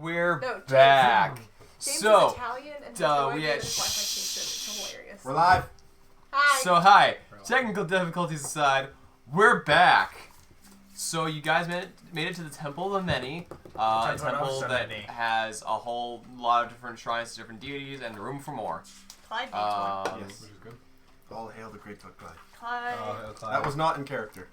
We're No, James- back. James So, is Italian and has duh, no we idea had- that his Wi-Fi thinks it's hilarious. We're live. Hi. So hi. Technical difficulties aside, we're back. So you guys made it to the Temple of the Many, a temple that has a whole lot of different shrines to different deities and room for more. Clyde needs Yes, which is good. All hail the great God Clyde. one. Clyde. That was not in character.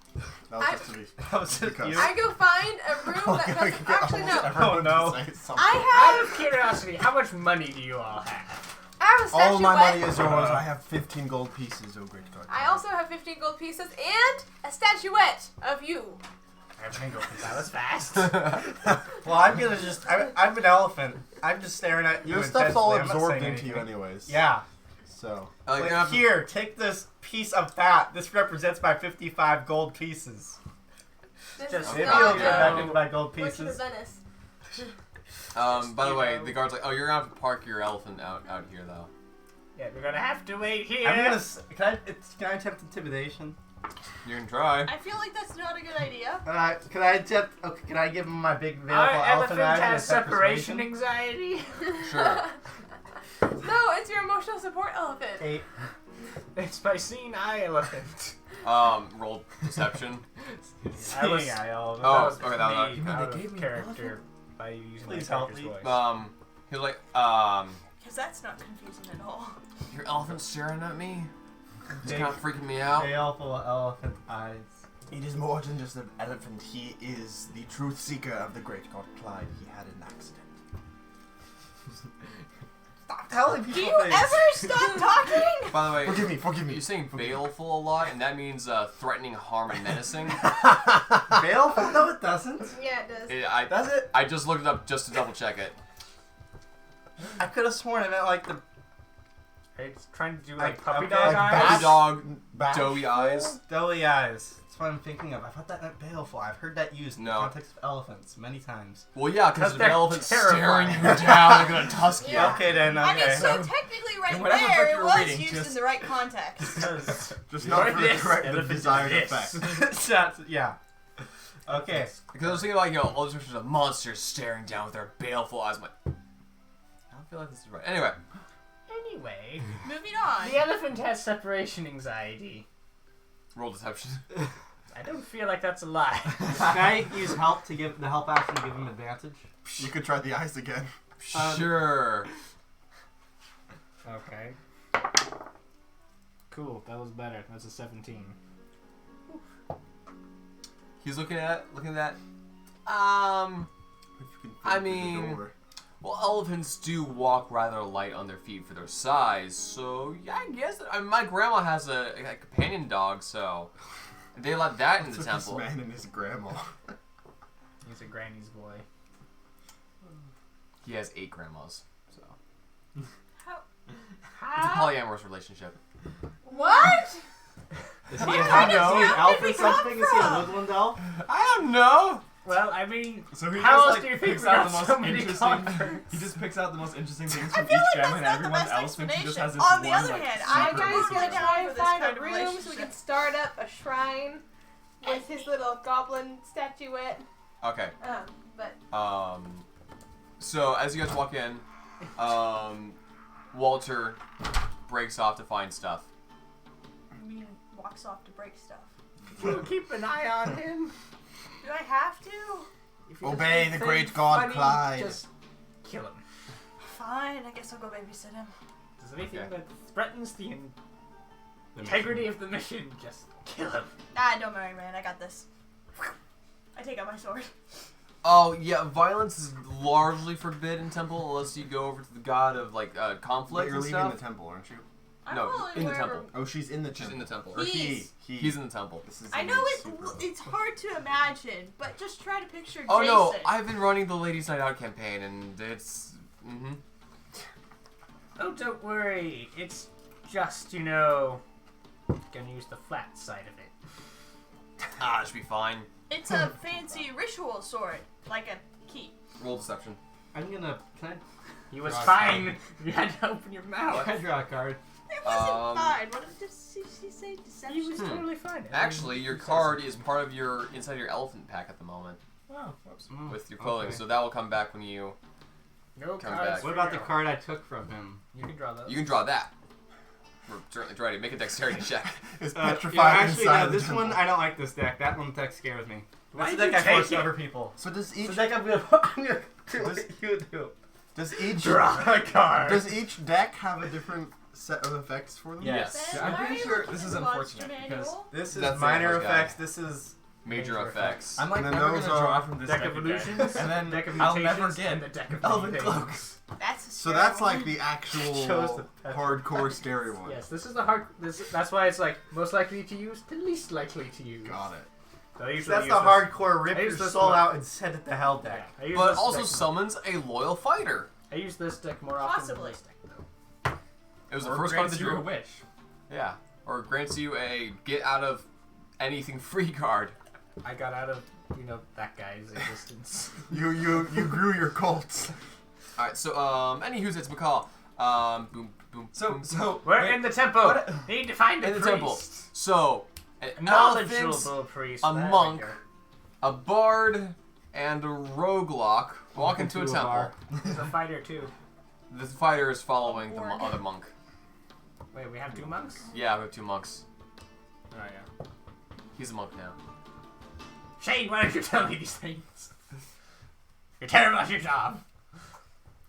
That was just to be. That was just Because- you. I go find a room that doesn't actually no. Oh, no. I Out of curiosity, how much money do you all have? have a statuette. All my money is yours. I have 15 gold pieces, oh great God. I also have 15 gold pieces and a statuette of you. I have bingo because that was fast. Well, I'm gonna just. I'm an elephant. I'm just staring at you. Your stuff's all intensely. I'm not absorbed saying into you anything. anyways. Yeah. So. Like, here, take this piece of that. This represents my 55 gold pieces. This Just is Maybe not you'll get back the into my gold Merchant of pieces. Venice. By the way, the guard's like, oh, you're gonna have to park your elephant out here though. Yeah, we're gonna have to wait here. I'm gonna. Can I attempt intimidation? You can try. I feel like that's not a good idea. Can I attempt? Okay, can I give him my big veil Our for elephant eyes and has attempt separation persuasion? anxiety. Sure. No, it's your emotional support elephant. 8. It's my seeing eye elephant. Roll deception. I was, Seeing eye elephant. Oh, that was okay, that was me not- You mean out they of gave me an character by using Please my help character's me. voice. He was like, Because that's not confusing at all. your elephant's staring at me. It's Big kind of freaking me out. veil full of elephant eyes. It is more than just an elephant. He is the truth seeker of the great God Clyde. He had an accident. Stop telling people Do you things. ever stop talking? By the way, Forgive me. you're saying baleful a lot, and that means threatening, harm, and menacing. Baleful? No, it doesn't. Yeah, it does. Does it? I just looked it up just to double check it. I could have sworn it meant like the It's trying to do Like, like puppy okay, dog like eyes. Puppy dog, Bash. doughy eyes. doughy eyes. That's what I'm thinking of. I thought that meant baleful. I've heard that used in the No. context of elephants many times. Well, yeah, because Because the they're elephant's staring terrifying. you down and gonna tusk you. Yeah. Okay then. Okay. I mean, so technically right And whatever book there, you it were was reading, used just- in the right context. Just not for the This correct, the elephant is desired this. effect. Shots. Yeah. Okay. Because I was thinking, like, all these pictures of monsters staring down with their baleful eyes. I'm like, I don't feel like this is right. Anyway, Anyway, Moving on. the elephant has separation anxiety. roll deception. I don't feel like that's a lie. Can I use help to give the help action to give him advantage? You could try the eyes again. Sure. Okay. Cool, that was better. That's a 17. He's looking at that. If you can fit I through the mean- door. Well, elephants do walk rather light on their feet for their size, so yeah, I guess. My grandma has a companion dog, so they let that in the Took temple. This man and his grandma. He's a granny's boy. He has 8 grandmas, so How? it's a polyamorous relationship. What? Is he What a kind of no, town elf did or we come something? Is he a from? woodland elf? I don't know. Well, I mean, So he how just else like do you think picks we out got the most so many interesting. converts? He just picks out the most interesting things I from feel each like gem, that's and not the everyone best else thinks he just has explanation. this On the one other like hand, super I You guys totally gonna down try for and this find kind a of room so we relationship. can start up a shrine with his little goblin statuette. Okay. But So as you guys walk in, Walter breaks off to find stuff. I mean, walks off to break stuff. We'll keep an eye on him. Do I have to? If he does Obey the anything great god funny, Clyde. Just kill him. Fine, I guess I'll go babysit him. Does anything Okay. that threatens the integrity of the mission, just kill him. Ah, don't worry, man. I got this. I take out my sword. Oh yeah, violence is largely forbidden in temple unless you go over to the god of like But conflict you're and leaving stuff. the temple, aren't you? I'm No, following in the wherever- temple. Oh, she's in the She's temple. in the temple. Or He's- He's in the temple. This is I know super- it's hard to imagine, but just try to picture Oh Jason. no, I've been running the Ladies Night Out campaign, and it's. Oh, don't worry. It's just, gonna use the flat side of it. It should be fine. It's a fancy ritual sword, like a key. Roll deception. I'm gonna. Can He was Draw a fine. You had to open your I mouth. draw a card? It wasn't fine. What did she say? Deception? He was totally fine. Actually, your card is part of your inside your elephant pack at the moment Oh, whoops. with your clothing, Okay. so that will come back when you No Comes cards. back. What about the card I took from him? You can draw those. You can draw that. We're certainly ready. Make a dexterity check. It's Yeah, petrified actually, inside no, of the this temple. one, I don't like this deck. That one deck scares me. Why That's did the deck you I force take it? over people. So does The each deck I'm gonna do what you do. does each Draw a card. does each deck have a different set of effects for them? Yes. Ben, I'm why pretty are you sure looking this at is the monster unfortunate because manual? This is That's the minor Atlas guy. effects. This is Major effects. I'm like And then never those gonna are draw from this Deck deck evolutions, again. And then deck of I'll mutations, never get and the deck of Elven mutations. Cloaks. That's a So scary that's one. like the actual Chose the hardcore scary one. Yes, this is the hard. That's why it's like most likely to use to least likely to use. Got it. So I usually That's use the this. hardcore rip I your use this soul one. out and send it to hell Yeah, deck. I use But this also deck. summons a loyal fighter. I use this deck more often Possibly. than this deck, though. It was Or the first card grants that you a drew. wish. Yeah. Or grants you a get out of anything free card. I got out of that guy's existence. You grew your cults. Alright, so anywho's it's McCall. Boom boom. So boom, so We're wait, in the temple. what- Need to find a in the priest. temple. So an Knowledgeable elephant, priest. a there we monk, go. a bard, and a roguelock walk into a temple. bar. There's a fighter too. The fighter is following the Ward. other monk. Wait, we have two monks? Yeah, we have 2 monks. Oh yeah. He's a monk now. Shane, why don't you tell me these things? You're terrible at your job.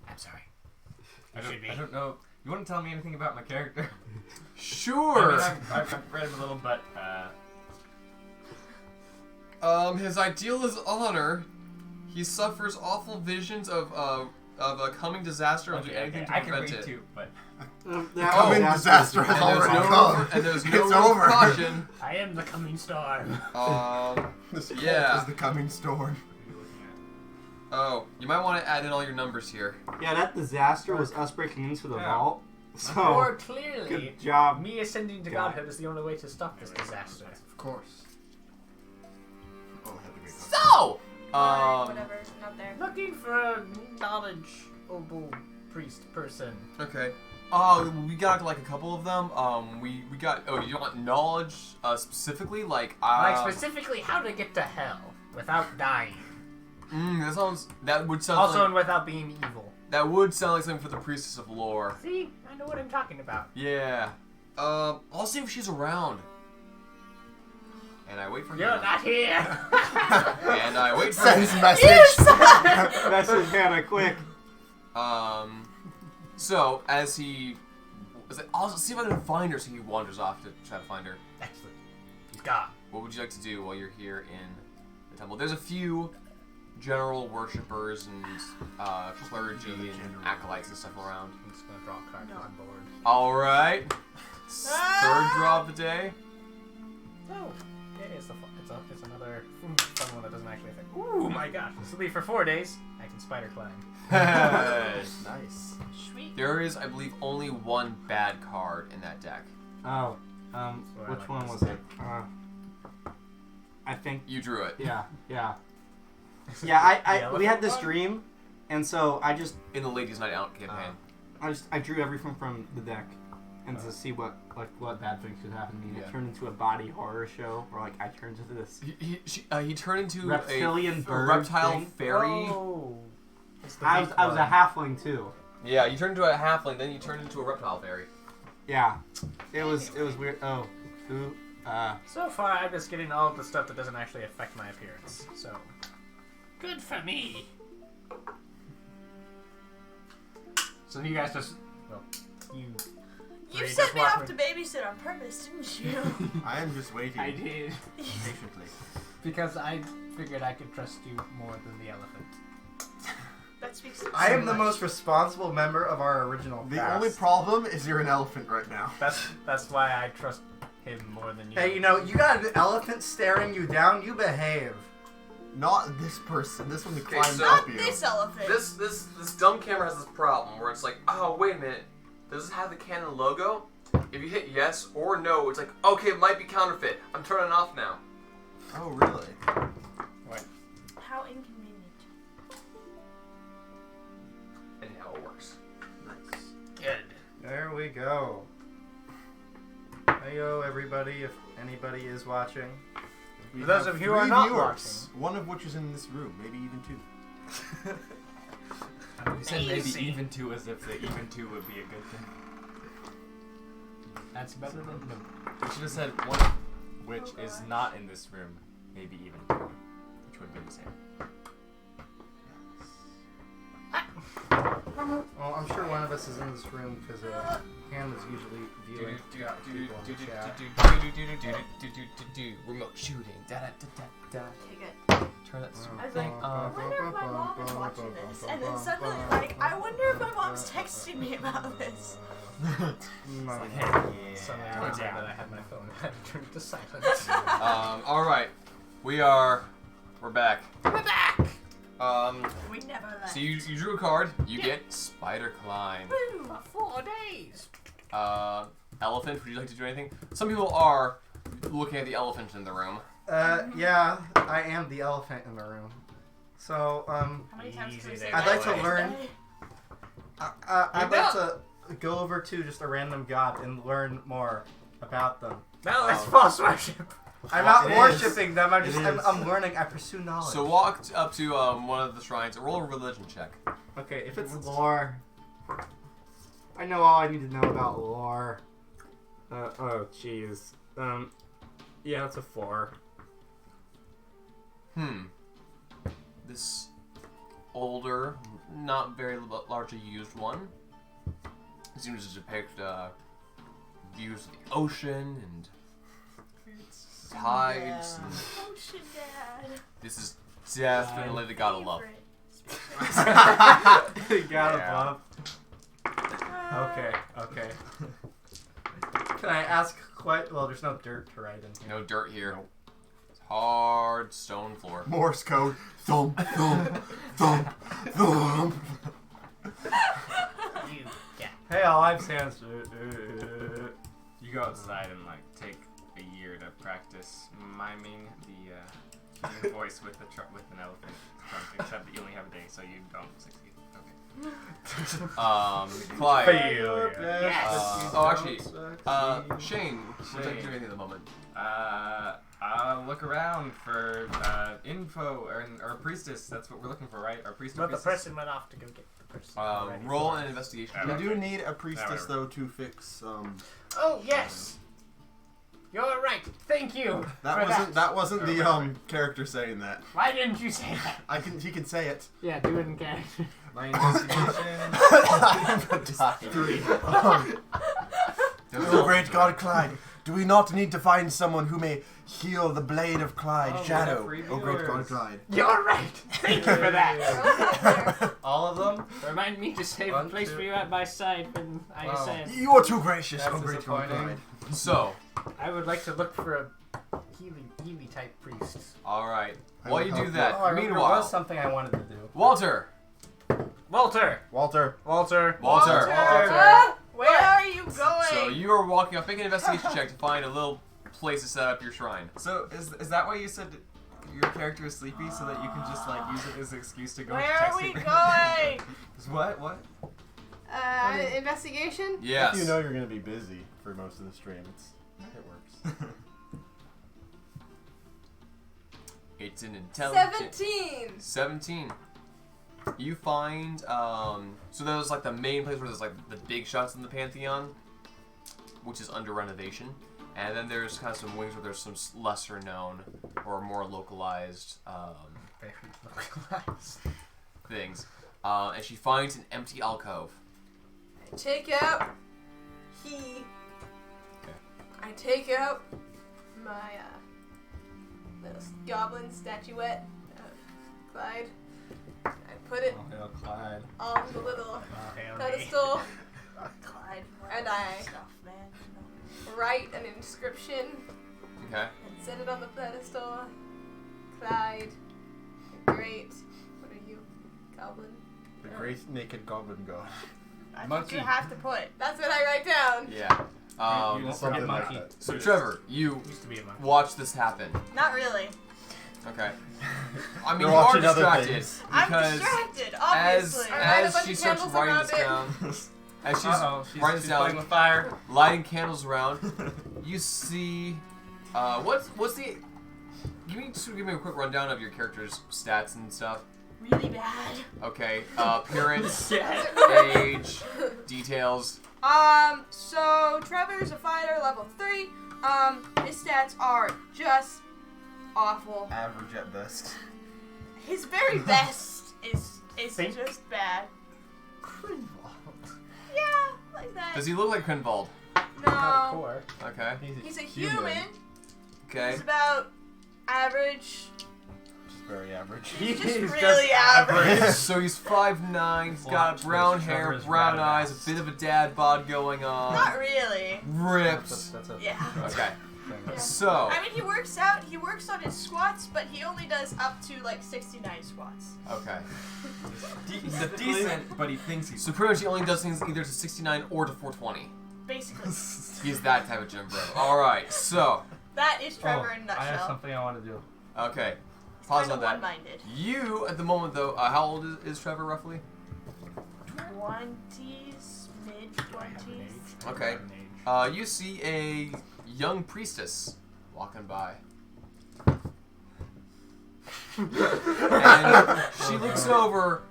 I'm sorry. You should be. I don't know. You want to tell me anything about my character? Sure. I mean, I've read him a little, but His ideal is honor. He suffers awful visions of a coming disaster and do anything to I can prevent read it. too, but Coming disaster has already come. And there's no It's over. caution. I am the coming storm. This cult Yeah. is the coming storm. Oh, you might want to add in all your numbers here. Yeah, that disaster was us breaking into the Yeah. vault. So, Or clearly, good job. me ascending to God. godhood is the only way to stop this disaster. Of course. Oh, I had to make So, Whatever, not there. Looking for a knowledgeable priest person. okay. We got like a couple of them. We got. Oh, you want knowledge specifically? Like Specifically how to get to hell without dying. That would sound. Also, like, and without being evil. that would sound like something for the priestess of lore. See? I know what I'm talking about. Yeah. I'll see if she's around. And I wait for You're Hannah. not here! And I wait for Sends Hannah. message. Message Hannah, quick. So as he, I'll see if I can find her. So he wanders off to try to find her. Excellent. He's gone. What would you like to do while you're here in the temple? There's a few general worshippers and clergy and acolytes and stuff around. I'm just gonna draw a card on board. All right. Third draw of the day. Oh, it's another fun one that doesn't actually affect. Ooh my gosh! This will be for 4 days. I can spider climb. Nice. Sweet. There is, I believe, only one bad card in that deck. Oh, I which like one this was it? I think, You drew it. yeah. Yeah, The we had elephant this one? dream, and so I In the Ladies' Night Out campaign. I drew everything from the deck, and to see what bad things could happen to me. Yeah. It turned into a body horror show, where I turned into this. He turned into Reptilian a bird reptile thing? fairy. Oh. It's the I was weak a one. halfling too. Yeah, you turned into a halfling, then you turned into a reptile fairy. Yeah, it was weird. Oh, ooh, So far, I'm just getting all of the stuff that doesn't actually affect my appearance. So, good for me. So you guys just, you You Three, sent just me walk off to babysit on purpose, didn't you? I am just waiting I did patiently. because I figured I could trust you more than the elephant. That speaks. I am so the much. most responsible member of our original The cast. only problem is you're an elephant right now. That's why I trust him more than you. Hey, you got an elephant staring you down. You behave. Not this person. This one that Okay, climbs so- up Not you. this elephant. This dumb camera has this problem where it's like, oh wait a minute, does this have the Canon logo? If you hit yes or no, it's like, okay, it might be counterfeit. I'm turning it off now. Oh, really? How inconvenient. And now it works. Nice. Good. There we go. Heyo, everybody, if anybody is watching. We For those have of you who are 3 not viewers, watching. one of which is in this room, maybe even 2. You said maybe Amazing. even 2 as if the even 2 would be a good thing. That's better than the. You should have said one of which is not in this room, maybe even 2, which would be the same. Well, I'm sure one of us is in this room because Ham is usually viewing people in the chat. Remote shooting. Take it. Turn that. I was like, I wonder if my mom is watching this. And then suddenly, like, I wonder if my mom's texting me about this. Like, Suddenly I remember that I had my phone and I had to turn it to silence. Alright. We're back. We're back! So We never left. you drew a card. You get Spider Climb. Woo! For 4 days. Elephant, would you like to do anything? Some people are looking at the elephant in the room. Yeah, I am the elephant in the room. So, How many times can we Easy say there. I'd like to that? learn. I'd like to go over to just a random god and learn more about them. No, that's false worship. I'm not It is. worshipping them. It is. I'm learning. I pursue knowledge. So walk up to one of the shrines. Roll a religion check. Okay, if it's lore, I know all I need to know about lore. Oh, jeez. Yeah, that's a 4. This older, not very largely used one seems to depict views of the ocean and tides. And Ocean Dad. this is definitely the god of love. God above. Okay. Can I ask quite? Well, there's no dirt to write in here. No dirt here. It's hard stone floor. Morse code. Thump, thump, thump, thump. You get. Hey, all I'm saying is, You go outside and like take a year to practice miming the human voice with an elephant trunk, except that you only have a day, so you don't succeed. Okay. Clyde. failure. Actually, Shane, would you like to do anything at the moment? I'll look around for info or a priestess. That's what we're looking for, right? Our priest or But the priestess? person went off to go get the person. ready Roll for an it. investigation. Yeah, We check. do need a priestess Whatever. though to fix. Oh yes. You're right. Thank you. That wasn't the character saying that. Why didn't you say that? He can say it. Yeah, do it in character. My investigation. 3. Oh, great God, Clyde. Do we not need to find someone who may heal the blade of Clyde, Oh, Shadow? we have Oh, great God, reviewers. Clyde. You're right. Thank you for that. All of them? Remind me to save One, a place two. for you at my side when I Wow. ascend. You are too gracious. That's Oh, great God, disappointing. Clyde. So, I would like to look for a Healy type priest. alright. I While will you help do you. that, Oh, I remember there meanwhile, was something I wanted to do. Walter! Walter. Walter. Walter. Walter! Where are you going? So you are walking up, make an investigation check to find a little place to set up your shrine. So is that why you said your character is sleepy so that you can just like use it as an excuse to go Where text are we it? going? What? Investigation? Yes. If you know you're going to be busy for most of the stream, it works. It's an intelligent... 17! 17. You find, so there's like the main place where there's like the big shots in the Pantheon, which is under renovation. And then there's kind of some wings where there's some lesser known or more localized Very localized. things. And she finds an empty alcove. I take out I take out my little goblin statuette of Clyde. I put it Oh, Clyde. on the little Oh, hell me. pedestal Clyde. And I- Stuff, man. write an inscription Okay. and set it on the pedestal. Clyde, the great. What are you? Goblin? The great naked goblin god. That's Monkey. what you have to put. That's what I write down. Yeah. You won't Something forget like monkey. that. So Trevor, you Used to be a monkey. watch this happen. Not really. Okay. I mean, You're you are watching other distracted things. I'm because distracted, as obviously. I light a as bunch she of starts candles writing this around down, as she's Uh-oh, writing this she's playing down, with fire. lighting candles around, you see, what's the? Give me a quick rundown of your character's stats and stuff. really bad. Okay. Appearance, Yeah. age, details. So Trevor's a fighter, level 3. His stats are just awful. Average at best. His very best is Think. just bad. Grindelwald. Yeah, like that. Does he look like Grindelwald? Not No. core. Okay. He's a human. Okay. He's about average. Just very average. He's just He's really average. So he's 5'9", he's got brown hair, Trevor's brown rather eyes, fast. a bit of a dad bod going on. Not really. Ripped. That's a Yeah. Okay. Yeah. So, I mean, he works on his squats, but he only does up to like 69 squats. okay. He's decent, but he thinks he's. So pretty much he only does things either to 69 or to 420. Basically. He's that type of gym bro. Alright, so, That is Trevor in a I have nutshell. something I want to do. okay. Pause Kinda on that. one-minded. You, at the moment though, how old is Trevor roughly? 20s, mid-20s. Okay. You see a young priestess walking by. And she looks over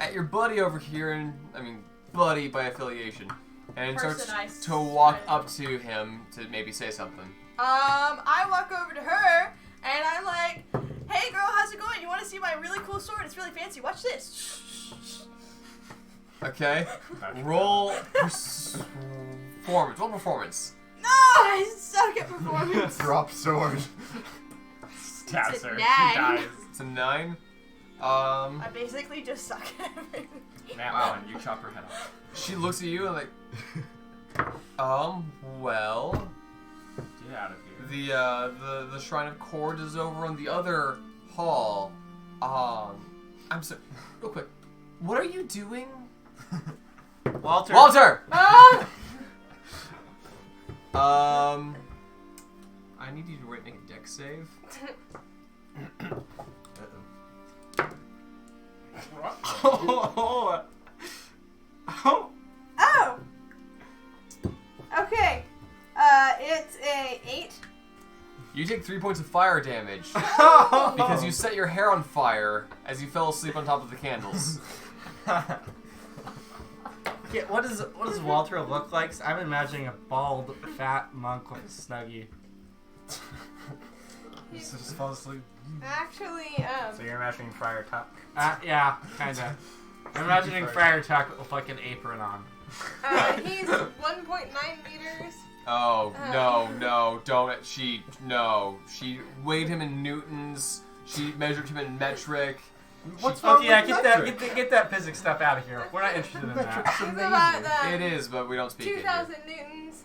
at your buddy over here, and I mean, buddy by affiliation, and starts Person I to walk said. up to him to maybe say something. I walk over to her, and I'm like, hey girl, how's it going? You want to see my really cool sword? It's really fancy. Watch this. Okay. Roll performance. Roll performance. No, I suck at performance. Drop sword. Stabs It's a her. 9. She dies. It's a 9. I basically just suck at everything. Nat Wow. 1, you chop her head off. She looks at you and like, well, Get out of here. the Shrine of Cord is over on the other hall. I'm sorry, real quick, what are you doing? Walter. Walter! Ah! I need you to make a dex save. Oh. Oh. Okay. It's a 8. You take 3 points of fire damage because you set your hair on fire as you fell asleep on top of the candles. Yeah, what does Walter look like? I'm imagining a bald, fat monk with a snuggie. Just fall asleep. Actually, So you're imagining Friar Tuck? Yeah, kinda. I'm imagining Friar Tuck with like an apron on. he's 1.9 meters. Oh, no, don't. She weighed him in newtons. She measured him in metric. What's Okay, yeah, get that physics stuff out of here. We're not interested in that. He's about It is, but we don't speak it. 2,000 newtons,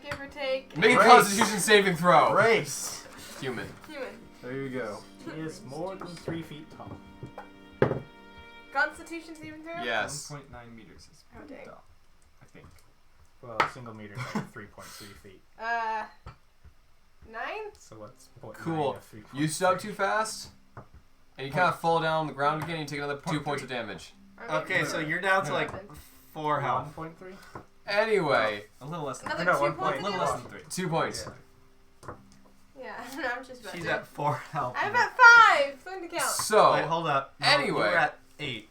give or take. Make a Race. Constitution saving throw. Race. Human. Human. There you go. He is more than 3 feet tall. Constitution saving throw? Yes. 1.9 meters is Oh, dang. tall, I think. Well, a single meter is like 3.3 feet. 9? So what's 0.9 Cool. of 3.3? You stood up too fast, and you kind of fall down on the ground again, and you take another 2 points of damage. Okay, so you're down to like 4 health. 1.3? Anyway, A little less than Another No, 2 1 points point. of a little less damage? than 3. 2 points. Yeah, I'm just about She's to. at 4 health. I'm at 5! Learn to count. So, Wait, hold up. No, Anyway. You were at 8.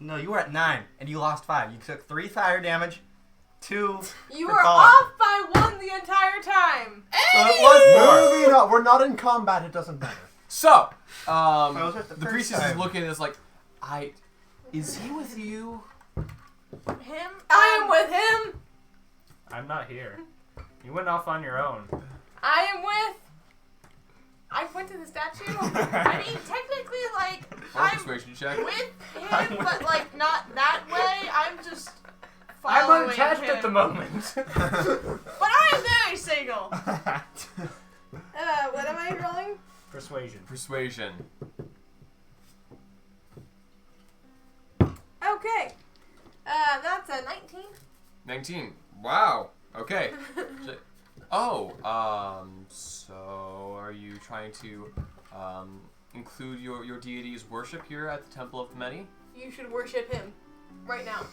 No, you were at 9, and you lost 5. You took 3 fire damage, 2 You for were falling. off by 1 the entire time! So it was more. Moving on. We're not in combat. It doesn't matter. so, was at the the first priestess is time. looking at us like, is he with you? Him? I am with him! I'm not here. You went off on your own. I am with... I went to the statue? I mean, technically, like, Roll a I'm persuasion check. with him, but like not that way. I'm just I'm following unattached him. at the moment. But I am very single. What am I rolling? Persuasion. Persuasion. Okay. That's a 19. 19. Wow. Okay. So are you trying to include your deity's worship here at the Temple of the Many? You should worship him. right now.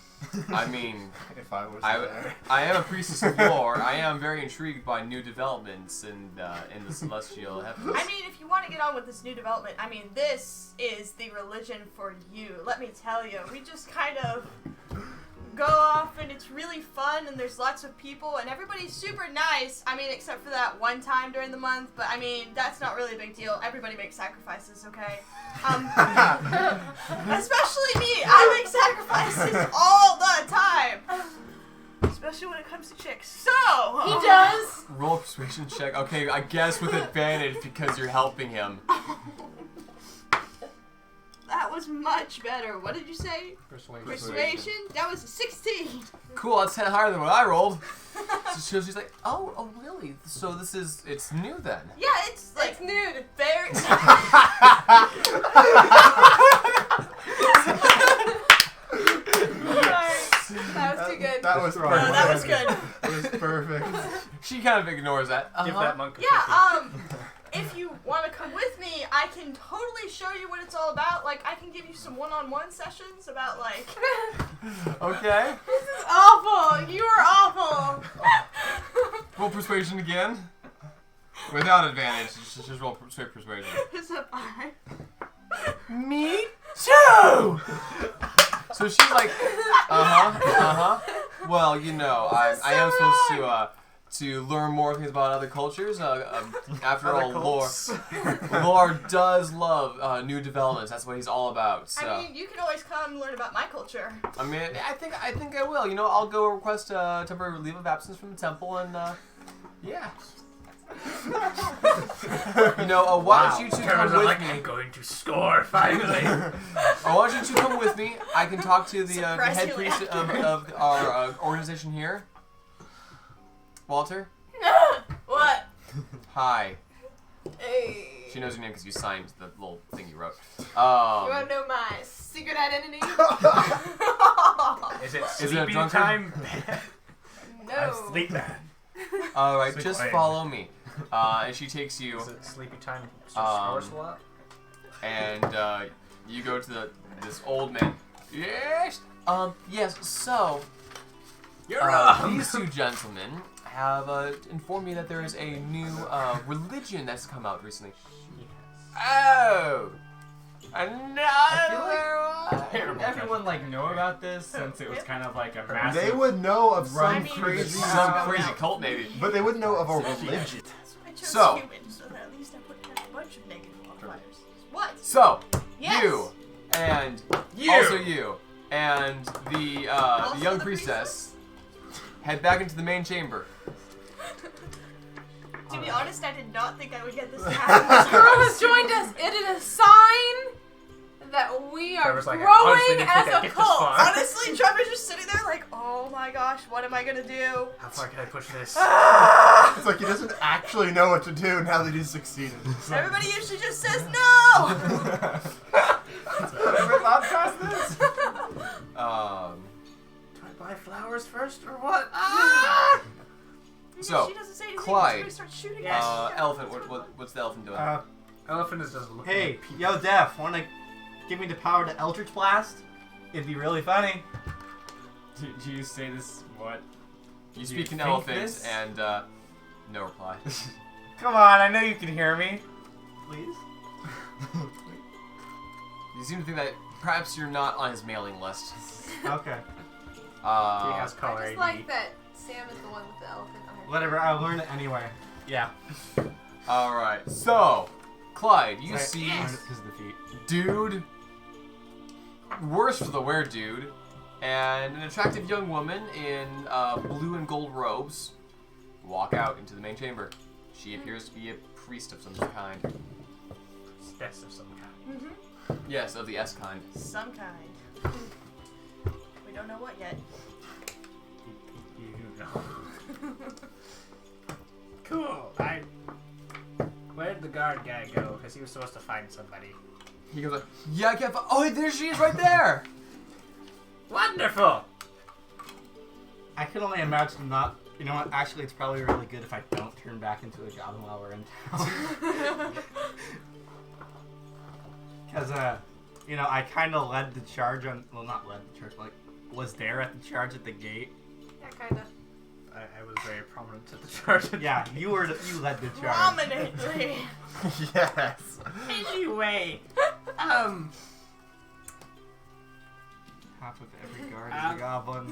I mean, If I was I there. am a priestess of lore. I am very intrigued by new developments in the celestial heavens. I mean, if you want to get on with this new development, I mean, this is the religion for you. Let me tell you, we just kind of go off and it's really fun and there's lots of people and everybody's super nice. I mean, except for that one time during the month, but I mean, that's not really a big deal. Everybody makes sacrifices, okay? Especially me. I make sacrifices all the time. Especially when it comes to chicks. So He does. Roll a persuasion check. Okay, I guess with advantage because you're helping him. that was much better. What did you say? Persuasion? That was a 16. Cool, that's 10 higher than what I rolled. So she's like, oh, really? So it's new then? Yeah, it's like It's nude. very. That was too good. That was No, perfect. that was good. That was perfect. She kind of ignores that. Give that monk a Yeah, if you want to come with me, I can totally show you what it's all about. Like, I can give you some one-on-one sessions about, like... Okay. This is awful. You are awful. Roll persuasion again. Without advantage, just roll straight persuasion. It's a 5. Me too! So she's like, well, you know, I am supposed to learn more things about other cultures. After all, lore does love new developments. That's what he's all about. So I mean, you can always come learn about my culture. I mean, I think I will. You know, I'll go request a temporary leave of absence from the temple, and yeah. You know, why don't you two come with like me? I'm going to score finally. Why don't you two come with me? I can talk to the head Surprisingly priest of our organization here. Walter? What? Hi. Hey. She knows your name because you signed the little thing you wrote. You want to know my secret identity? Is it Is it a sleepy drunkard? time? No. I'm sleep man. Alright, Sleep just quiet. follow me. And she takes you, Is it sleepy time? Um, Slot? and you go to this old man. Yes? Yes, so, You're wrong. these two gentlemen have informed me that there is a new religion that's come out recently. Oh! Another Everyone like know about this since it was kind of like a massive. They would know of some I mean, crazy, some crazy cult, maybe. but they wouldn't know of a religion. I chose So. human, so that at least I wouldn't have a bunch of negative modifiers. What? So, Yes. you, and also you, and the Also young the priestess head back into the main chamber. To be honest, I did not think I would get this to This happen. girl has joined us. It is a sign that we are Trevor's like, I growing honestly didn't think as I'd a get this cult. far. Honestly, Trevor's just sitting there like, oh my gosh, what am I gonna do? How far can I push this? It's like he doesn't actually know what to do now that he's succeeded. Everybody usually just says no! We're allowed past this? Do I buy flowers first or what? So, she doesn't say anything, Clyde, somebody starts shooting Yes. at her. Elephant, what's the elephant doing? Elephant is just looking. Hey, yo, Def, wanna give me the power to Eldritch Blast? It'd be really funny. Do you say this? What? you do speak you in think elephant, this? and no reply. Come on, I know you can hear me. Please? You seem to think that perhaps you're not on his mailing list. Okay. He has color I just ID. like that Sam is the one with the elephant on her. Whatever, I'll learn it anyway. Yeah. Alright, so, Clyde, you Sorry, see I learned it because of the feet. dude, worse for the wear dude, and an attractive young woman in blue and gold robes walk out into the main chamber. She appears to be a priest of some kind. Yes, of some kind. Yes, of the S kind. Some kind. We don't know what yet. You know. Cool. Where'd the guard guy go? Because he was supposed to find somebody. He goes like, yeah, I can't find. Oh, there she is, right there. Wonderful. I can only imagine not. You know what? Actually, it's probably really good if I don't turn back into a goblin while we're in town. Because, I kind of led the charge on. Well, not led the charge, but was there at the charge at the gate. Yeah, kinda. I was very prominent at the charge. Yeah, you led the charge. Prominently. Yes. Anyway, Half of every guard is a goblin.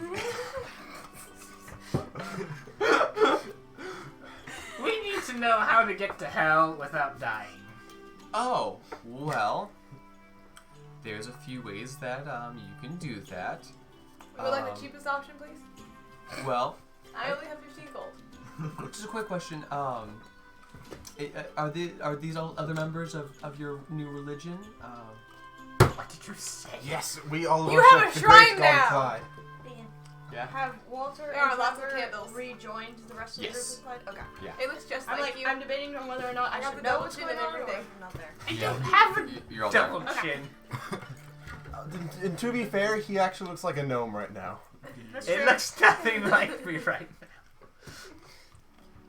we need to know how to get to hell without dying. Oh, well, there's a few ways that you can do that. We would like the cheapest option, please. Well, I only have 15 gold. just a quick question. Are these all other members of your new religion? What did you say? Yes, we all You worship have a the shrine great now! god Clyde. Yeah. Have Walter There are and lots of Trevor candles. rejoined the rest of Yes. the group of Clyde? Okay. It looks just I'm like you. I'm debating on whether or not I got should the know double what's chin going and on or everything. if I'm not there. I Yeah. don't have a You're all there. double chin. And to be fair, he actually looks like a gnome right now. That's It true. looks nothing like me right now.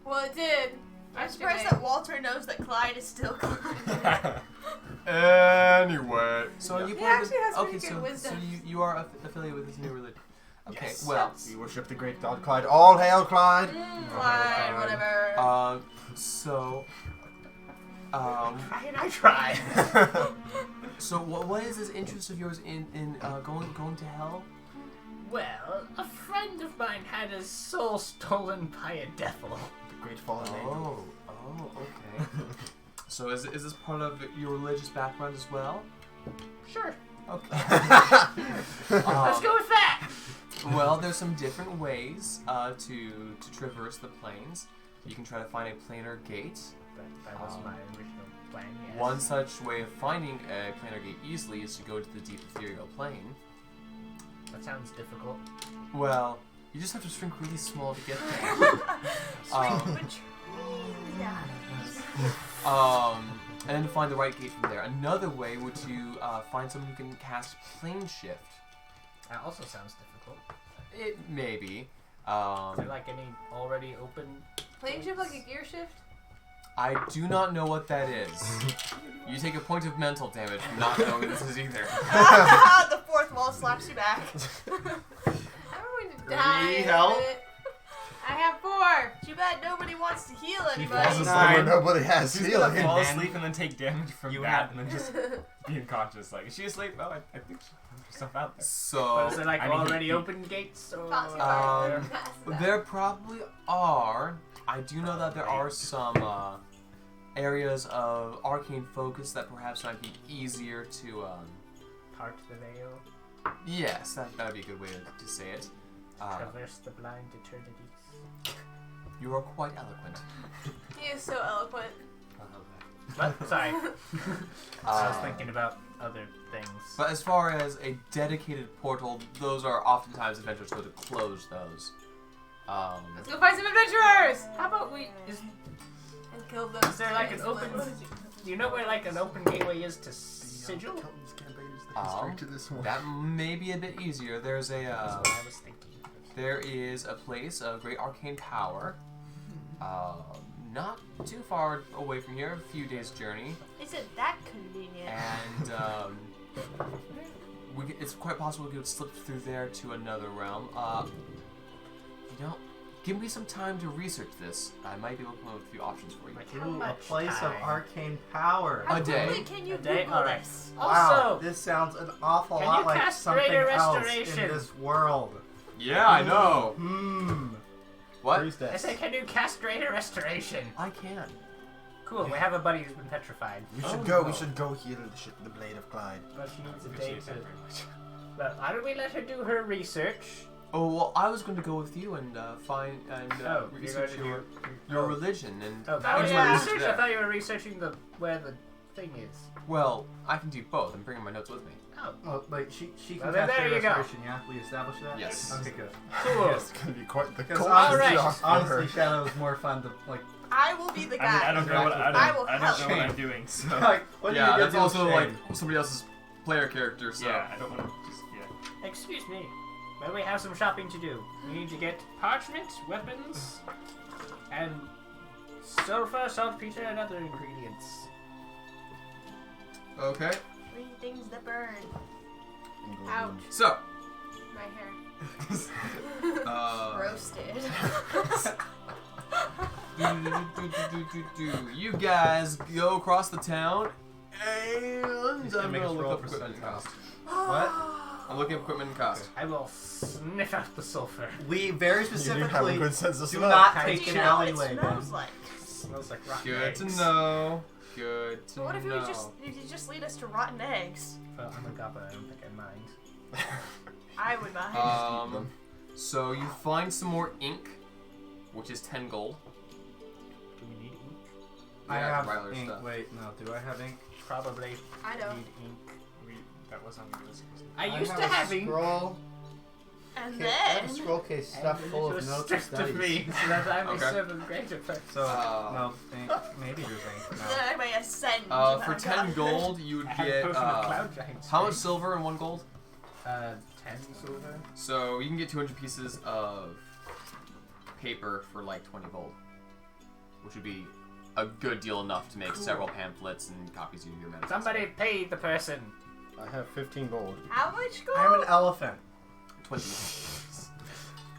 Well, it did. I'm surprised that Walter knows that Clyde is still Clyde. Anyway. So you He part of actually has pretty okay, good so wisdom. you are affiliated with this new religion. Okay, Yes. well, We worship the great god Clyde. All hail Clyde! Clyde, whatever. so, I tried. so what is this interest of yours in going to hell? Well, a friend of mine had his soul stolen by a devil. The great fallen angel. Oh, okay. So is this part of your religious background as well? Sure. Okay. Let's go with that. Well, there's some different ways to traverse the plains. You can try to find a planar gate. That was my original plan, yes. One such way of finding a planar gate easily is to go to the deep ethereal plane. That sounds difficult. Well, you just have to shrink really small to get there. And then to find the right gate from there. Another way would to find someone who can cast plane shift. That also sounds difficult. It may be. Is there like any already open? Plane shift like a gear shift? I do not know what that is. You take a point of mental damage from not knowing this is either. The fourth wall slaps you back. I'm going to die. in a help? minute. I have 4. Too bad nobody wants to heal He anybody. falls asleep where nobody has She's gonna healing. fall then asleep and then take damage from you that, have- and then just be unconscious. Like, is she asleep? Oh, I think she put herself out there. So Is there like I mean, already he- open gates? Or Can't see that. there probably are. I do know that there are some areas of arcane focus that perhaps might be easier to. part the veil, Yes, that would be a good way to say it. traverse the blind eternities. You are quite eloquent. He is so eloquent. What? Sorry, I was Uh, thinking about other things. But as far as a dedicated portal, those are oftentimes adventurers go to close those. Let's go find some adventurers! How about we? Is And kill them. there like an open? Do you know where like an open gateway is to Sigil? Straight to this one. That may be a bit easier. There's That's a what I was thinking. there is a place of great arcane power, not too far away from here, a few days' journey, Isn't that convenient? and it's quite possible we could slip through there to another realm. Give me some time to research this. I might be able to come up with a few options for you. Like, Ooh, how a much place of time? arcane power. A day. quickly can you A day? Google Alright. this? Wow, Also, this sounds an awful Can lot you like cast something Greater else in Restoration? this world. Yeah, I know. What? Priest I say, can you cast Greater Restoration? I can. Cool. We have a buddy who's been petrified. We should Oh, go. no. We should go heal the blade of Clyde. But she needs a day Appreciate to. that very much. But why don't we let her do her research? Oh well, I was going to go with you and find and Oh, you're research going to your, do. your religion and. Oh, that do was my your research research. I there. thought you were researching where the thing is. Well, I can do both. I'm bringing my notes with me. Oh, Oh, wait, she can Well, then cast there Greater you go. Restoration, yeah? We established that? Yes. Okay, good. cool. It's gonna be quite the Because cold Alright. shock for honestly, her. Shadow is more fun to, like, I will be the I mean, guy. I don't know what I will I don't help. know what I'm doing. So like what do you Yeah, get that's also shame? like somebody else's player character. So. yeah, I don't want to just yeah. Excuse me. But we have some shopping to do. We need to get parchment, weapons, and sulfur, saltpeter, and other ingredients. Okay. 3 things that burn. Ouch. So, My hair. Roasted. You guys go across the town, and He's gonna I'm make gonna us look roll up equipment percentile. cost. What? I'm looking up equipment and cost. I will sniff out the sulfur. We very You do have a specifically good sense of do smell. not Do take you an know what it alleyway, smells Ben. like? It smells like rotten Good eggs. to know. Good to But what if know. you just lead us to rotten eggs? Well, I'm a goblin. I don't think I mind. I would mind. So you find some more ink, which is 10 gold. Do we need ink? I Yeah, have regular ink. stuff. Wait, no. Do I have ink? Probably I know. need ink. That was on the list. I used to have ink. Scroll. And I have a then scroll case stuffed And full it of was notes and stripped of studies. me, so that I may Okay. serve a greater purpose. So no ink. Maybe there's ink. then No. I may ascend. For 10 gold, you would I have a get potion of cloud giants. how much silver and 1 gold? 10 silver. So you can get 200 pieces of paper for like 20 gold, which would be a good deal enough to make several pamphlets and copies of your medicine. Somebody pay the person. I have 15 gold. How much gold? I'm an elephant. 20.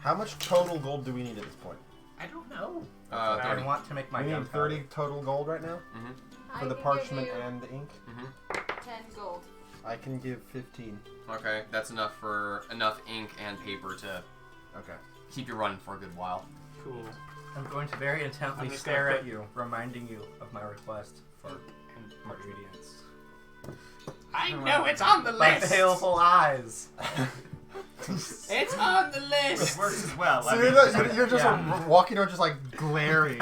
How much total gold do we need at this point? I don't know. I 30. want to make my We need gunpowder. 30 total gold right now I for the can parchment give you and the ink. 10 gold. I can give 15. Okay, that's enough for enough ink and paper to Okay. keep you running for a good while. Cool. I'm going to very intently I'm just stare gonna at you, reminding you of my request for ingredients. I know it's on the My list. baleful eyes. It's on the list. It works as well. So I you're just Yeah. walking around just like glaring.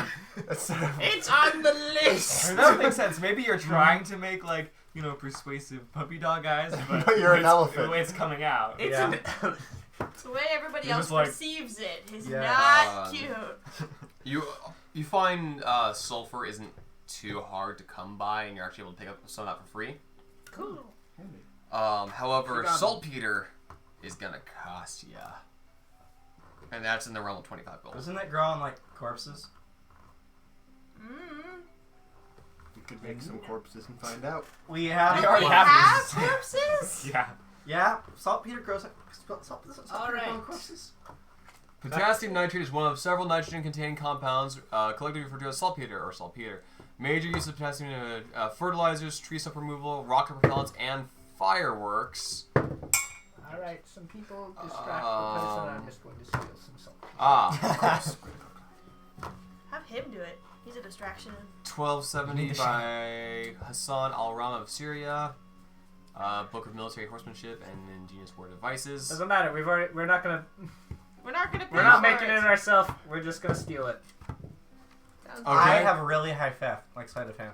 Instead of- It's on the list. that makes sense. Maybe you're trying to make like persuasive puppy dog eyes, but You're an it's- elephant. The way it's coming out. It's Yeah. The way everybody You're else just like- perceives it is Yeah. not cute. You find sulfur isn't too hard to come by, and you're actually able to pick up some of that for free. Cool. However, Forgotten. saltpeter is gonna cost ya, and that's in the realm of 25 gold. Doesn't it grow on like corpses? Mm. We could make some corpses and find out. We have. We already We have have this. corpses? Yeah. Yeah, saltpeter grows like saltpeter All right. grows on corpses. Potassium nitrate is one of several nitrogen-containing compounds collectively referred to as saltpeter or saltpeter. Major use of potassium in fertilizers, tree stump removal, rocket propellants, and fireworks. All right. Some people distract the person. I'm just going to steal some salt. Have him do it. He's a distraction. 1270 by Hassan al-Rama of Syria. Book of Military Horsemanship and Ingenious War Devices. Doesn't matter. We're not gonna. We're not gonna. We're not making it ourselves. We're just gonna steal it. Sounds Okay. I have a really high theft, like sleight of hand.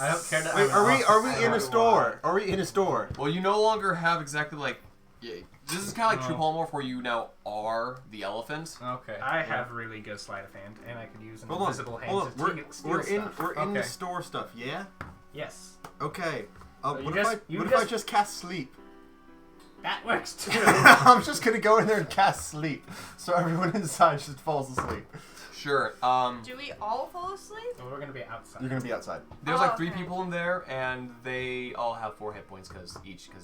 I don't care that. Wait, I'm an are we officer. in a store? Are we in a store? Well, you no longer have exactly like... Yeah, this is kind of like No. True Polymorph where you now are the elephant. Okay. I have really good sleight of hand, and I could use an Hold on. invisible hand Hold to on. steal We're in stuff. we're in the Okay. store stuff. Yeah. Yes, Okay. So you What just- if you what if I just- just cast sleep? that works too. I'm just gonna go in there and cast sleep, so everyone inside just falls asleep. Sure. Do we all fall asleep? Well, we're gonna be outside. You're gonna be outside. There's Oh, like 3 okay. people in there, and they all have 4 hit points because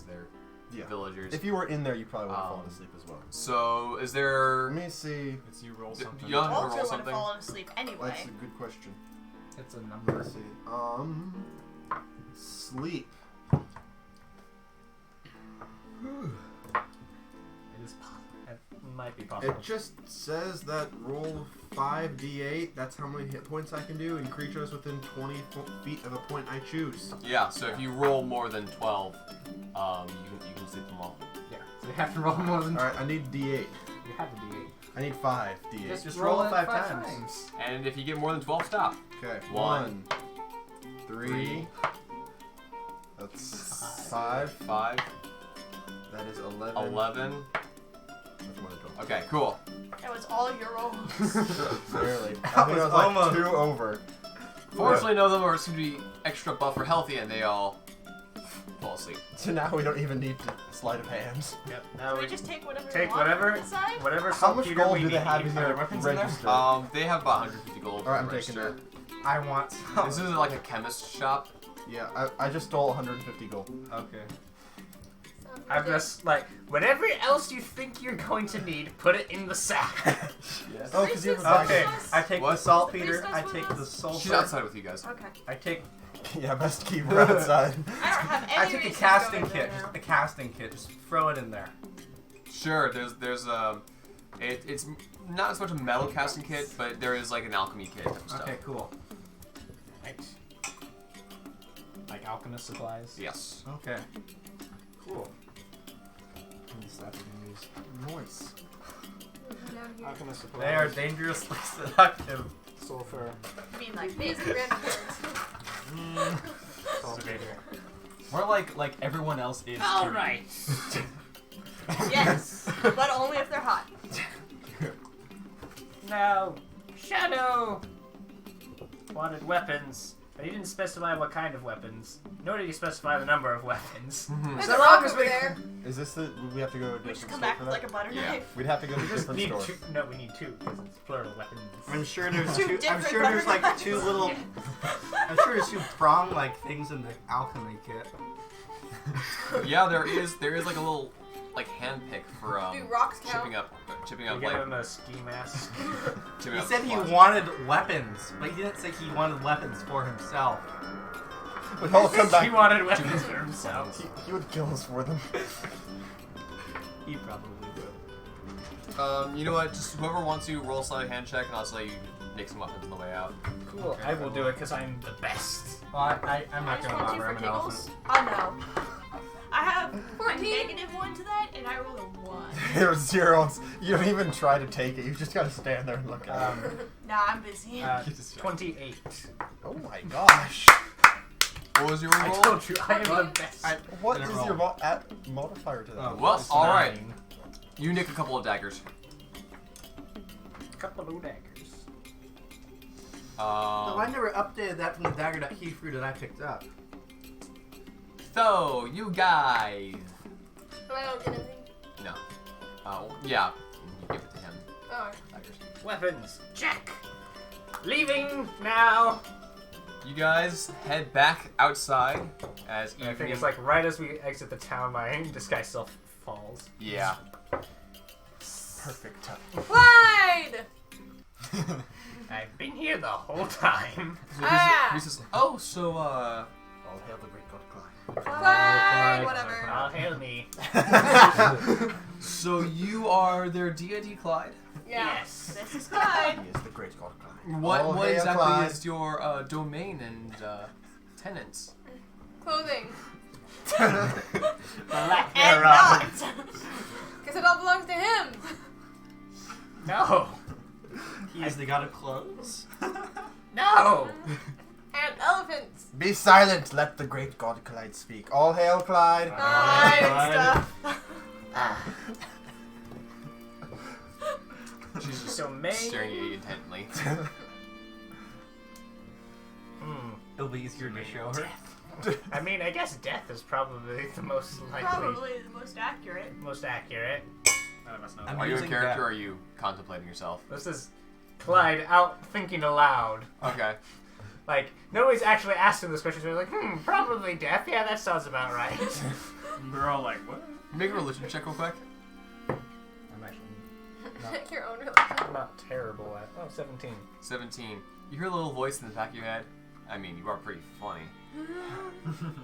they're Yeah. villagers. If you were in there, you probably would have fallen Um, asleep as well. So, is there... Let me see. It's you roll D- something. young- Walter roll would have something. fallen asleep anyway. That's a good question. It's a number. Let's see. Sleep. It is. It might be possible. It just says that roll 5d8. That's how many hit points I can do, and creatures within 20 feet of a point I choose. Yeah, so if you roll more than 12, you can sleep them all. Yeah. So you have to roll more than. All right, I need d8. You have to be 8. I need 5 d8. Just roll it 5 times. And if you get more than 12, stop. Okay. 1, 3. That's 5. 5, That is 11. 11. That's more than 12. Okay, cool. That was all your rolls. Barely. That I think was I was like almost- 2 over. Fortunately, none of them seem to be extra buff or healthy, and they all fall asleep. So now we don't even need to sleight of hands. Yep. So Now we we just take whatever we take want whatever, inside? whatever. How much saltpeter gold we do they need. have in Are their there weapons in there? register? They have about 150 gold. Alright, I'm register. taking I want some. This is like a chemist shop. Yeah, I just stole 150 gold. Okay. Sounds I'm good. just like, whatever else you think you're going to need, put it in the sack. Yes. Oh, because you have a Priestess bag. Okay, us? I take What? the saltpeter, Priestess I with take us? the sulfur. She's outside with you guys. Okay. I take Yeah, best keep her outside. I don't have any I take reason the casting to go in there kit. now. Just the casting kit. Just throw it in there. Sure. There's it's not as much a metal casting kit, but there is like an alchemy kit type of stuff. Okay, cool. Right. Like alchemist supplies. Yes. Okay. Cool. Noise. Down here. Alchemist supplies. They are dangerously seductive. Sulfur. I mean, like basic random words. Saltpeter. We're like everyone else is. All too. right. Yes, but only if they're hot. Now, Shadow wanted weapons, but he didn't specify what kind of weapons. Nor did he specify the number of weapons. There's So a long rock as over we there. Is this the? We have to go to a We different just come store back for with that? like a butter Yeah. knife. We'd have to go to a We just different need store. two. No, we need two because it's plural weapons. I'm sure there's Two two. I'm different sure there's like butternut two knives. little. I'm sure there's two prong like things in the alchemy kit. Yeah, there is like a little like hand pick for Do rocks count? chipping You up give like him a ski mask. chipping He up said he supplies. wanted weapons, but he didn't say he wanted weapons for himself. We'd all come He back. wanted weapons for himself. He would kill us for them. He probably would. You know what? Just whoever wants to roll a sleight of hand check, and I'll just let you make some weapons on the way out. Cool. I will do it because I'm the best. Well, I'm I not just gonna want to bother for him an elephant. giggles. Oh no. I have a 14. -1 to that, and I rolled a 1. There was zeros. You don't even try to take it. You just gotta stand there and look at it. Nah, I'm busy. 28. Oh my gosh. What was your I roll? told you, I am the best. What Didn't is roll. your modifier to that? Oh, Well, plus all right. 9. You nick a couple of daggers. Couple of daggers. No, I never updated that from the dagger that he threw that I picked up. So you guys. So I don't get anything. No. Yeah. You give it to him. Oh. Daggers. Weapons. Check. Leaving now. You guys head back outside as I think evening. it's like right as we exit the town, my disguise self falls. Yeah. Perfect. Clyde! I've been here the whole time. Ah! He says, "Oh, so All hail the great god Clyde. Clyde! Whatever. I'll hail me. so you are their deity, Clyde? Yeah. Yes. This is Clyde. He is the great god Clyde. What All what hail exactly Clyde. is your domain and tenants? Clothing. Lack And thereof. not. Because it all belongs to him. No. He is the god of clothes. No. And elephants. Be silent. Let the great god Clyde speak. All hail Clyde. Clyde and stuff. She's just So May. staring at you intently. It'll be easier to show her. I mean, I guess death is probably the most likely, Probably the most accurate. most accurate. None of us know. I'm Are you a using character that. or are you contemplating yourself? This is Clyde out thinking aloud. Okay. Like, nobody's actually asked him this question, so he's like, probably death. Yeah, that sounds about right. We're all like, what? Make a religion check real quick. I'm actually Check your own religion. not terrible at. Oh, 17. 17. You hear a little voice in the back of your head. I mean, you are pretty funny.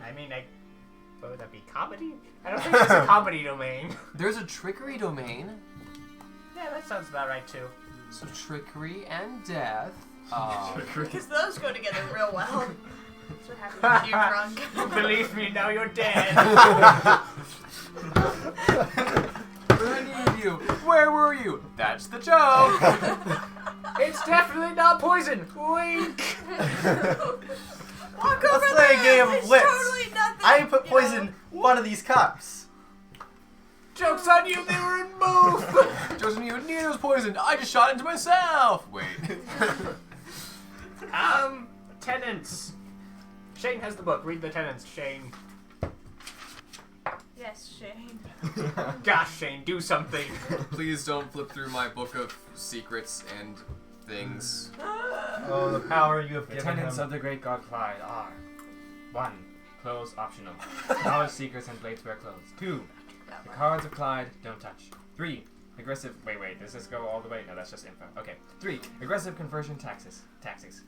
I mean, what would that be? Comedy? I don't think it's a comedy domain. There's a trickery domain. Yeah, that sounds about right too. So trickery and death. Because those go together real well. That's what happens when you're drunk. Believe me, now you're dead. I needed you. Where were you? That's the joke. It's definitely not poison. Wink. Walk Let's over play a there. game of It's wits. totally nothing. I put you know. poison in one of these cups. Joke's on you, they were in both. Joseph, you neither was poisoned. I just shot into myself. Wait. Tenants. Shane has the book. Read the tenants, Shane. Yes, Shane. Gosh, Shane, do something. Please don't flip through my book of secrets and things. Oh, the power you have The given tenants him. of the great god Clyde are 1. Clothes optional. Knowledge seekers and blades wear clothes. 2. The cards of Clyde don't touch. 3. Aggressive. Wait. Does this go all the way? No, that's just info. Okay. 3. Aggressive conversion taxes. Taxes.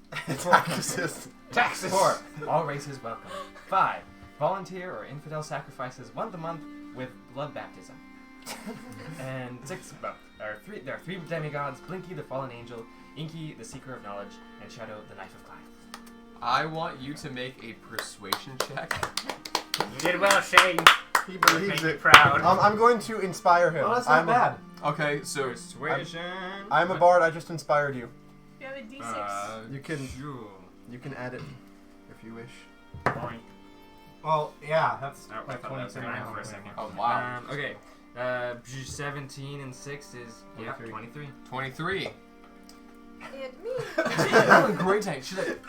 Taxes. 4. All races welcome. 5. Volunteer or infidel sacrifices once a month with blood baptism. And 6. Well, there are 3 demigods: Blinky, the fallen angel; Inky, the seeker of knowledge; and Shadow, the knife of Clyde. I want you to make a persuasion check. You did well, Shane. He Make believes me it. proud. I'm going to inspire him. Well, that's not bad. Okay, so Persuasion. I'm a bard. I just inspired you. You have a D6. You can add it if you wish. Boing. Well, yeah, that's Oh, I like thought that was 23 mine for a second. oh wow, Okay. 17 and 6 is 23. 23. And me. She's having a great time. She's like,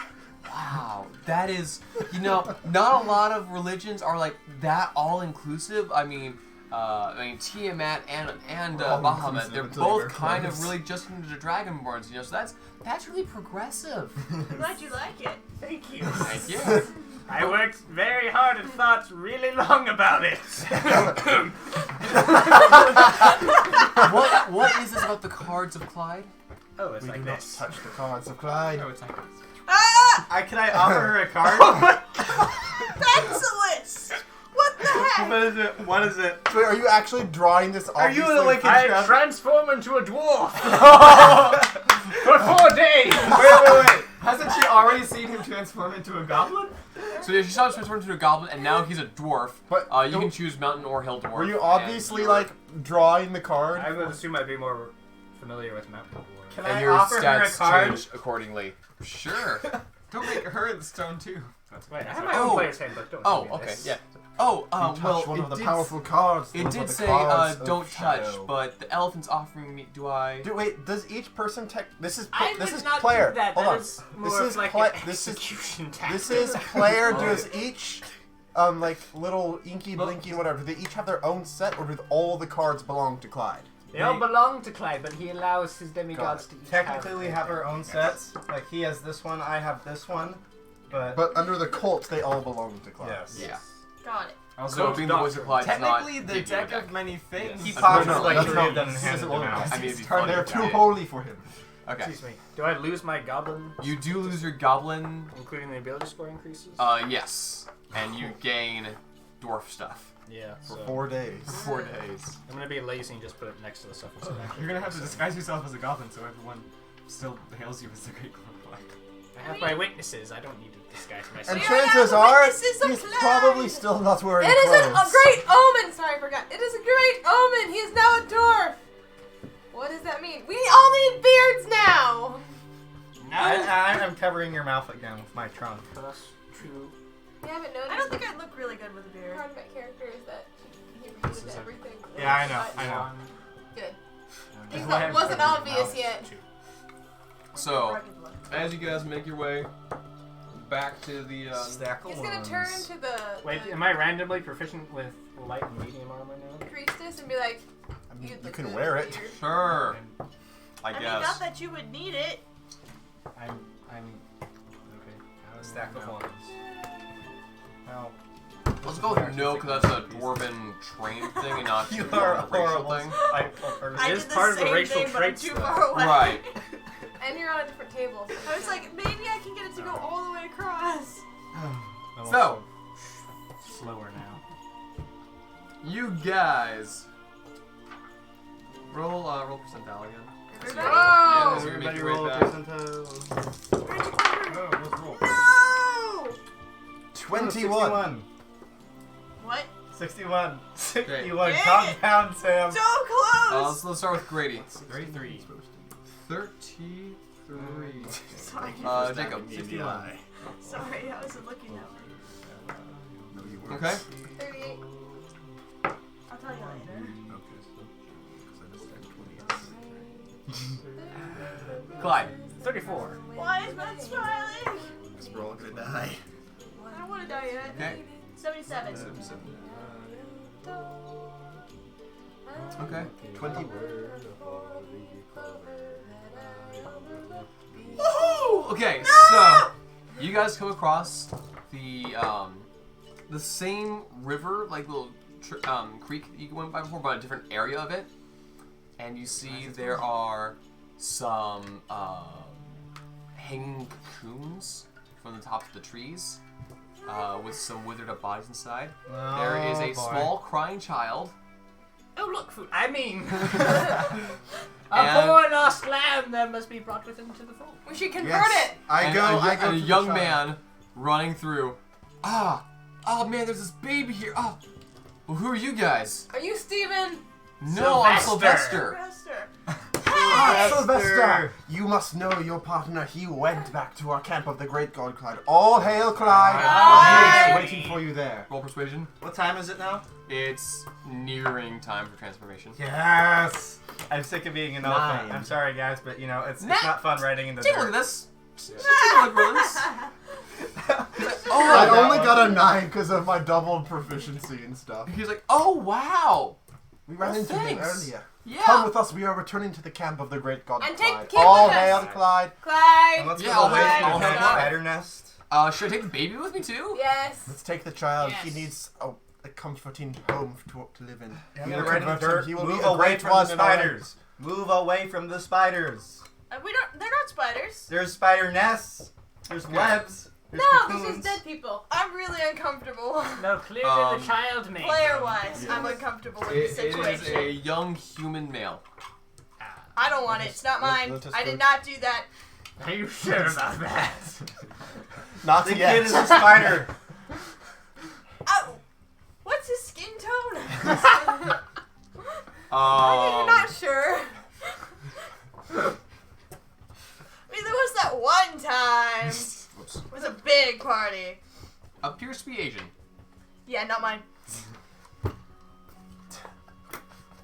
wow, that is, not a lot of religions are like that all inclusive. I mean, Tiamat and Bahamut, they're both kind of really just into the Dragonborns, so that's really progressive. I'm glad you like it. Thank you. Thank you. I worked very hard and thought really long about it. What is this about the cards of Clyde? Oh, it's We like do not this. touch the cards of Clyde. Oh, it's like this. Ah! Can I offer her a card? Pencilus! What the heck? What is it? What is it? Wait, are you actually drawing this? Are you obviously- like I transform into a dwarf for 4 days. Wait. Hasn't she already seen him transform into a goblin? So yeah, she saw him transform into a goblin, and now he's a dwarf. But You can choose mountain or hill dwarf. Were you and obviously you're- like drawing the card? I would assume I'd be more familiar with mountain dwarf. Can and I your offer her a stats card? change accordingly. Sure. Don't make her the stone too. Wait, I have my own player's handbook. Don't Oh, tell me okay, this. yeah. Oh, You touch well, one it of the did, powerful cards. it those are did the say cards of don't touch, shadow. but the elephant's offering me. Do I? Wait, does each person this is I this would is not player. do that. Hold That on. is more This is of like pla- an this is execution tactic. This is player. Oh. Does each like little inky, blinky, whatever? Do they each have their own set, or do all the cards belong to Clyde? They all belong to Clyde, but he allows his demigods to each Technically, we have their our own sets. Like he has this one, I have this one, but under the cult, they all belong to Clyde. yes. Yeah. Got it. So being the voice of Clyde does not Technically, the give you a deck deck. of many things. He No, pops no, like that's 3 not- of them and this hands is them all- out. I mean, it'd be Turn funny they're to too do. holy for him. Okay. Excuse me. Do I lose my goblin, You do lose your goblin. including the ability score increases? Yes, and you gain dwarf stuff Yeah. For So 4 days. for 4 days. I'm gonna be lazy and just put it next to the stuff. Instead of actually You're gonna have to so disguise yourself as a goblin so everyone still hails you as the Great Glowlight. I have my witnesses. I don't need to disguise myself. And We are now chances the are, witnesses of he's Clyde. probably still not wearing It is a clothes. great omen! Sorry, I forgot. It is a great omen! He is now a dwarf! What does that mean? We all need beards now! I'm covering your mouth again with my trunk. Plus 2. You haven't noticed? I don't think I'd look really good with a beard. part of my character is that he repeated is a- everything. Yeah, I know. I know. Good. And Things then that wasn't obvious plus yet. 2. So, Rugged look. as you guys make your way back to the Stack of He's gonna ones. turn to the Wait, am I randomly proficient with light and medium armor now? priestess and be like, I mean, you look can good wear with it. beard. sure, I I mean, guess. not that you would need it. I'm okay. A stack of ones. Now, Let's go with no, because that's a dwarven train thing and not you a are dwarven racial horrible. thing. spiteful person. I It did is the part of the same racial thing, but I'm traits, too though. far away. Right. And you're on a different table. I was like, maybe I can get it to go all the way across. I'm So, also slower now. you guys roll percentile again. Everybody? Yeah, so you're Everybody making your roll way a back. percentile. Where'd you come from? Oh, let's roll. No! 21. What? 61. 61. Dang Compound, Sam. So close! Let's start with Grady. 33. 33. Sorry. Jacob. 61. Sorry, I wasn't looking that way. Okay. 38. I'll tell you later. Clyde. 34. Why is that smiling? We're all gonna die. I don't want to die yet. Okay. 77. Okay. 20. Woohoo! Okay, so you guys come across the same river, like little creek that you went by before, but a different area of it. And you see there are some hanging cocoons from the tops of the trees with some withered up bodies inside. There is a small crying child. Oh, look, food. I mean, a poor lost lamb that must be brought with him to the fold. We should convert Yes. it. I go and to a the young child. man running through. Oh man, there's this baby here. Oh, well, who are you guys? Are you Steven? No, I'm Sylvester. Sylvester. Sylvester! You must know your partner. He went back to our camp of the Great God Clyde. All hail, Clyde! Clyde! He is waiting for you there. Roll persuasion. What time is it now? It's nearing time for transformation. Yes! I'm sick of being an elephant. 9. I'm sorry, guys, but you know, it's Nah. not fun riding in the Take a look dirt. at this. Take a look at this. I Oh, only got a 9 because of my doubled proficiency and stuff. He's like, oh wow. We ran Well, into him thanks. earlier. Yeah. Come with us. We are returning to the camp of the Great God And take Clyde. the kid All with us. hail, Clyde! And Clyde. let's Yeah, go I'll away have- from I'll the have that. spider nest. Should I take the baby with me too? Yes. Let's take the child. Yes. He needs a comforting home to live in. Yeah, We we're will riding convert him. dirt. He will Move be a away great from one the in our spiders. Move away from the spiders. We don't. They're not spiders. There's spider nests. There's webs. There's No, cocoons. this is dead people. I'm really uncomfortable. No, clearly the Um, child made Player-wise, Yes. I'm uncomfortable with It the is situation. a young human male. I don't want it. It's not mine. let us I go- did not do that. Are you sure about that? Not The yet. kid is a spider. Oh, what's his skin tone? I'm not sure. I mean, there was that one time. Whoops. It was a big party. Appears to be Asian. Yeah, not mine.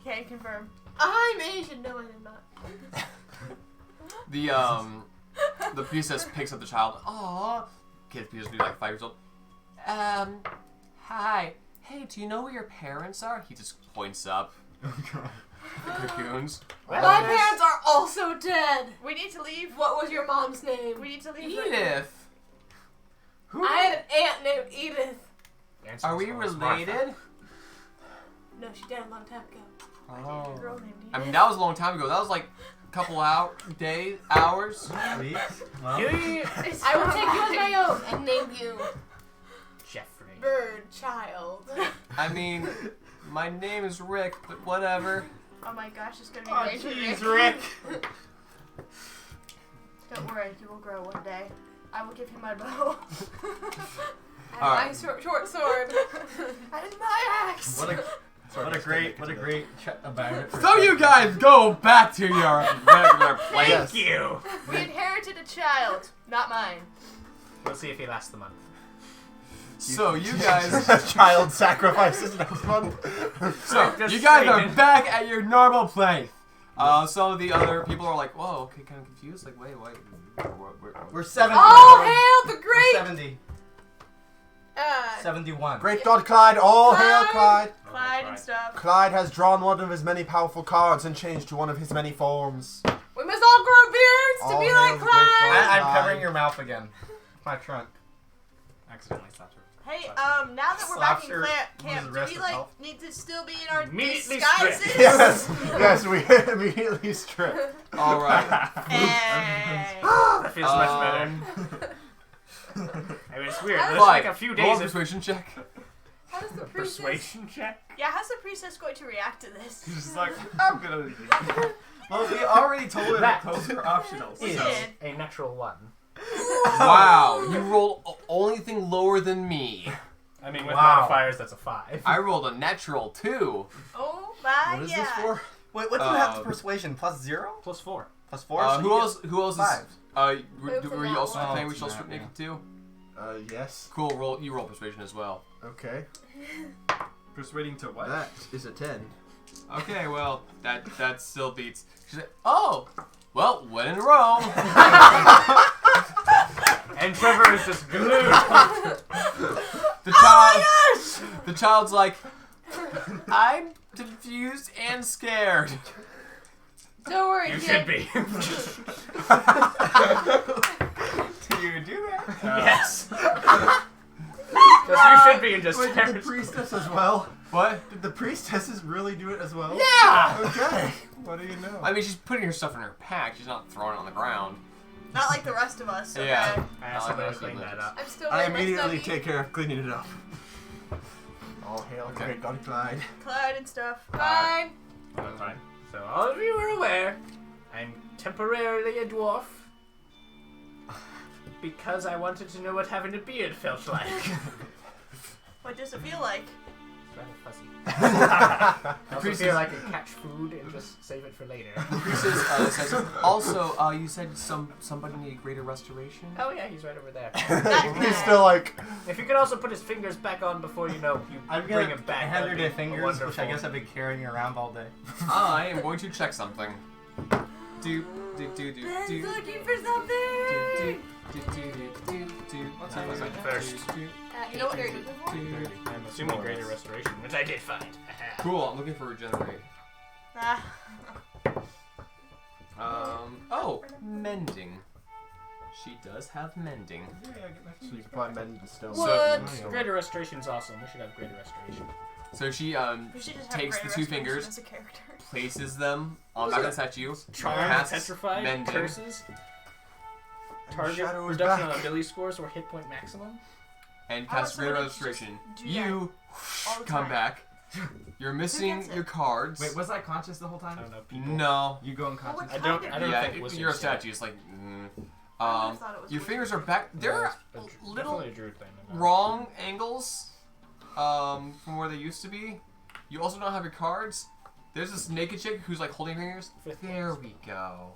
Can confirm. I'm Asian. No, I am not. The priestess picks up the child. Aww. Kid appears to be like 5 years old. Hi. Hey, do you know where your parents are? He just points up. The cocoons. My parents are also dead. We need to leave. What was your mom's name? We need to leave. right now. Edith. I had an aunt named Edith. Are we related? No, she died a long time ago. I dated Oh. a girl named Edith. I mean, that was a long time ago. That was like a couple days, hours. Weeks? Well, I will take you as my own and name you Jeffrey. Bird Child. I mean, my name is Rick, but whatever. Oh my gosh, it's gonna be oh, great for jeez, Rick. Rick. Don't worry, you will grow one day. I will give you my bow. And All right. my short sword. And my axe. What a great about it. So you guys go back to your regular place. Yes. Thank you. We inherited a child, not mine. We'll see if he lasts the month. So you guys, Child sacrifices next month. so Just you guys are saying. back at your normal place. Some of the other people are like, "Whoa, okay, kind of confused. Like, wait, We're 70. Oh, hail the We're great! 70. 71. Great God Clyde, all hail Clyde. Clyde and stuff. Clyde has drawn one of his many powerful cards and changed to one of his many forms. We must all grow beards to All be hail like the great Clyde. God. I'm covering your mouth again. My trunk. Accidentally slapped her. Hey, now that we're back in Slap shirt. camp, Lose the do rest we of like health. need to still be in our Immediately disguises? Yes, yes, we immediately strip. all right." Hey. That feels much better. I mean, it's weird. There's like a few roll days a of persuasion check. How does the priestess? persuasion check. Yeah, how's the priestess going to react to this? She's just like, I'm gonna leave. Well, we already told her That that those are optional. We Is did. a natural 1. Wow, you rolled only thing lower than me. I mean, with Wow. modifiers, that's a 5. I rolled a natural 2. Oh my What is yeah. this for? Wait, what do you have to persuasion? Plus 0? Plus 4. Plus 4? So Who you else? Who else is? 5. Were you also Oh, playing? We it's shall not, strip naked too. Yes. Cool. Roll. You roll persuasion as well. Okay. Persuading to what? That is a 10. Okay. Well, that still beats. She's like, oh, well, when in Rome. And Trevor is just glued. The child. The child's like, I'm confused and scared. Don't worry, You kid. should be. Do you do that? Yes. Because you should be in Wait, did the disguise. priestess as well? What? Did the priestesses really do it as well? Yeah! Okay. What do you know? I mean, she's putting her stuff in her pack. She's not throwing it on the ground. Not like the rest of us. Okay. Yeah. I asked somebody to clean that up. I'm still I wearing my immediately stuffy. take care of cleaning it up. All hail the great god Clyde. Clyde and stuff. Fine. That's fine. So all of you are aware, I'm temporarily a dwarf. Because I wanted to know what having a beard felt like. What does it feel like? It's rather fuzzy. I also Priestess- feel like I can catch food and just save it for later. The priestess says, also, you said somebody needed greater restoration? Oh yeah, he's right over there. He's still like. If you could also put his fingers back on before you I'm bring gonna him back. hand her that'd the be fingers, which I wonderful. guess I've been carrying around all day. I am going to check something. Do. Ben's looking for something. What's up, I went first. You know what you're 8:30. looking for? I'm assuming greater restoration, which I did find. Cool, I'm looking for regenerate. Ah. Oh, mending. She does have mending. So you can probably mend the stone. So- Greater restoration's awesome. We should have greater restoration. So she We should just have takes greater the two restoration fingers, as a character. places them on the back of the statue. Charm, Casts petrified, mending. curses, target Shadow is reduction back. on ability scores or hit point maximum. And I want cast greater somebody to restoration. just do You all the come time. back. You're missing gets it? your cards. Wait, was I conscious the whole I time? don't know. People. No. You go unconscious? I don't Yeah, think it was you're a your statue. It's like. I would've thought it was Your weird. fingers are back. They're little definitely a druid thing. wrong angles from where they used to be. You also don't have your cards. There's this naked chick who's like holding fingers. There we go.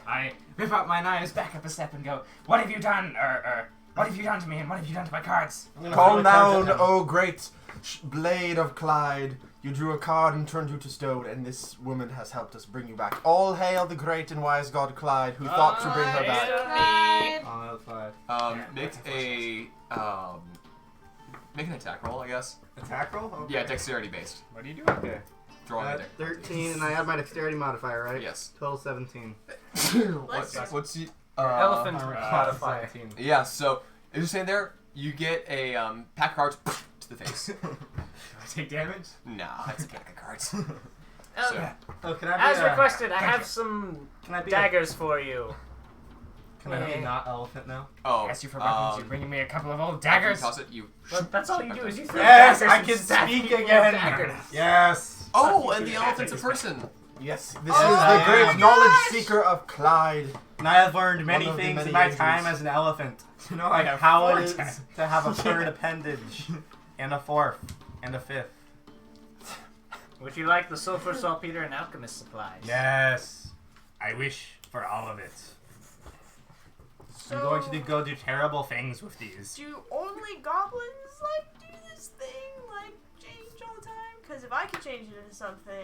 I whip out my knives, back up a step, and go, "What have you done? What have you done to me? And what have you done to my cards?" Calm down, oh great blade of Clyde. You drew a card and turned you to stone, and this woman has helped us bring you back. All hail the great and wise god Clyde, who thought to bring her back. Fine. Oh, that's fine. Make make an attack roll, I guess. Attack roll? Okay. Yeah, dexterity based. What do you do? Okay. Throw on the deck. 13, and I have my dexterity modifier, right? Yes. Total 17. What's the Elephant modifier. 17. Yeah, so if you're standing there, you get a pack of cards to the face. Do I take damage? Nah, it's a pack of cards. Oh, So, Oh, can I be as a, requested, I have some Can I be daggers for you. Can I be a not elephant now? oh, Ask you for weapons. You're bringing me a couple of old after you daggers. toss it, you. But that's all you do is you throw Yes, daggers I and can stab speak people with again. daggers. Yes. Oh, and the elephant's a person. Yes, this Oh, is the I great am. knowledge seeker of Clyde. And I have learned many One of the things many in my angels. time as an elephant. You know, Like I have how four it is daggers. to have a third appendage, and a fourth, and a fifth. Would you like the sulfur, saltpeter, and alchemist supplies? Yes. I wish for all of it. I'm going to go do terrible things with these. Do only goblins like do this thing, like change all the time? Because if I could change it into something,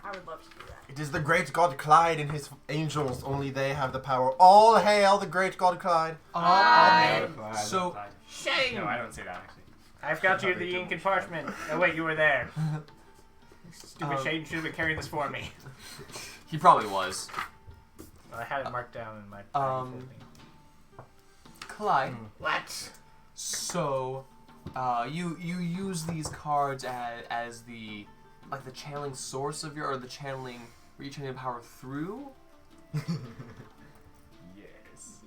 I would love to do that. It is the great god Clyde and his angels. Only they have the power. All hail the great god Clyde. So, Shame! No, I don't say that actually. I've got you the ink and parchment. Oh wait, you were there. Stupid Um, Shane should have been carrying this for me. he probably was. Well, I had it marked down in my. Clyde. What? So, you use these cards as the like the channeling source of your or the channeling where you channeling power through. Yes.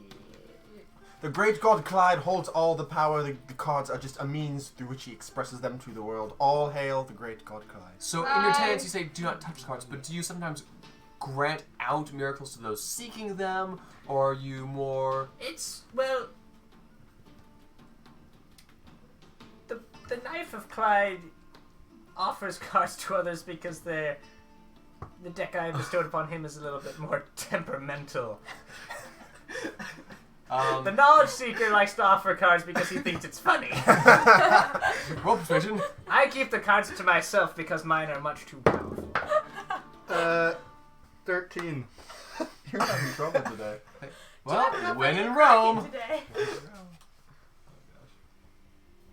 The great god Clyde holds all the power. The cards are just a means through which he expresses them to the world. All hail the great god Clyde. So in your tenets you say do not touch cards, but do you sometimes grant out miracles to those seeking them, or are you more? It's well. The knife of Clyde offers cards to others because the deck I bestowed upon him is a little bit more temperamental. The knowledge seeker likes to offer cards because he thinks it's funny. Roll persuasion. I keep the cards to myself because mine are much too powerful. 13. You're having trouble today. Well, Enough when of in you Rome, today.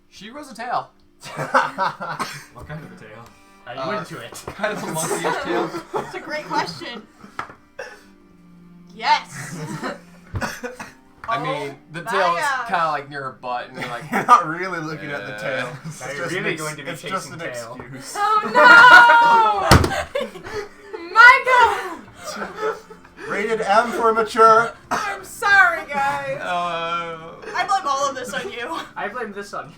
she grows a tail. What kind of a tail? Are you into it? Kind of a monkey-ish tail. That's a great question. Yes. I mean, the my tail is gosh. kind of like near her butt, and you're like, You're not really looking at the tail. Yeah. It's Now you're just really an going to be it's just chasing an tail. excuse. Oh no! My God! Rated M for immature. I'm sorry, guys. uh, I blame all of this on you. I blame this on you.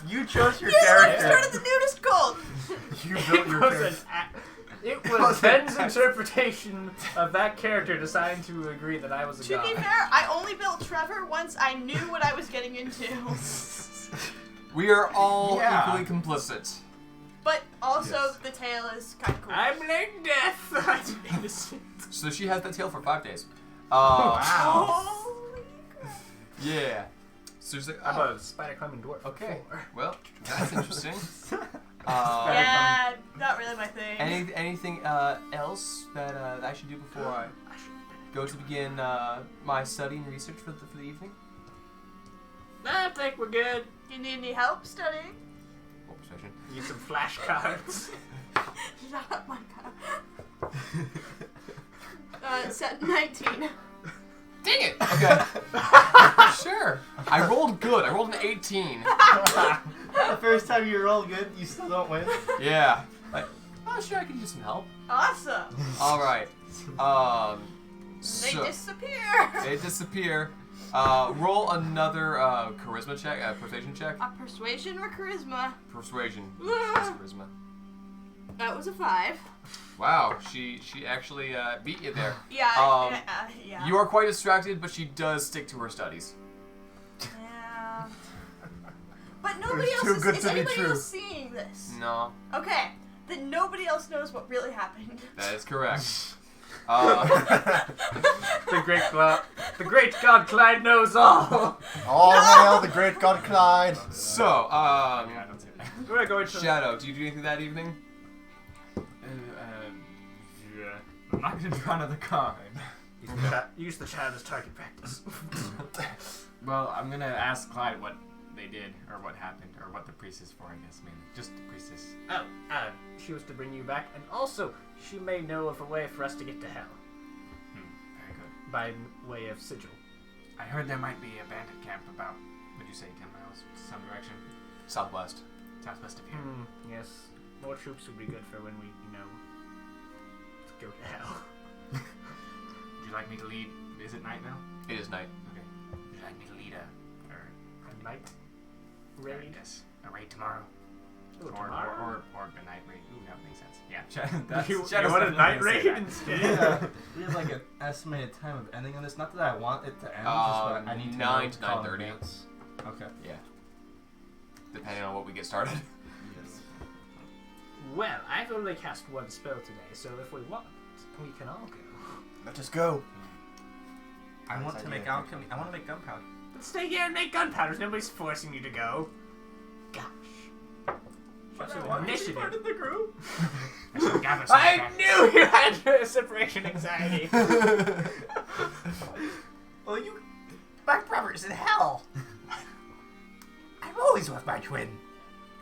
You chose your You character. started the nudist cult. You built your character. It was was an Ben's interpretation of that character deciding to agree that I was a To god. be fair, I only built Trevor once I knew what I was getting into. we are all Yeah. equally complicit. But also, Yes. the tail is kind of cool. I blame death. I'm innocent. So she has that tail for 5 days. Wow. Holy crap. Yeah. So she's like, I'm oh, a spider climbing dwarf. okay. Four. Well, that's interesting. Yeah, not really my thing. Anything else that I should do before I go to begin my study and research for the evening? I think we're good. Do you need any help studying? Oh, persuasion. Need some flashcards. Shut up, my God. Set 19. Dang it! Okay. Sure. I rolled good. I rolled an 18. The first time you roll good, you still don't win. Yeah. Like, oh, sure, I can use some help. Awesome. All right. They So disappear. they disappear. Roll another charisma check, persuasion check. A persuasion or charisma? Persuasion. It's charisma. That was a 5. Wow, she actually beat you there. Yeah. Yeah. You are quite distracted, but she does stick to her studies. Yeah. But nobody It's else too is. good Is to be anybody true. else seeing this? No, Okay. Then nobody else knows what really happened. that is correct. The great god Clyde knows all. All hail the great god Clyde. So, I don't say that. We're going to. Shadow, do you do anything that evening? Yeah. I'm not gonna draw another card. Use the child as target practice. Well, I'm gonna ask Clyde what they did, or what happened, or what the priest is for, I guess, mainly. Just the priestess. Oh, she was to bring you back, and also she may know of a way for us to get to hell Very good. by way of sigil. I heard there might be a bandit camp about, would you say, 10 miles some direction? Southwest. Southwest of here. Yes, more troops would be good for when we, go to hell. Would you like me to lead? Is it night now? It is night. Okay. Would you like me to lead A night raid. Yes. A raid tomorrow? Ooh, Or tomorrow? a night raid. Ooh, that makes sense. Yeah. That's, You Shadow's want a definitely night gonna say raid that. instead? Yeah, we have like an estimated time of ending on this. Not that I want it to end, just that I need to 9 know to call in 9:30. advance. Okay. Yeah. Depending on what we get started. Yes. Well, I've only cast one spell today, so if we want, we can all go. Let us go. I Nice want to idea. make alchemy. I want to make gunpowder. Let's stay here and make gunpowder. Nobody's forcing you to go. Gosh. Initiative. Part of the group. I should gather some I facts. knew you had separation anxiety. Well, my brother's in hell. I'm always with my twin.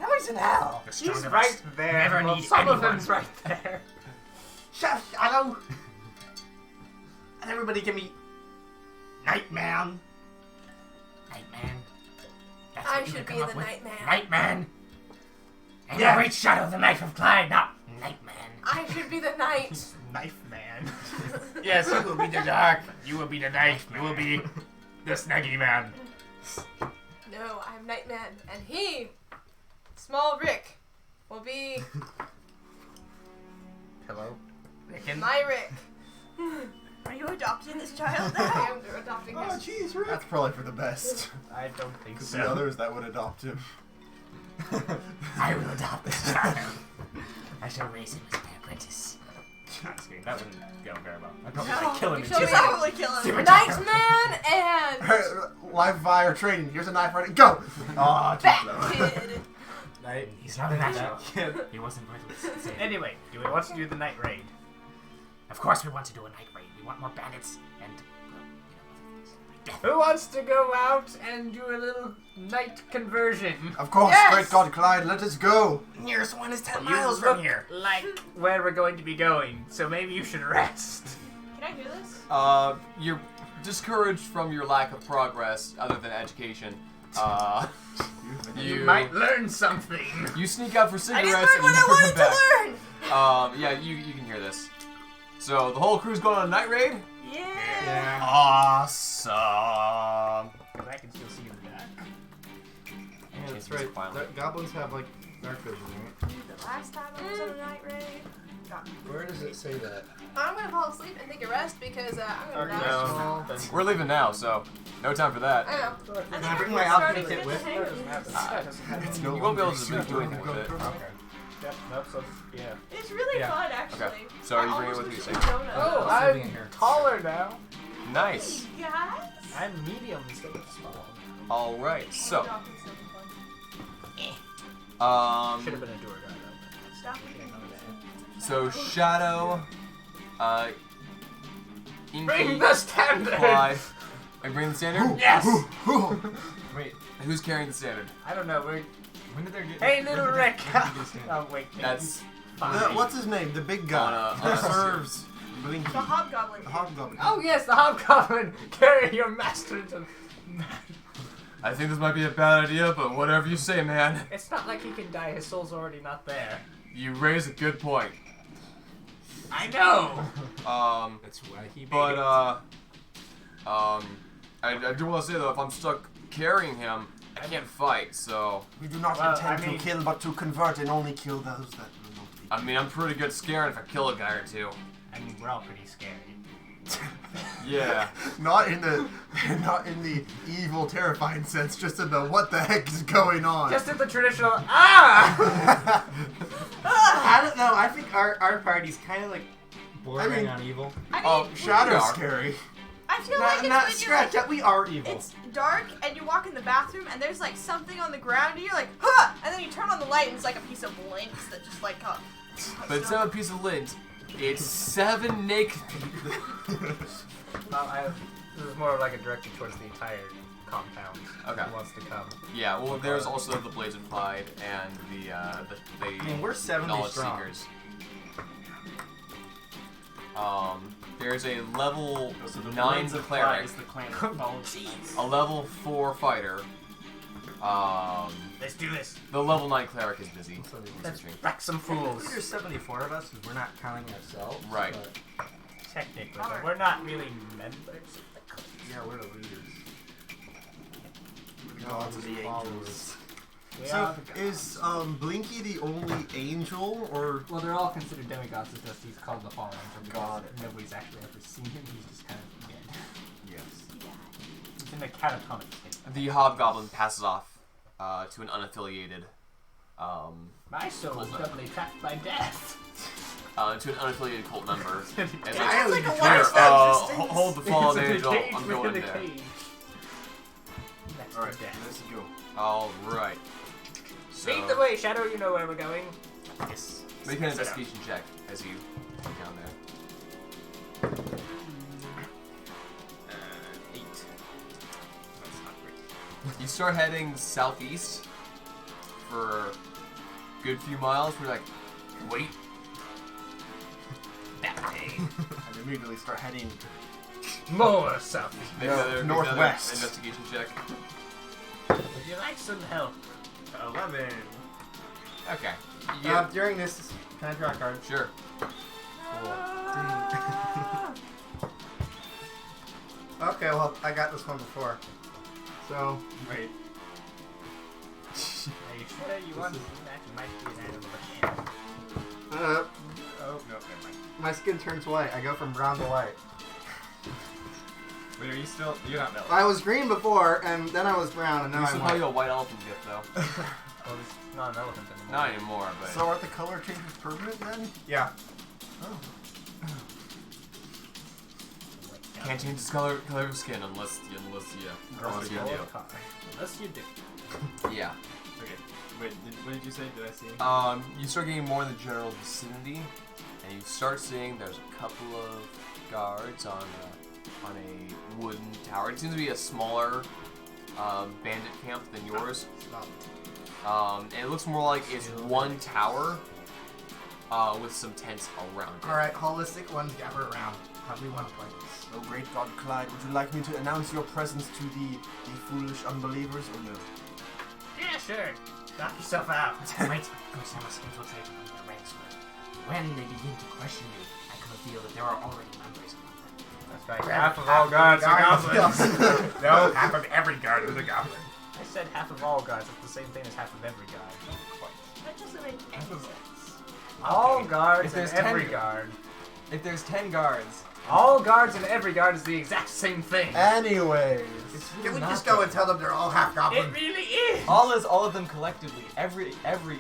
Now he's in hell. The strong He's of right us there. never Well, need some of anyone. them's right there. Chef Shadow. And everybody give me Nightman. Nightman. That's I what you should come be up the with? Nightman. Nightman. And Yeah. the great shadow of the knife of Clyde, not Nightman. I should be the knight. Knife man. Yes, you will be the dark. You will be the knife. You will be the snuggy man. No, I'm Nightman, and he, Small Rick, will be Hello. my Rick. Are you adopting this child now? I am adopting Oh, him. jeez, Rick. That's probably for the best. I don't think Because so. the others that would adopt him. I will adopt this child. I shall raise him as my apprentice. Not just kidding. That wouldn't go very well. I'd probably No, kill him in she'll 2 probably seconds. kill him. Super Nightman and Live fire training. Here's a knife ready. Go! Oh, Bat Kid. Night. He's not a natural. Kid. He wasn't worthless. Anyway, do we want to do the night raid? Of course we want to do a night raid. We want more bandits and, well, other things. Like death. Who wants to go out and do a little night conversion? Of course, Yes! great God Clyde, let us go. Nearest one is 10 You miles look from here. like where we're going to be going, so maybe you should rest. Can I do this? You're discouraged from your lack of progress, other than education, You might learn something. you sneak out for I cigarettes didn't learn and you what I never wanted come to back. learn. Yeah, you can hear this. So the whole crew's going on a night raid. Yeah. Awesome. Because I can still see you in the back. Yeah, that's right. Goblins have like dark vision, right? The last time I was on a night raid. Where does it say that? I'm gonna fall asleep and take a rest because I'm gonna Okay, die. no. We're leaving now, so no time for that. I know. Can I bring my alchemy kit with? That doesn't happen. It's You won't be able to do anything with it. Okay. Yep, nope, so, yeah. It's really Yeah. fun, actually. Okay, so are you I bringing it almost with you, wish Sam? it was donut. Oh, Something in I'm here. taller now. Nice. Hey, guys. I'm medium instead of small. All right. So, Oh, dog is so fun. Should have been a door guy though. Stop but- it. so Shadow, Inky, Bring the standard! Clyde. Are you bringing the standard? Yes! Wait, Who's carrying the standard? I don't know, we're... when did they get? Hey, when little did they- Rick! when did they get standard? Oh, wait. That's fine. What's his name? The big guy On a- who on a- serves Blinky. The hobgoblin. The hobgoblin. Oh, yes, the hobgoblin! Carry your master to... I think this might be a bad idea, but whatever you say, man. It's not like he can die, his soul's already not there. You raise a good point. I know! That's why he made But it. I do want to say though, if I'm stuck carrying him, I can't fight. So We do not Well, intend I mean- to kill, but to convert and only kill those that will not be. I mean, I'm pretty good scaring if I kill a guy or two. I mean, we're all pretty scared. Yeah. Not in the evil, terrifying sense. Just in the what the heck is going on. Just in the traditional, ah! I don't know. I think our party's kind of like bordering I mean- on evil. I mean, Oh, Shadow's we are. scary. I feel like it's Not when scratch you're that. We are evil. like, it's dark and you walk in the bathroom and there's like something on the ground and you're like, huh! And then you turn on the light and it's like a piece of lynx that just like, But it's not a piece of lint. It's 7 naked people. This is more like a direction towards the entire compound. Okay. Who wants to come? Yeah. Well, there's also the Blades of Clyde and the I mean, we're 70 Knowledge strong. Seekers. There's a level Oh, so the 9 Blades of cleric, Clyde is the clan that follows a level 4 fighter. Let's do this. The level 9 cleric is busy. Let's researching. wreck some fools. There's 74 of us because we're not counting ourselves. Right. But Technically, but we're not really members of the clan. yeah, we're the leaders. Gods of the angels. We So are the gods. is Blinky the only angel, or Well, they're all considered demigods. It's just he's called the fallen angel because Got it. nobody's actually ever seen him. He's just kind of dead. yes? He's in the catatonic state. The hobgoblin passes off to an unaffiliated, My soul is doubly trapped by death. to an unaffiliated cult member. As It like, sounds like a here, one-step distance. hold the fallen It's a angel. cage I'm within going a there. cage. Next All right, to death. let's go. All right. So, Lead the way, Shadow. You know where we're going. Yes. make an investigation check as you come down there. 8. That's not great. You start heading southeast for a good few miles. We're like, wait. That way. And immediately start heading. More south. Make No, another northwest. investigation check. Would you like some help? 11. Okay. Yeah. During this, can I draw a card? Sure. Okay, well, I got this one before. So, Wait. Are you sure you want that? Might be an animal again. uh, Oh, no, never mind. my skin turns white. I go from brown to white. Wait, are you still? You're not mellow. I was green before, and then I was brown, and now You I'm still probably white. got a white elephant gift though. Well, it's not an elephant anymore. Not anymore, but So are the color changes permanent then? Yeah. Oh. can't change the color of skin unless you Unless do. you do. Unless you do. Yeah. Okay. Wait, what did you say? Did I see? You start getting more in the general vicinity, and you start seeing there's a couple of guards on a wooden tower. It seems to be a smaller bandit camp than yours. And it looks more like it's one tower with some tents around it. Alright, holistic ones gather around. Probably one place. Oh, great God, Clyde, would you like me to announce your presence to the foolish unbelievers or no? Yeah, sure. Knock yourself out. Wait, first I must infiltrate among the ranks. When they begin to question me, I can reveal that there are already members among them. That's right. Half of all guards are goblins. No, half of every guard is a goblin. I said half of all guards. It's the same thing as half of every guard. Not quite. That doesn't make any sense. All guards If there's and every 10 guard. If there's 10 guards, All guards and every guard is the exact same thing. Anyways. Can we just go and tell them they're all half It goblin? really is. all is all of them collectively. Every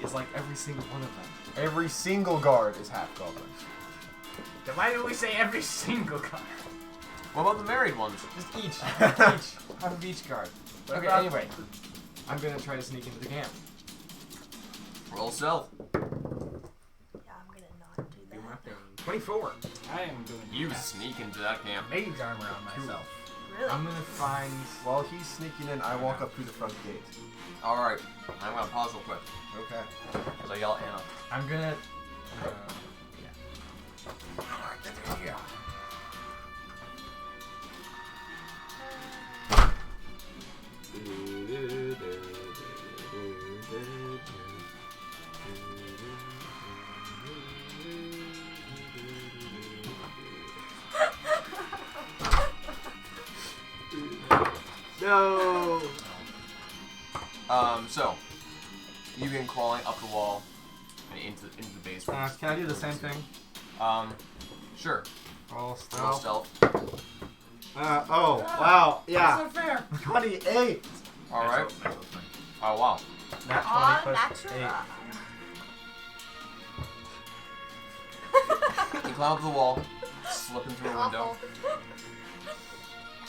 is like every single one of them. Every single guard is half goblin. Then why did we say every single guard? What about the married ones? Just each, half of each guard. What Okay, about- anyway, I'm gonna try to sneak into the camp. Roll stealth. Yeah, I'm gonna not do Do my that. thing. 24. I am doing You sneak into that camp. mage armor on myself. Really? I'm gonna find. While he's sneaking in, I walk up through the front gate. Alright, I'm gonna pause real quick. Okay. As I yell Anna. I'm gonna. No. So you begin crawling up the wall and into the base. Can I do the same thing? Sure. Roll Roll stealth. stealth. Oh, wow. Yeah. That's not fair. 28. Alright. Oh wow. Nat 20 Aw, plus natural. 8. You climb up the wall, slip into a window.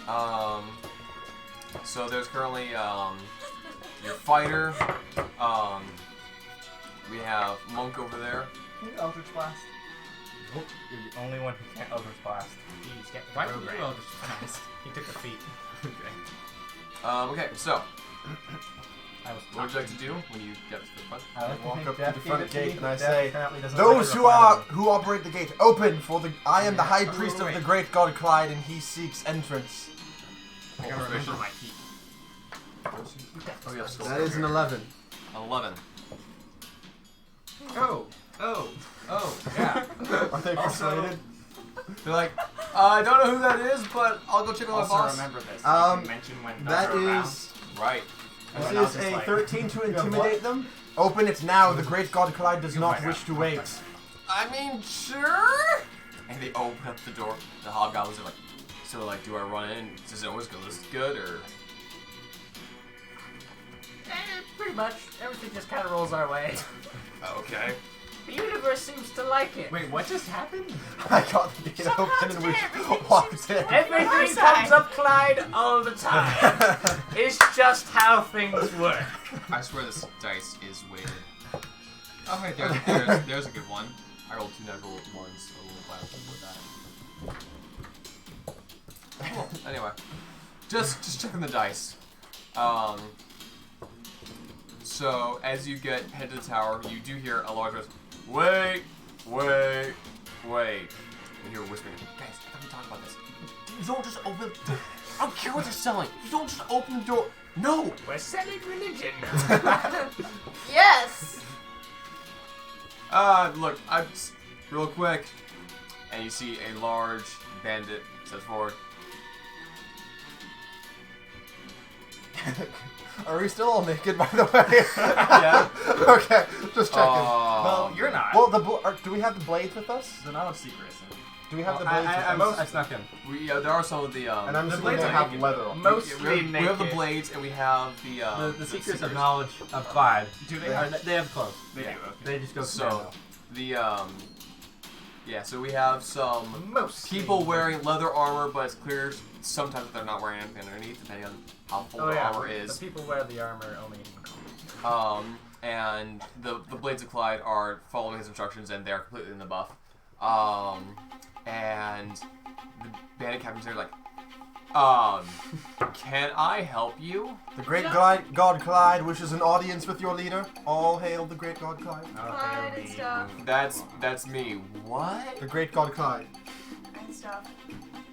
Awful. So there's currently your fighter. We have Monk over there. Can you Eldritch Blast? Nope, you're the only one who can't Eldritch Blast. He's getting Why would you programmed. Eldritch Blast? He took the feat. Okay, so I was what would you like to do when you get to the front? I like to Walk think up to Death the gave front it to gate me, and I but Death say, apparently doesn't Those like who to are reply who operate the gate, open for the. I am the high priest of wait. the great god Clyde, and he seeks entrance. I gotta remember my feet. Oh, yeah, still That is an 11. 11. Oh, yeah. Are they persuaded? They're like, I don't know who that is, but I'll go check with my Also boss. remember this. Um, you mention when That those are around. is. Right. Everyone This else is a like, 13 to what? intimidate them. Open it now. The great god Clyde does not find wish out. to wait. I mean, sure. And they open up the door. The hobgoblins are like, so like, do I run in? Does it always go this good or? Pretty much. Everything just kind of rolls our way. Okay. The universe seems to like it. Wait, what just happened? I got the gate open and we walked in. Everything comes up Clyde all the time. It's just how things work. I swear this dice is weighted. Oh, wait, there's a good one. I rolled 2 natural ones. A little glad with that. Cool. Anyway, just checking the dice. So as you head to the tower, you do hear a large voice. Wait. You hear whispering. Guys, I thought we talked about this. You don't just open. I don't care what they're selling. You don't just open the door. No. We're selling religion. Yes! Look, real quick, and you see a large bandit steps forward. Are we still all naked, by the way? Yeah. Okay, just checking. Well, you're not. Well, do we have the blades with us? the knowledge secrets. Do we have the blades with us? I snuck in. There are some of the And I'm The assuming blades they are have naked. leather on. Mostly we have the naked. blades and we have The secrets of knowledge of Clyde. Do they They have? have- They have clothes. They Yeah. do. Okay. They just go So so we have some Mostly. people wearing leather armor, but it's clear sometimes they're not wearing anything underneath, depending on how full Oh the yeah, armor the is. people wear the armor only in common. And the Blades of Clyde are following his instructions, and they're completely in the buff. And the bandit captains are like, Can I help you? The great god Clyde wishes an audience with your leader. All hail the great god Clyde. Clyde and stuff. That's me. What? The great god Clyde. And stuff.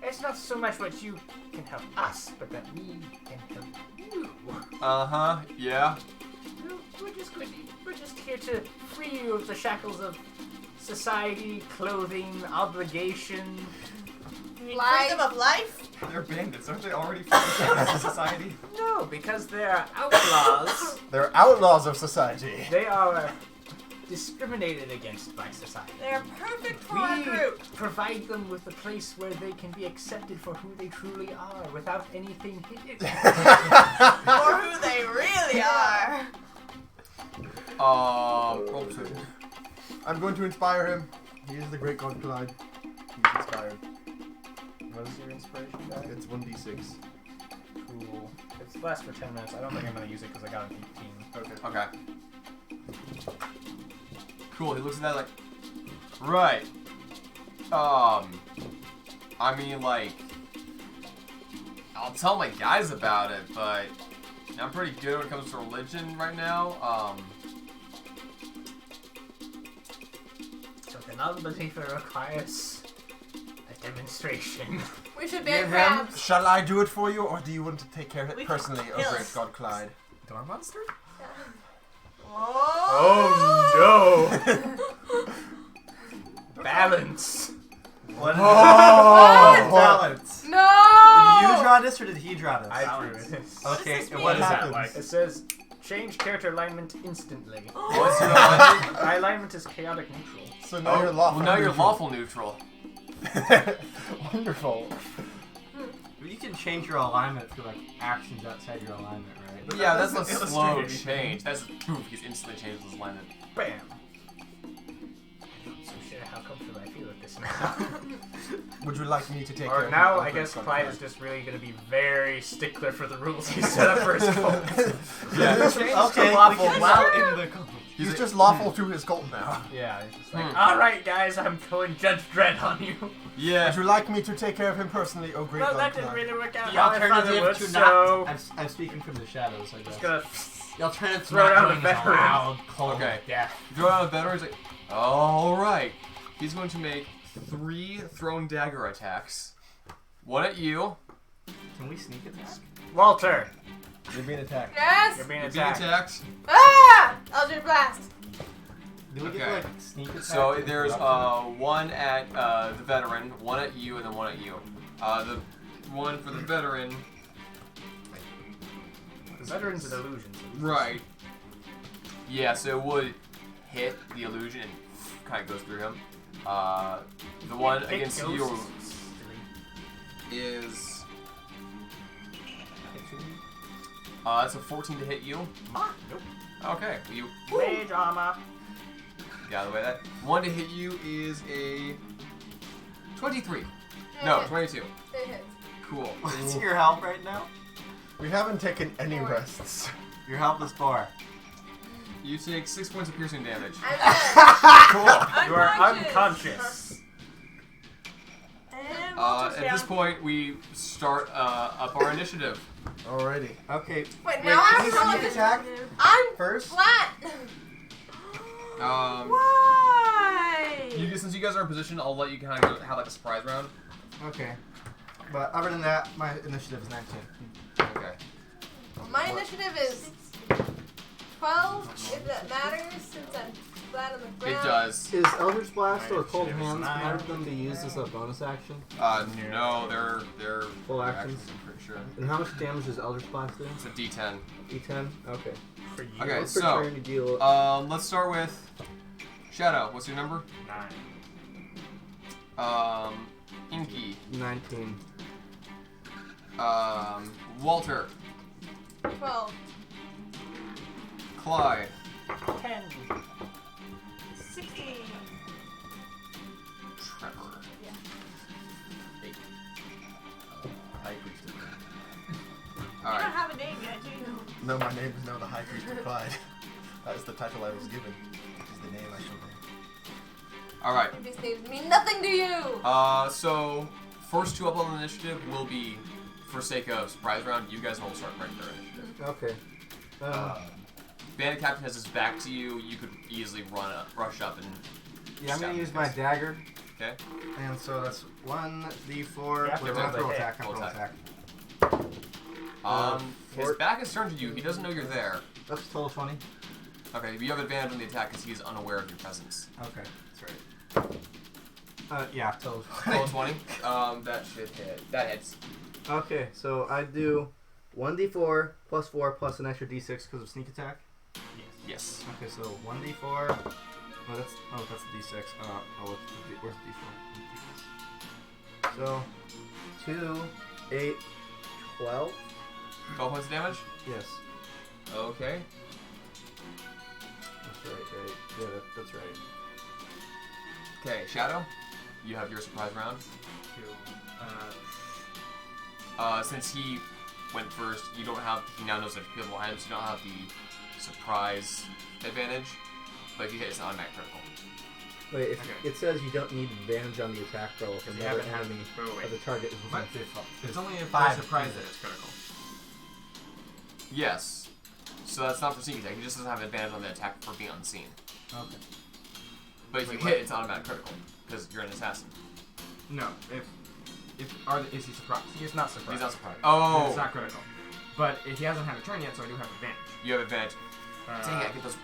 It's not so much what you can help us, but that we can help you. Uh-huh, yeah. We're just here to free you of the shackles of society, clothing, obligation. Freedom of life? They're bandits. Aren't they already from society? No, because they're outlaws. They're outlaws of society. They are discriminated against by society. They're perfect for We our group. provide them with a place where they can be accepted for who they truly are without anything hidden. For who they really are. Roll persuasion. I'm going to inspire him. He is the great god Clyde. He's inspired. What is your inspiration die? It's 1d6. Cool. It's lasts for 10 minutes. I don't think I'm going to use it because I got an 18. Okay. Okay. Cool, he looks at that like, right. I mean, like, I'll tell my guys about it, but I'm pretty good when it comes to religion right now. So the non-believer requires a demonstration. We should Give ban him. crabs. Shall I do it for you, or do you want to take care of We it can personally, oh kill great us. god Clyde? Door monster? Oh, no! Balance. What? Oh! Balance. no! Did you draw this or did he draw this? I drew this. Okay, What does this and what mean? happens? like? It says, change character alignment instantly. What's your alignment? My alignment is chaotic neutral. So now you're lawful. Well, now you're neutral. lawful neutral. Wonderful. You can change your alignment for like actions outside your alignment, right? But yeah, that's a doesn't slow illustrate anything. change. That's proof he's instantly changed his alignment. Bam! So sure how comfortable I feel with this now. Would you like me to take care Or of now, you, oh I great guess god Clyde Clyde? is just really going to be very stickler for the rules he set up for his cult. Yeah. Okay, lawful we can- while in the cult. He's just lawful to his cult now. Yeah, he's just like, alright guys, I'm going Judge Dredd on you. Yeah. Would you like me to take care of him personally, oh great Well, god that didn't Clyde? really work out The how I thought it alternative would, to so... not. I'm speaking from the shadows, I guess. Just gonna... The alternative to throw not down doing the is a veteran. loud cold Okay. death. Throw out a better. He's like, all right. He's going to make 3 thrown dagger attacks. One at you. Can we sneak attack? Walter, You're being attacked. Yes! you're being You're being attacked. attacked. Ah! Eldritch Blast. Do we Okay. get like sneak attack? So and there's corruption? one at the veteran, one at you, and then one at you. The one for the veteran. The veteran's an illusion. Right. Yeah, so it would hit the illusion and kind of goes through him. The one Hit against ghosts. you is that's a 14 to hit you. Ah, nope. Okay, you Way drama. get out of the way. That one to hit you is a 23. No, 22. It hits. Cool. What's your health right now? We haven't taken any 4. rests. Your health is 4. You take 6 points of piercing damage. I'm dead. Cool. You are unconscious. And At this point, we start up our initiative. Alrighty. Okay. Wait, now I'm can you still sneak attack I'm first? flat. Why? Since you guys are in position, I'll let you kind of have like a surprise round. Okay. But other than that, my initiative is 19. Okay. My initiative is 12, if that matters, since I'm flat on the ground. It does. Is Eldritch Blast or Cold initiative is Hands, can 9. either of them be used as a bonus action? No, they're Full actions? I'm pretty sure. And how much damage does Eldritch Blast do? It's a D10. D10? Okay. For you. Okay, What's per so turn to deal? let's start with Shadow. What's your number? 9. Inky. 19. Walter. 12. Clyde. 10. 16. Trevor. Yeah. 8. High Priest. You don't Alright. have a name yet, do you? No, my name is now the High Priest of Clyde. That is the title I was given. Is the name I shall bear. Alright. These names mean nothing to you. So first 2 up on the initiative will be for sake of surprise round, you guys will start right there initiative. Okay. Bandit Captain has his back to you. You could easily rush up and. Yeah, I'm stab gonna him use my guys. dagger. Okay. And so that's 1d4 You have to with roll natural the hit. attack. Roll Natural attack. attack. His four- back is turned to you. He doesn't know you're there. That's total 20. Okay, but you have advantage on the attack because he's unaware of your presence. Okay, that's right. Yeah, total 20. Roll 20. That should hit. That hits. Okay, so I do 1d4 plus 4 plus an extra d6 because of sneak attack. Yes. Okay, so 1d4. Oh, that's a d6. Where's the d4? So 2, 8, 12. 12 points of damage? Yes, Okay. that's right. Yeah, that's right. Okay, Shadow, you have your surprise round. Since he went first, he now knows that people behind him, so you don't have the surprise advantage. But if you hit, it's an automatic critical. Wait, if Okay. it says you don't need advantage on the attack roll if You another haven't had enemy wait. of the target is within What? 50. It's only if Five. they're surprised that it's critical. Yes. So that's not for sneak attack. He just doesn't have advantage on the attack for being unseen. Okay. But if you Wait, hit, what? it's automatic critical because you're an assassin. No, is he surprised? He is not surprised. He's not surprised. Then Oh, it's not critical. But if he hasn't had a turn yet, so I do have advantage. you have advantage. Uh, Dang it, I get those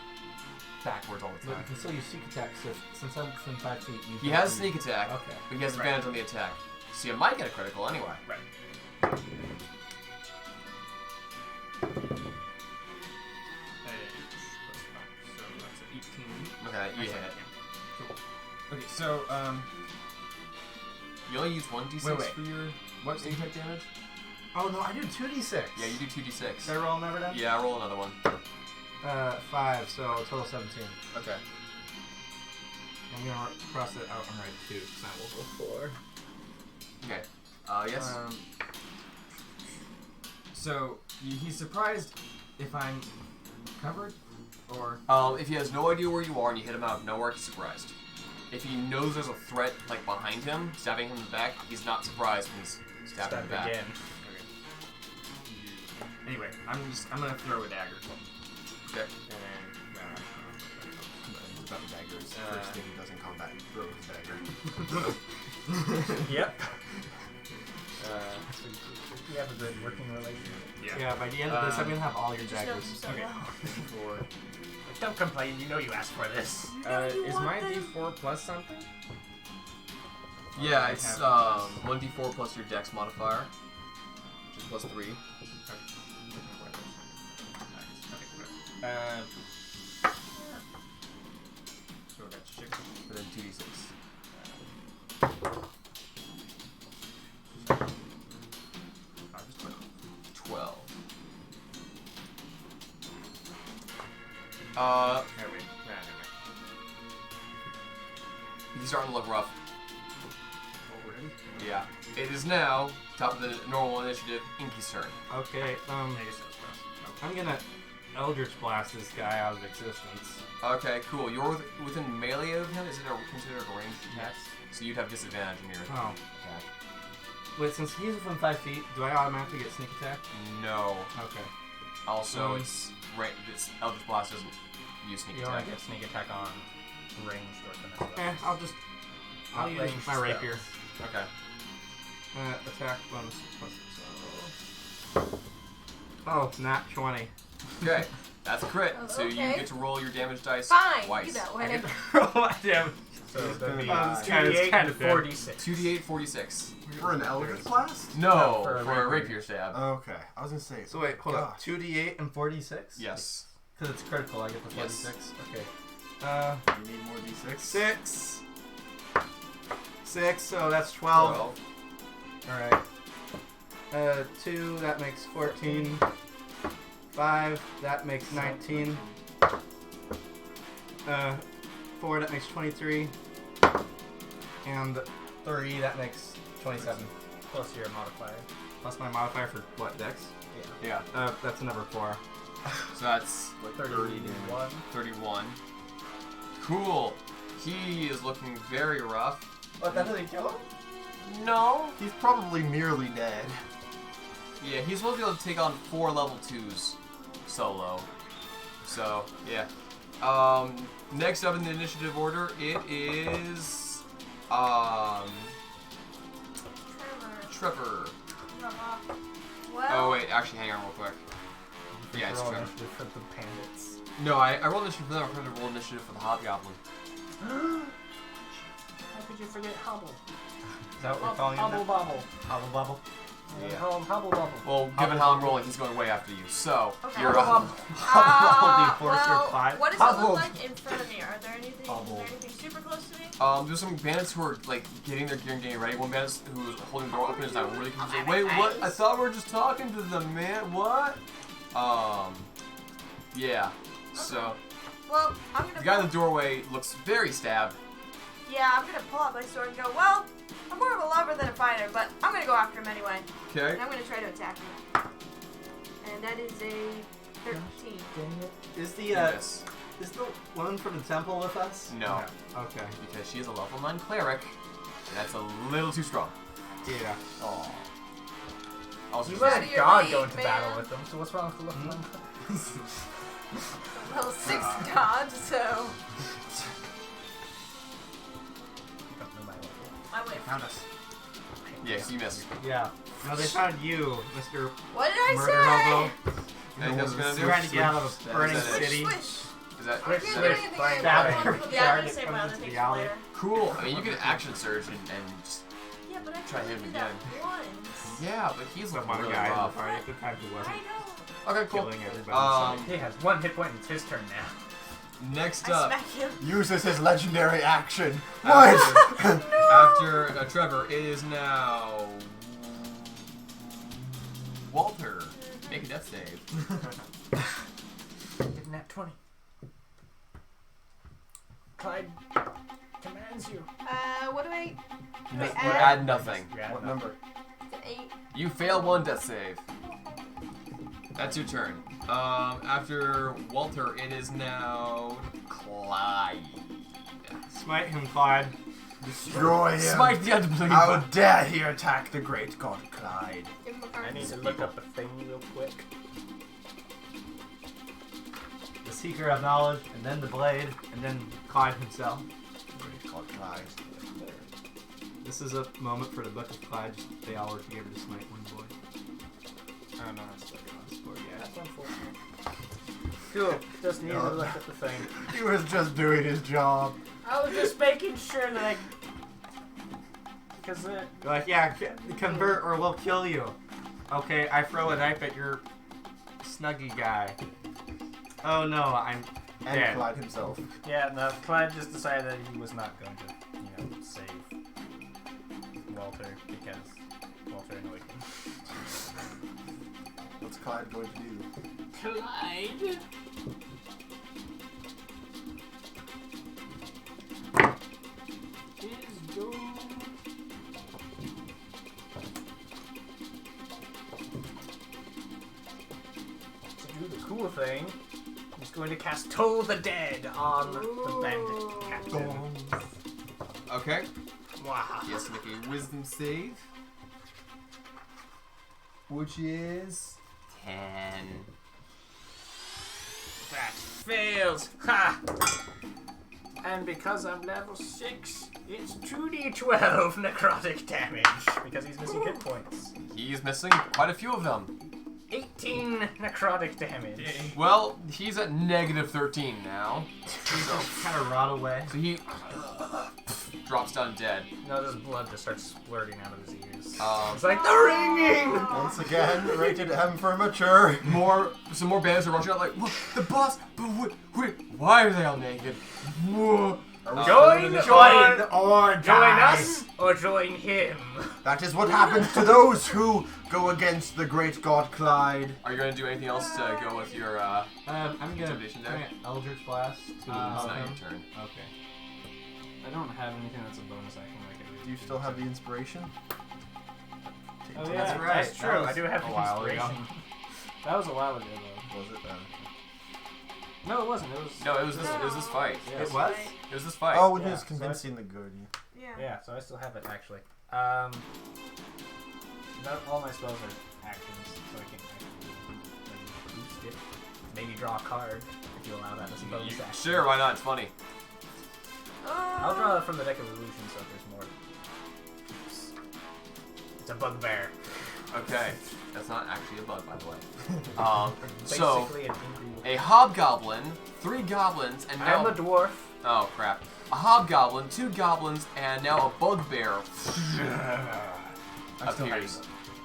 backwards all the But time. you can still use sneak attack, so since I'm within 5 feet, you He don't has use- sneak attack, Okay. but he has Right. advantage on the attack. So you might get a critical anyway. Right. So that's 18. Okay, you hit. Cool. Okay, so You only use 1d6 Wait. for your what's sneak attack damage? Oh no, I do 2d6. Yeah, you do 2d6. Did I roll never done? Yeah, roll another one. 5, so total 17. Okay. I'm gonna cross it out and write 2, because I will go 4. Okay. Yes. So he's surprised if I'm covered, or If he has no idea where you are and you hit him out of nowhere, he's surprised. If he knows there's a threat like behind him, stabbing him in the back, he's not surprised when he's stabbed in the back. again. anyway, I'm gonna throw a dagger. Okay. And It's about daggers. First thing he does in combat, he throws his dagger. Yep. We have a good working relationship. Yeah, by the end of this, I'm gonna have all your Just know daggers. him so Okay. well. Like, don't complain. You know you asked for this. Is my D4 plus something? Yeah, I it's have 1d4 plus your dex modifier, which is plus 3. So that's 6. And then 2d6. Just 12. There we go. He's starting to look rough. Already? Yeah. It is now top of the normal initiative, Inky's turn. Okay, I guess that's fast. I'm gonna Eldritch Blast this guy out of existence. Okay, cool. You're within melee of him. Is it considered a ranged attack? So you'd have disadvantage in your Oh. attack. Wait, since he's within 5 feet, do I automatically get sneak attack? No. Okay. Also, it's Eldritch Blast doesn't use sneak You only attack. get sneak attack on ranged or finesse Eh, weapons. I'll use ranged my spells. rapier. Okay. Attack bonus plus. Oh, nat 20. Okay. That's a crit. Oh, So you okay. get to roll your damage dice Fine. twice. You that I way. get to roll my damage. So it's gonna be it's kinda 46. 2d8, 46. For an Eldritch Blast? No, for a for a rapier. rapier stab. Okay, I was gonna say. So wait, hold up. Gosh. 2d8 and 46? Yes. Because it's critical, I get the Yes. 46. Okay. You need more d6. 6. 6, so that's 12. Alright. 2, that makes 14. 5, that makes 19. 4, that makes 23. And 3, that makes 27. Plus your modifier. Plus my modifier for what, dex? Yeah. That's a number 4. So that's what, 31. 31. Cool. He is looking very rough. What, that doesn't kill him? No. He's probably merely dead. Yeah, he's supposed to be able to take on 4 level 2s solo. So, yeah. Next up in the initiative order, it is Trevor. Well, Oh wait, actually, hang on real quick. Yeah, it's Roll Trevor. initiative for the bandits. No, I rolled initiative for them. I'm trying to roll initiative for the Hobgoblin. How could you forget Hobble? Is that what we're calling Hobble him? Bobble. Hobble Bubble. Yeah. Call him Hobble Bobble. Well, given how I'm rolling, he's going way after you. So, Okay. you're Hobble up. Bobble. the Enforcer well, 5. what does it Hobble. look like in front of me? Are there anything? Hobble. Is there anything super close to me? There's some bandits who are like getting their gear and getting ready. One bandit who's holding the door open is not really confused. Like, wait, what? I thought we were just talking to them, man. What? Yeah. So, Well, I'm gonna. the guy in the doorway looks very stabbed. Yeah, I'm gonna pull out my sword and go. Well, I'm more of a lover than a fighter, but I'm gonna go after him anyway, Okay. and I'm gonna try to attack him. And that is a 13. Is the Yes. is the woman from the temple with us? No, Okay. because she is a level 9 cleric. And that's a little too strong. Yeah. Oh. Also, You just- let Out of a your god league, go into man. battle with them, so what's wrong with the level one? Level 6 dodge, so Don't know my level. I win. Found us. yes, you missed. Yeah. No, they found you, Mr. What did I Murder say? Hobo. Anything else you're gonna do? Trying to get out of a burning Is that it? city. Swish. Is that, I is can't that do it? anything Like I that. want. Yeah, I'm gonna say my other Comes to things the alley. later. Cool. I mean, you can action surge and just. Yeah, but I Try can him only do that again. once. Yeah, but he's Some looking other really guy in the rough. party at the time who I wasn't know. Okay, cool. killing everybody. He has 1 hit point and it's his turn now. Next I up, smack him. Uses his legendary action. after, after Trevor, it is now Walter. Make a death save. Getting that 20. Clyde commands you. What do I? You Wait, add nothing. You add What nothing. number? It's an 8. You fail 1 death save. That's your turn. After Walter, it is now Clyde. Smite him, Clyde. Destroy him. Smite the unbeliever. How dare he attack the great god Clyde? Give him a card. I need to look up a thing real quick. The Seeker of Knowledge, and then the Blade, and then Clyde himself. Great god Clyde. This is a moment for the Book of Clyde. They all work together to smite one boy. Oh no, that's what On this board, yeah. That's unfortunate. Cool. Just need to look at the thing. He was just doing his job. I was just making sure that I. Because You're like, yeah, convert or we'll kill you. Okay, I throw a knife at your snuggy guy. Oh no, I'm And dead. Clyde himself. yeah, no, Clyde just decided that he was not going to, save Walter because Walter annoyed him. What's Clyde going to do? Clyde. Is go. To do the cool thing, he's going to cast Toll the Dead on the bandit captain. Okay. Wow. He has to make a wisdom save. Which is 10. That fails. Ha! And because I'm level 6, it's 2d12 necrotic damage because he's missing hit points. He's missing quite a few of them. 18 necrotic damage. Well, he's at negative 13 now. So, Kind of rot away. so he drops down dead. No, there's blood just starts splurting out of his ears. Um, It's like the ringing! Once again, rated M for mature. Some more bandits are rushing out like, "What? The boss? But wait, why are they all naked? Whoa." Join or Join us or join him. That is what happens to those who go against the great god Clyde. Are you going to do anything else to go with your, I'm gonna Intimidation there? Eldritch Blast to it's help not him. your turn. Okay. I don't have anything that's a bonus action like I do. Do you still have the inspiration? Oh yeah, that's right. That's That true. was I do have a the while ago. inspiration. That was a while ago though. Was it then? No, it wasn't. It was. No, it was this fight. Yeah. It was? It was this fight. Oh, when he Yeah, was so convincing the good. Yeah. Yeah, so I still have it actually. Not all my spells are actions, so I can actually boost it. Maybe draw a card if you allow that as a bonus action. Sure, why not? It's funny. I'll draw that from the deck of illusion, so if there's more. It's a bugbear. Okay, that's not actually a bug, by the way. So, Basically, an angry. a hobgoblin, 3 goblins, and now. I'm a dwarf. Oh crap! A hobgoblin, 2 goblins, and now a bugbear appears.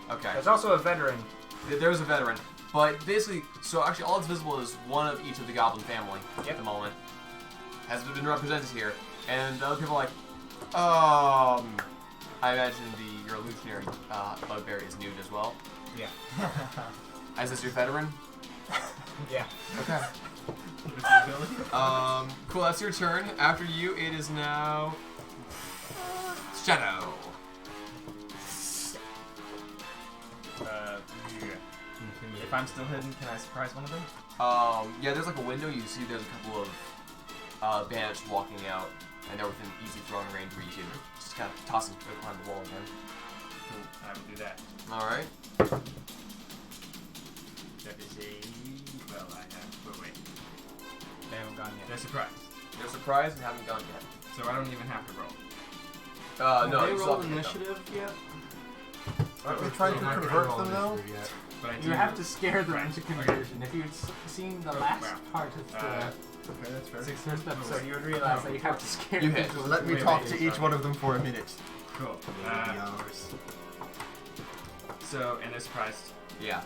Okay. There's also a veteran. There's a veteran, but basically, so actually, all that's visible is one of each of the goblin family at the moment. Has been represented here, and the other people are like, I imagine your illusionary bugbear is nude as well. Yeah. Is this your veteran? Yeah. Okay. Cool. That's your turn. After you, it is now Shadow. If I'm still hidden, can I surprise one of them? Yeah. There's like a window. You see, there's a couple of bandits walking out, and they're within easy throwing range where you can just kind of toss them behind the wall again. Cool. I would do that. All right. That is a. Well, I have. But wait. They haven't gone yet. They're surprised. They're surprised and haven't gone yet. So I don't even have to roll. No, they you still rolled have to hit them. initiative yet? Aren't we trying to convert them though? But I do. You have to scare them into conversion. If you'd seen the last Wow. part of the Okay, that's fair. first episode, you would realize that you have to scare You them hit. into Let me Wait, talk wait, to each okay. one of them for a minute. Cool. Yours. So, and they're surprised. Yeah.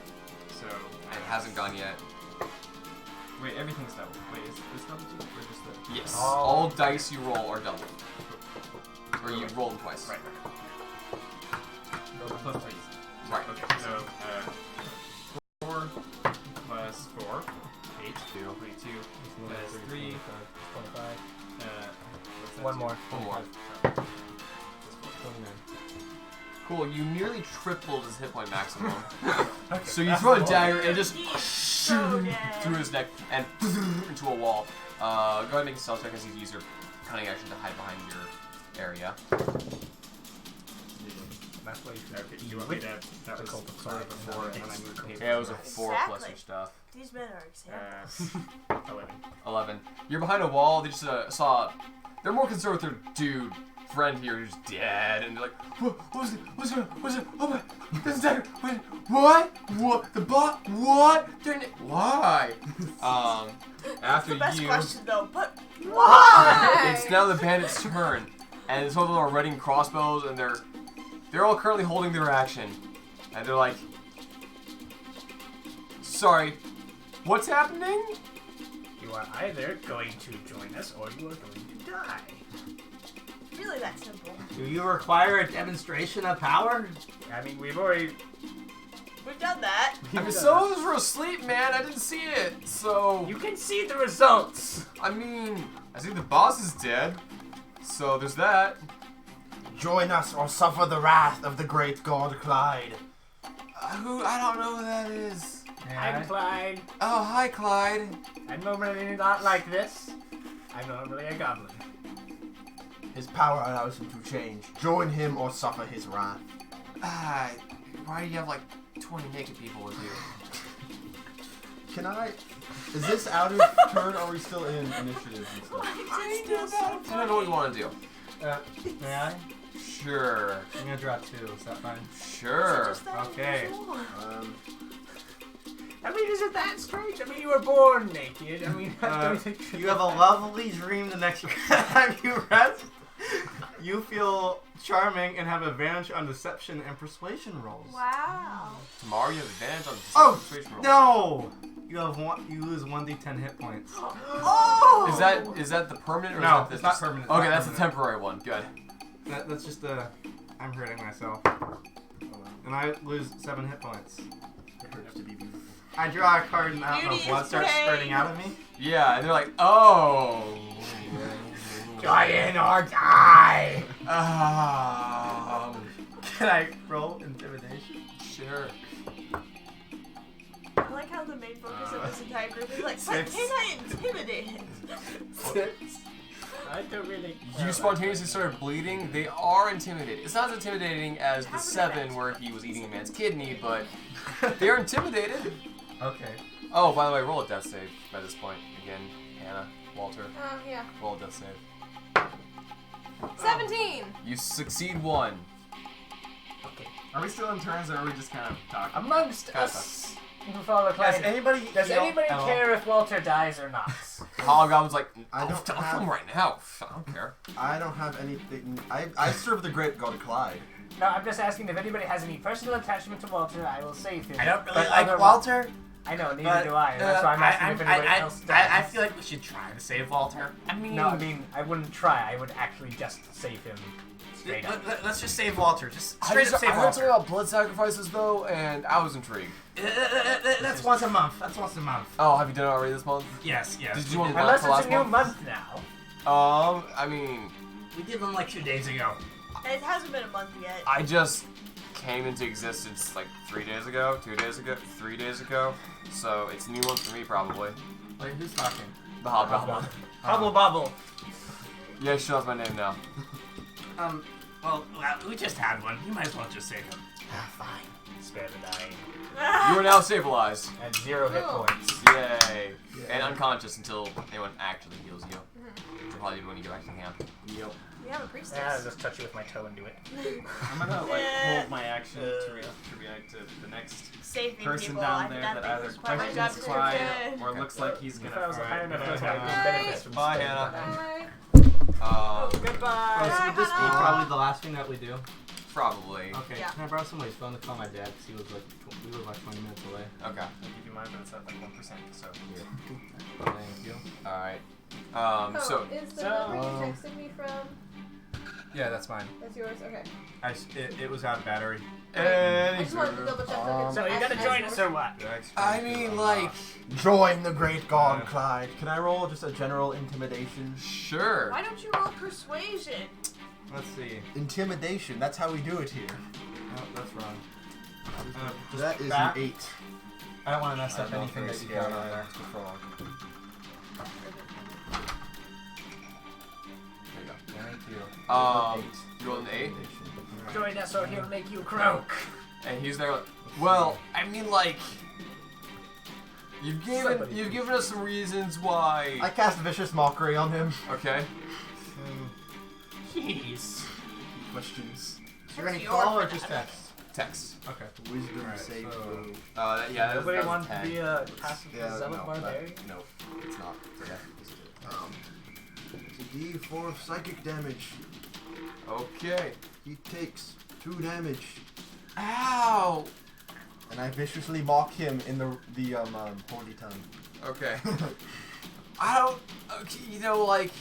So. It hasn't gone yet. Wait, everything's double. Wait, is this double too? Or just the. Yes. Oh. All dice you roll are double. Or you roll them twice. Right. Plus 3. Right. Okay, so 4 plus 4, 8, 22, plus 3, 25. what's that? One more. One more. Plus 4. 29. Cool. You nearly tripled his hit point maximum. So you throw a dagger and just through his neck and into a wall. Go ahead and make a stealth check as you use your cunning action to hide behind your area. That's why you should Okay, you want me to. That was cult of 4 before, and then I moved the paper. Yeah, it was a 4 plus Exactly. your stuff. These men are examples. 11. 11. You're behind a wall. They just saw. They're more concerned with their dude friend here who's dead, and they're like, what's it? What's it? What's it? Oh my! This dagger. Wait, what? What? The bot? What? Why? After The best you, question though, but why? it's now the bandits' turn, and some of them are readying crossbows, and they're all currently holding their action, and they're like, sorry, what's happening? You are either going to join us or you are going to die. Really that simple. Do you require a demonstration of power? I mean, we've We've done that. I mean, some of us were asleep, man. I didn't see it, so. You can see the results. I mean, I think the boss is dead, so there's that. Join us or suffer the wrath of the great god Clyde. Who? I don't know who that is. I'm Clyde. Oh, hi, Clyde. I'm normally not like this. I'm normally a goblin. His power allows him to change. Join him or suffer his wrath. Why do you have like 20 naked people with you? Can I? Is this out of turn or are we still in initiative and stuff? I don't know what you want to do. May I? Sure. I'm gonna draw 2, is that fine? Sure. Okay. I mean, is it that strange? I mean, you were born naked. I mean, I don't think You have a lovely dream the next time you rest. You feel charming and have advantage on deception and persuasion rolls. Wow. Tomorrow you have advantage on persuasion rolls. No! You have you lose 1d10 hit points. Oh! Is that the permanent or No, is that it's not permanent. Okay, Not that's permanent. the temporary one. Good. That's just I'm hurting myself. And I lose 7 hit points. It hurts to be beautiful. I draw a card and I don't know, Beauty blood is starts pain. spurting out of me. Yeah, and they're like, oh. Join or die. Can I roll intimidation? Sure. I like how the main focus of this entire group is like, but 6. can I intimidate it? 6. I don't really. You spontaneously started bleeding. They are intimidated. It's not as intimidating as the 7 where he was eating a man's kidney, but they're intimidated. Okay. Oh, by the way, roll a death save by this point. Again, Hannah, Walter, Oh, yeah. roll a death save. 17! You succeed 1. Okay. Are we still in turns, or are we just kind of talking? Amongst Kinda us, Father Does Clyde, anybody does heal anybody at all? care if Walter dies or not? Hobgoblin's like, I don't I'll have- kill him right now. I don't care. I don't have anything. I serve the great god Clyde. No, I'm just asking if anybody has any personal attachment to Walter. I will save him. I don't really But like other- Walter. I know, neither But, do I. And that's why I'm asking if anybody else does. I feel like we should try to save Walter. I mean, No, I mean, I wouldn't try. I would actually just save him straight up. let's just save Walter. Just I straight up save heard something Walter. about blood sacrifices though, and I was intrigued. That's once a month. That's once a month. Oh, have you done it already this month? Yes, yes. Did you want Unless for it's last a new month? month now. I mean, We did them like 2 days ago. It hasn't been a month yet. I just came into existence like 3 days ago, 2 days ago, 3 days ago. So it's a new one for me probably. Wait, who's talking? The Hobgoblin. Hubble Bubble. Yeah, she knows my name now. Well, we just had one. You might as well just save him. Fine. Spare the dying. You are now stabilized. At 0 hit Oh. points. Yay. And unconscious until anyone actually heals you. Which will probably be when you get back to camp. Yep. We have a priestess. Yeah, I'll just touch you with my toe and do it. I'm gonna like Yeah. hold my action to react to the next Saving person people, down I there did that not either think was quite my job questions Clyde description. or looks like he's If I gonna. was a high enough Alright, to have Bye. benefits from Bye, staying Hannah. alive. Bye. Goodbye. Oh, so would this be Hannah. probably the last thing that we do? Probably. Okay. Yeah. Can I borrow somebody's phone to call my dad? Because he was like, we were like 20 minutes away. Okay. I'll give you mine, but it's at like 1%. So Thank you. Alright. Oh, So is the so- number you texted me from? Yeah, that's mine. That's yours? Okay. It was out of battery. I just wanted to double check. So you gotta join us or what? I mean, like, Join the great god Clyde. Can I roll just a general intimidation? sure. Why don't you roll persuasion? Let's see. Intimidation. That's how we do it here. No, that's wrong. Just That is back. an 8. I don't want to mess up I'm not anything very that you scared got on either. there. It's wrong. There you go. Thank you. You rolled an 8? Join us or he'll make you croak. And he's there like, well, I mean, like, you've given us some reasons why. I cast vicious mockery on him. Okay. Jeez. Questions. Is there any your call or friend. just text? Text. Okay. Wisdom Alright, save so- throw. Yeah, that's Nobody wants to 10. be a passive Yeah, zealot no, barbarian? no, it's not. It's a D4 of psychic damage. Okay. He takes 2 damage, Ow! and I viciously mock him in the holy tongue. Okay. I don't. Okay, you know, like,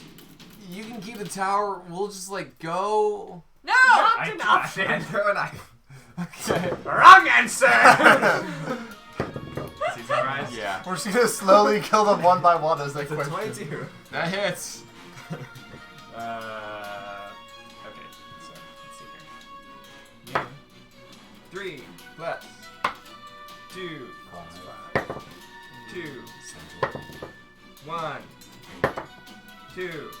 you can keep the tower. We'll just like go. No! Not an option. Throw a knife. Okay. Wrong answer! Season rise. Yeah. We're just gonna slowly kill them one by one as they question. 22. That hits. Okay. So let's see here. 3 plus 2 5 2 1 2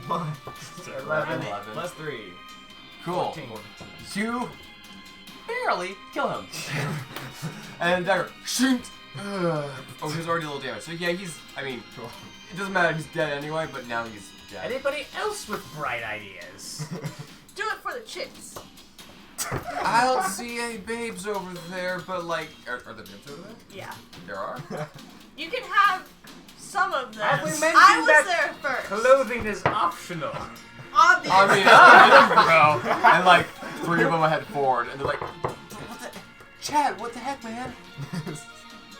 1 11. plus 3. Cool. 14. You barely kill him. And Dagger, shoot. Oh, he's already a little damaged. So yeah, he's. I mean, it doesn't matter. He's dead anyway. But now he's dead. Anybody else with bright ideas? Do it for the chicks. I don't see any babes over there. But like, are there babes over there? Yeah. There are. You can have some of them. Have we mentioned I was that there first. Clothing is optional. Obviously. I mean, bro. And like 3 of them head forward, and they're like, "What the, Chad? What the heck, man?"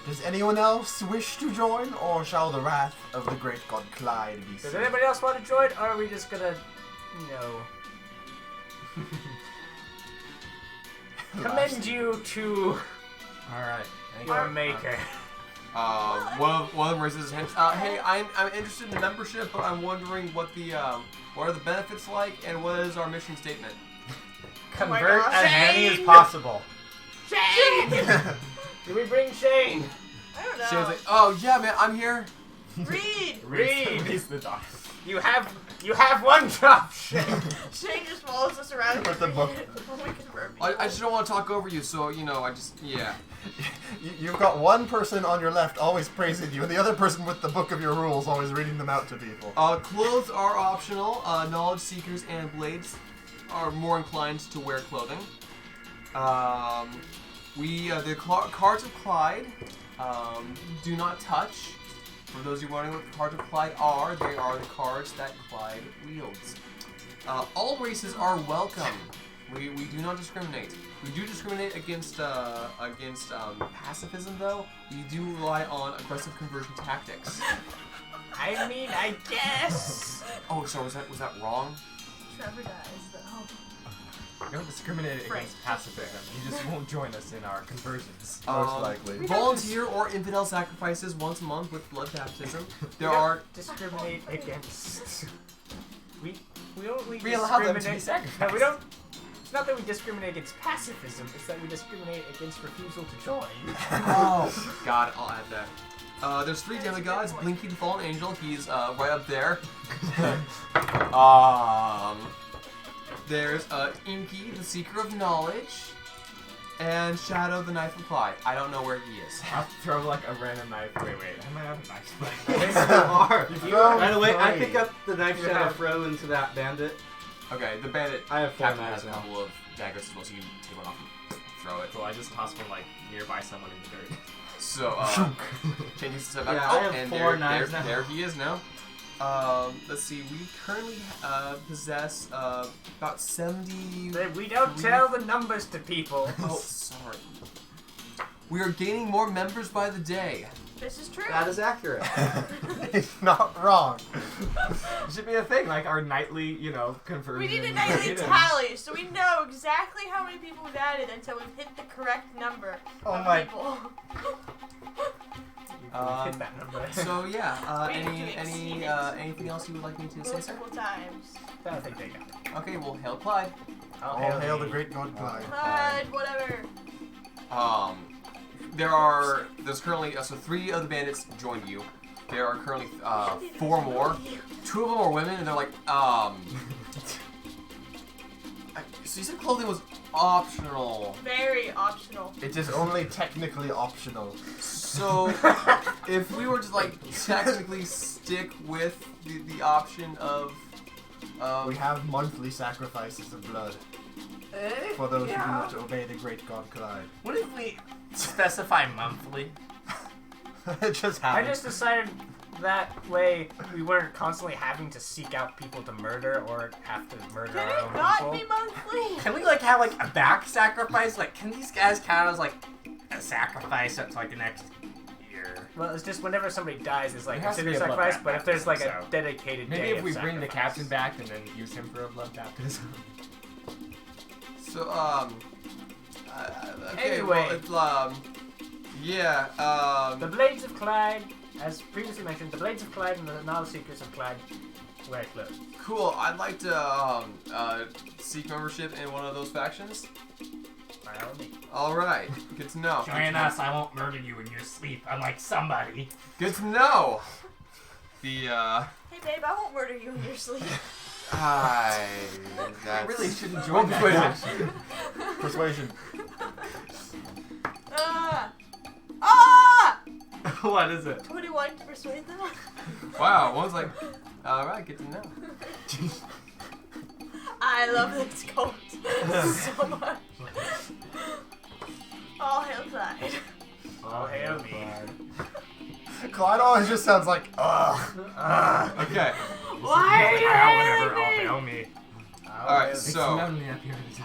Does anyone else wish to join, or shall the wrath of the great god Clyde be Does seen? anybody else want to join, or are we just gonna, commend you to Alright. your maker? One of them raises his hand. Hey, I'm interested in the membership, but I'm wondering what are the benefits like, and what is our mission statement? Convert gosh. as many as Shane! possible. Shane! Do we bring Shane? I don't know. Shane's like, oh yeah, man, I'm here. Reed! He's the doctor. You have one job, Shane. Shane just follows us around. With the book. When we confirm I just don't want to talk over you, so yeah. You've got one person on your left always praising you, and the other person with the book of your rules always reading them out to people. Clothes are optional. Knowledge seekers and blades are more inclined to wear clothing. The cards of Clyde do not touch. For those of you wondering what the cards of Clyde are, they are the cards that Clyde wields. All races are welcome. We do not discriminate. We do discriminate against pacifism, though. We do rely on aggressive conversion tactics. I mean, I guess. Oh, sorry, was that wrong? Trevor dies, though. You don't discriminate against pacifism. You just won't join us in our conversions. Most likely. Volunteer or infidel sacrifices once a month with blood baptism. We don't discriminate against. We don't We allow them to be sacrificed. No, we don't. It's not that we discriminate against pacifism. It's that we discriminate against refusal to join. Oh, got it. I'll add that. There's 3 demigods. Blinky the Fallen Angel. He's right up there. There's Inky, the Seeker of Knowledge, and Shadow, the Knife of Clyde. I don't know where he is. I'll throw like a random knife. Wait, I might have a knife. You are. By the way, I Three. pick up the knife shadow throw into that bandit. Okay, the bandit I have 4 captain knives has a now. couple of daggers as well, so you can take one off and throw it. So I just toss one like nearby someone in the dirt. So, changes to step back. Yeah, Oh, I have and 4 knives now. there he is now. Let's see, we currently possess about 70... We don't tell the numbers to people. Oh, sorry. We are gaining more members by the day. This is true. That is accurate. He's not wrong. It should be a thing, like our nightly, conversion. We need a nightly tally so we know exactly how many people we've added until we've hit the correct number of people. Hit that number. So yeah, We need to exceed it. anything else you would like me to say, sir? Multiple times. I think they got it. Okay, well, hail Clyde. All hail the great god Clyde. Clyde, whatever. There's currently, so 3 of the bandits joined you. There are currently 4 more. 2 of them are women, and they're like, so you said clothing was optional. Very optional. It is only technically optional. So, if we were to like technically stick with the option of, We have monthly sacrifices of blood for those who do not obey the great god Clyde. What if we specify monthly? It just I happens. just decided that way we weren't constantly having to seek out people to murder or have to murder Can our it own not people. be monthly? Can we like have like a back sacrifice? Like, can these guys count as like a sacrifice up to like the next year? Well, it's just whenever somebody dies, it's like There has to considered be a blood sacrifice. But if there's like baptism, a dedicated Maybe day if of we bring the sacrifice. captain back and then use him for a blood baptism. so okay, Anyway. well, The Blades of Clyde, as previously mentioned, the Blades of Clyde and the Knowledge Seekers of Clyde wear clothes. cool. I'd like to seek membership in one of those factions. By all means. All right, good to know. Join us, I won't murder you in your sleep. I'm like somebody. Good to know. Hey babe, I won't murder you in your sleep. I Really shouldn't join that faction. Persuasion. What is it? 21 to persuade them. Wow, one's like, all right, good to know. I love this cult so much. All hail Clyde. All hail me. Clyde always just sounds like, ugh. Okay, Why are you Whatever, I'll hating me? bail me. all right, It's so lonely up here at the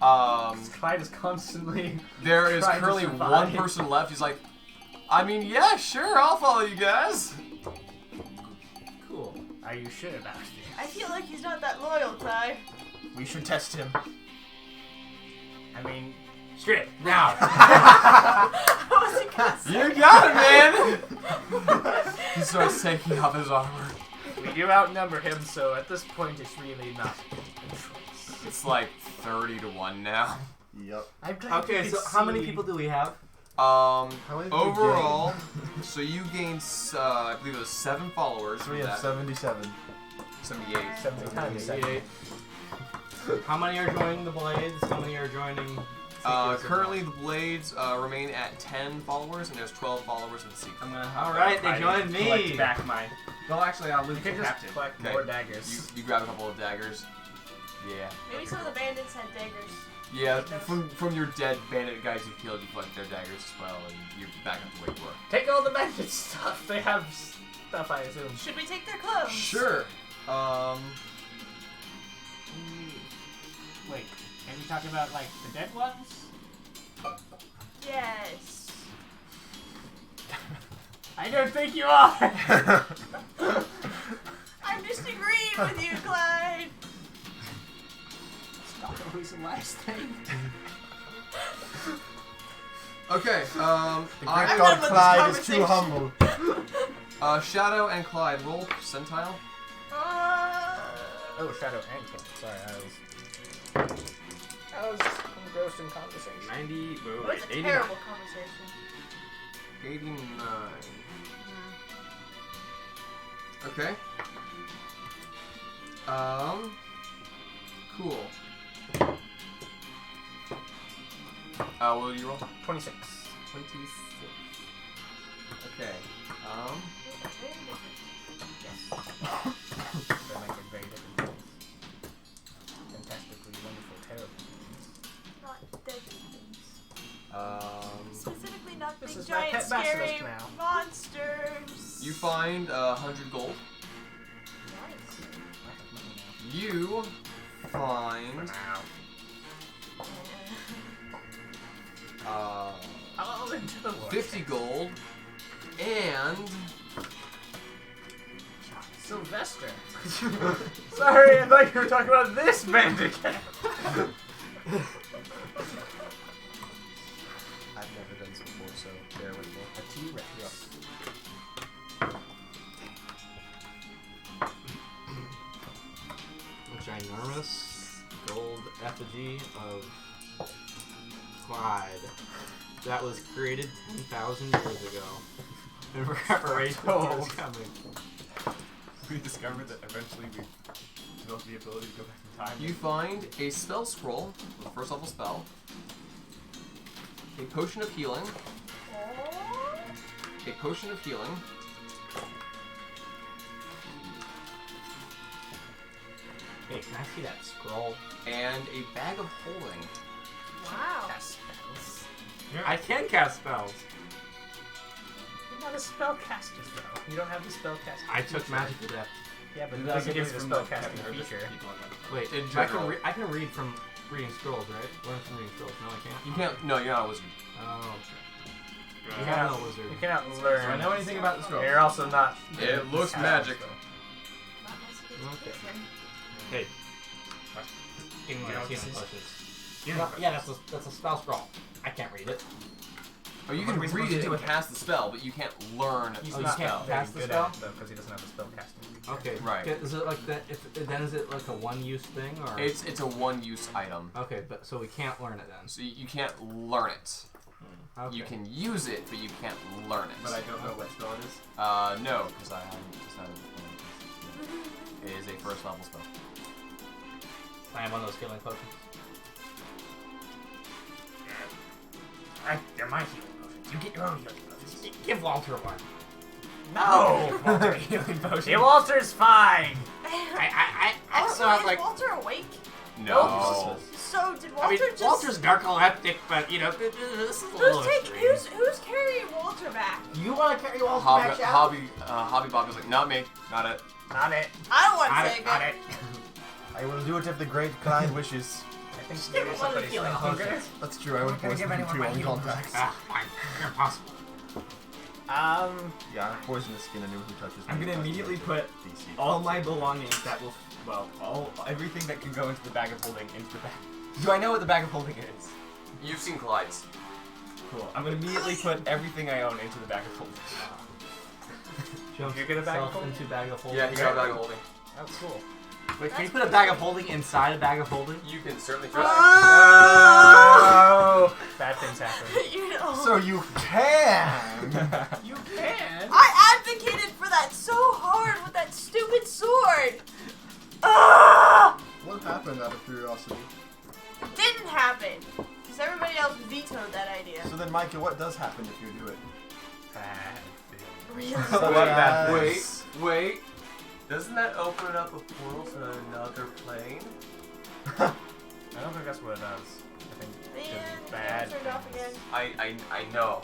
top. Clyde is constantly. there is Trying to currently survive. one person left. He's like, I mean, yeah, sure, I'll follow you guys. Cool. Are you sure about it? I feel like he's not that loyal, Clyde. We should test him. I mean, Straight now. I wasn't gonna say. You got it, man. He starts taking off his armor. we do outnumber him, so at this point it's really not a choice. It's like 30 to 1 now. Yep. I'm glad Okay, you so could how many see- people do we have? How many did you Overall, so you gained, I believe it was 7 followers. gain? 3 of that. 77. 78. 70 times 78. How many are joining the Blades? How many are joining... Currently, the Blades remain at 10 followers, and there's 12 followers with Secret. I'm gonna All right, they joined me. Collect back mine. Well, actually, I'll lose You the can just captain. collect Okay. more daggers. You grab a couple of daggers. Yeah. Maybe some of the bandits had daggers. Yeah, from your dead bandit guys you killed, you collect their daggers as well, and you're back up to where you were. Take all the bandit stuff. They have stuff, I assume. Should we take their clothes? Sure. Wait, are we talking about like the dead ones? Yes. I don't think you are. I'm just agreeing with you, Clyde. It's not always the last thing. Okay, The I'm great done god with this Clyde is too conversation. humble. Shadow and Clyde, roll percentile. Oh, Shadow and King. Sorry, I was engrossed in conversation. 90... That was a terrible conversation. 89. Okay. Cool. What will you roll? 26. 26. Okay. Yes. They're like a very different things. Fantastically wonderful, terrible things. Not deadly things. Um, Specifically not This big, is my giant, pet scary basilisk now. monsters. you find 100 gold. Nice. I have money now. You find Oh, into the war. 50 gold and Sylvester. Sorry, I thought you were talking about this bandit cat. I've never done this before, so bear with me. A T-Rex. A ginormous gold effigy of Clyde that was created 10,000 years ago in preparation for his coming. We discovered that eventually we developed the ability to go back in time. You find a spell scroll with a first level spell, a potion of healing, Hey, can I see that scroll? and a bag of holding. Wow. Cast spells. I can cast spells. You're not a spellcaster, though. You don't have the spellcasting. I took feature. magic to death. Yeah, but Did it that doesn't get give you us the from spellcasting or just feature. people in Wait, In I can, general. I can read from reading scrolls, right? Learn from reading scrolls. No, I can't. You can't. No, you're not a wizard. Oh, okay. You I'm cannot, not a wizard. you cannot Do learn. I know anything about the scroll? You're also not. It looks magic. Not nice to Okay. get to Hey. Give me You know my what this healing is? potions. Yeah, that's a spell scroll. I can't read it. Oh, you What are can we read supposed to it do and with it? cast the spell, but you can't learn He's the not spell. very Cast the good spell? at it, though, because he doesn't have the spellcasting feature. Okay. Right. Is it like that? Then is it like a one-use thing, or? It's a one-use item, Okay, but so we can't learn it then. so you can't learn it. Okay. You can use it, but you can't learn it. But I don't know what spell it is. No, because I haven't decided. It is a first level spell. I am one of those healing potions. They're my healing potions. You get your own healing potions. Give Walter one. No! Walter, healing potion. Hey, Walter's fine! I Also, also is like. Walter awake? No. So did Walter I mean, just? Walter's narcoleptic, but you know, this is a little extreme. Who's carrying Walter back? You want to carry Walter Hobby, back out? Hobby Bob was like, not me, not it. Not it. I don't want Not to it, take not it. it. I will do it if the great Clyde wishes. I think Just give maybe me one of the somebody's healing potions. That's true, I would Can I poison give him anyone too my on healing contact. Ah, fine. Impossible. Yeah, poison the skin, anyone who touches me. I'm gonna immediately put DC. all my belongings that will, everything that can go into the bag of holding into the bag. Do I know what the bag of holding is? You've seen Clyde's. Cool. I'm gonna immediately put everything I own into the bag of holding. Jump You get a bag of yourself holding? into bag of holding. Yeah, he got a bag of holding. Oh, cool. Wait, can you put a bag of holding inside a bag of holding? You can certainly try. Oh! Bad things happen. You know. So you can. You can. I advocated for that so hard with that stupid sword. Ah! What happened out of curiosity? Didn't happen. Because everybody else vetoed that idea. So then, Micah, what does happen if you do it? Bad thing. Really? Wait. Doesn't that open up a portal to another plane? I don't think that's what it does. I think Man, it's bad. turned off again. I know.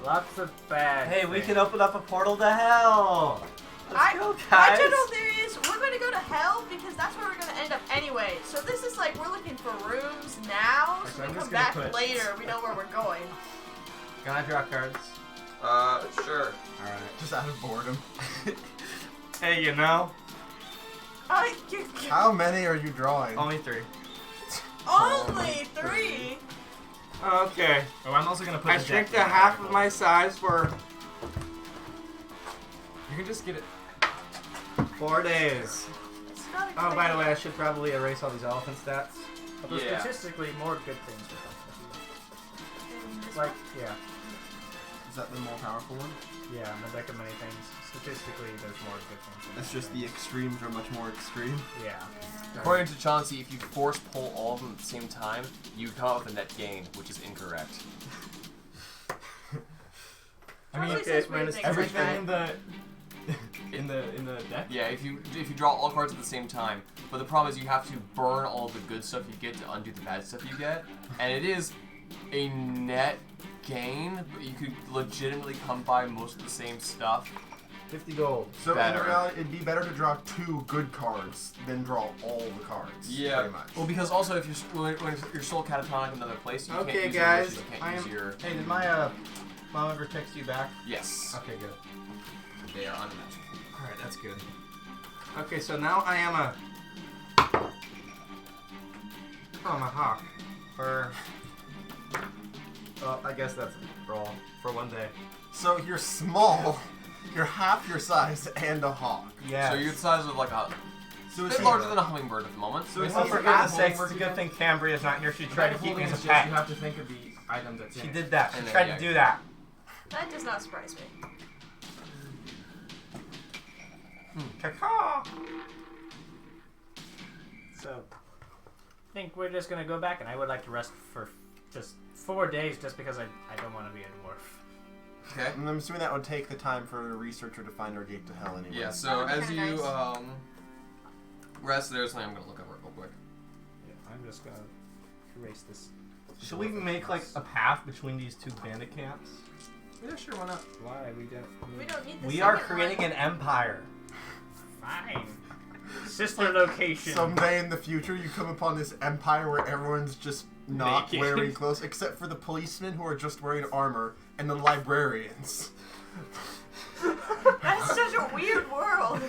Lots of bad. Hey, we things. can open up a portal to hell. Let's go, My guys. general theory is we're going to go to hell because that's where we're going to end up anyway. So this is like we're looking for rooms now, so Actually, we I'm come just gonna back put- later. We know where we're going. Can I draw cards? Sure. Alright. Just out of boredom. Hey, you know? How many are you drawing? Only 3. Only 3. Okay. Oh, I'm also gonna put. I the shrink deck to in half the of my size for You can just get it. 4 days. It's not Oh, by the way, I should probably erase all these elephant stats. Although Yeah. statistically, more good things will come. Like, yeah. Is that the more powerful one? Yeah, in the deck of many things. Statistically, there's more good things. than That's bad just the things. extremes are much more extreme. Yeah. According to Chauncey, if you force pull all of them at the same time, you come up with a net gain, which is incorrect. I mean, Chauncey says weird minus things like everything that. in the deck. Yeah, if you draw all cards at the same time, but the problem is you have to burn all the good stuff you get to undo the bad stuff you get, and it is a net gain, but you could legitimately come by most of the same stuff. 50 gold. So Better. in reality, it'd be better to draw 2 good cards than draw all the cards. Pretty much. Well, because also if when you're still catatonic in another place, you Okay, can't use guys, your wishes, you can't I use am- your. Hey, did my mom ever text you back? Yes, Okay, good. they are unimaginable. Alright, that's good. Okay, so now I am a... Oh, I'm a hawk. For... Well, I guess that's a roll for 1 day. So you're small, you're half your size, and a hawk. Yeah. So you're the size of like a So bit larger than a hummingbird at the moment. So Oh, is for he goodness half sakes, it's a good thing Cambria's not here. She'd try to keep me as a You pet. have to think of the item that's in She it. did that. She And then, tried yeah. to do that. That does not surprise me. Caw. So, I think we're just gonna go back, and I would like to rest for just 4 days, just because I don't want to be a dwarf. Okay. And I'm assuming that would take the time for a researcher to find our gate to hell anyway. Yeah. So That'd be as kinda you nice. rest, there's something I'm gonna look over real quick. Yeah, I'm just gonna erase this. Should we make like a path between these 2 bandit camps? Yeah, sure. Why not? Why we don't? We don't need the We are second creating one. an empire. Fine. Sister location. Someday in the future, you come upon this empire where everyone's just not Naked. wearing clothes, except for the policemen who are just wearing armor, and the librarians. That's such a weird world.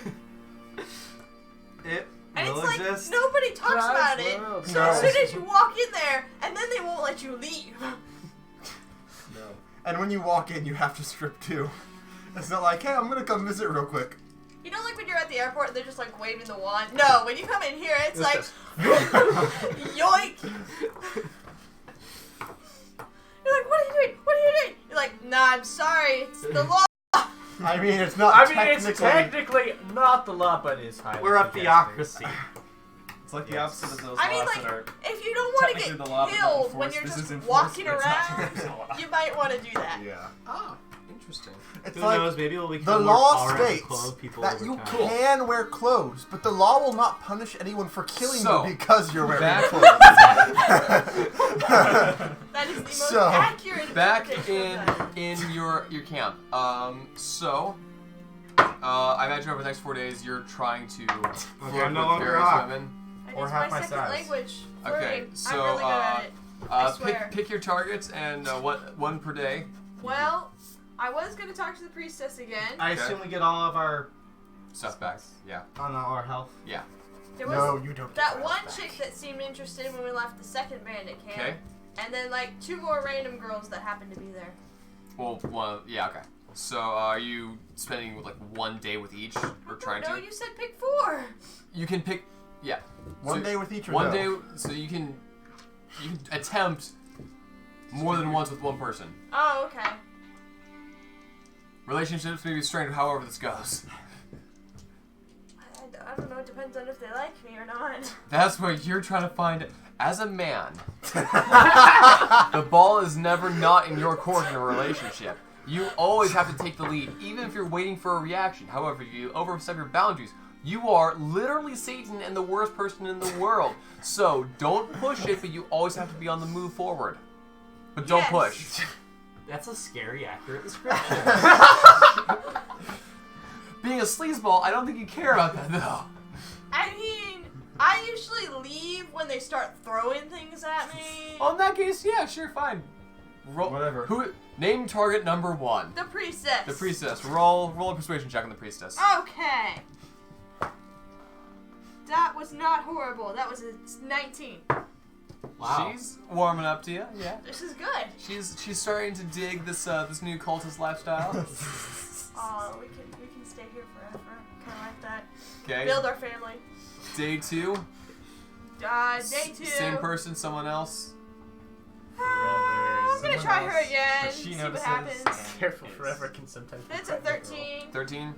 It And will it's like exist. nobody talks God's about it. world. So No. as soon as you walk in there, and then they won't let you leave. No. And when you walk in, you have to strip too. It's not like, hey, I'm gonna come visit real quick. You know, like when you're at the airport and they're just like waving the wand? No, when you come in here, it's like, just- yoink! You're like, what are you doing? What are you doing? You're like, nah, I'm sorry, it's the law. I mean, it's not I mean, it's technically... technically not the law, but it's highly We're a suggested. theocracy. It's like the opposite of those I mean, laws like, that are if you don't want to technically get the law but not killed when enforced. you're This just is enforced, walking but it's not around, enforced law. you might want to do that. Yeah. Ah, interesting. It's Who like, knows? Maybe we'll the become more law tolerant of states clothed people that over you time. can wear clothes, but the law will not punish anyone for killing So, you because you're wearing back- clothes. That is the most So, accurate Back interpretation of that. in your camp. I imagine over the next 4 days you're trying to flirt I'm no with longer various hot. women. And or it's half my my second size. language. Okay, Flirting. so, I'm really good at it. I swear. Pick your targets and one per day. Well, I was gonna talk to the priestess again. I Okay. assume we get all of our Stuff back. Yeah. our health. There was No, you don't. get that that one back. chick that seemed interested when we left the second bandit camp. Okay. And then like 2 more random girls that happened to be there. Well, one. Yeah. Okay. So are you spending like 1 day with each, or trying No, to? you said pick 4. You can pick. Yeah. One So day with each or One no? day, so you can attempt more than once with one person. Oh, okay. Relationships may be strained, however this goes. I don't know. It depends on if they like me or not. That's what you're trying to find. As a man, the ball is never not in your court in a relationship. You always have to take the lead, even if you're waiting for a reaction. However, if you overstep your boundaries, you are literally Satan and the worst person in the world. So don't push it, but you always have to be on the move forward. But don't push. That's a scary, accurate description. Being a sleazeball, I don't think you care about that though. I mean, I usually leave when they start throwing things at me. Well, in that case, yeah, sure, fine. Whatever. Name target number 1. The priestess. The priestess. Roll a persuasion check on the priestess. Okay. That was not horrible. That was a 19. Wow. She's warming up to you. Yeah. This is good. She's starting to dig this new cultist lifestyle. Oh, we can stay here forever. Kind of like that. Okay. Build our family. Day 2. Day 2. Same person, someone else. I'm gonna try her again. But she See what notices happens. Careful forever can sometimes be It's a quite difficult. 13. 13.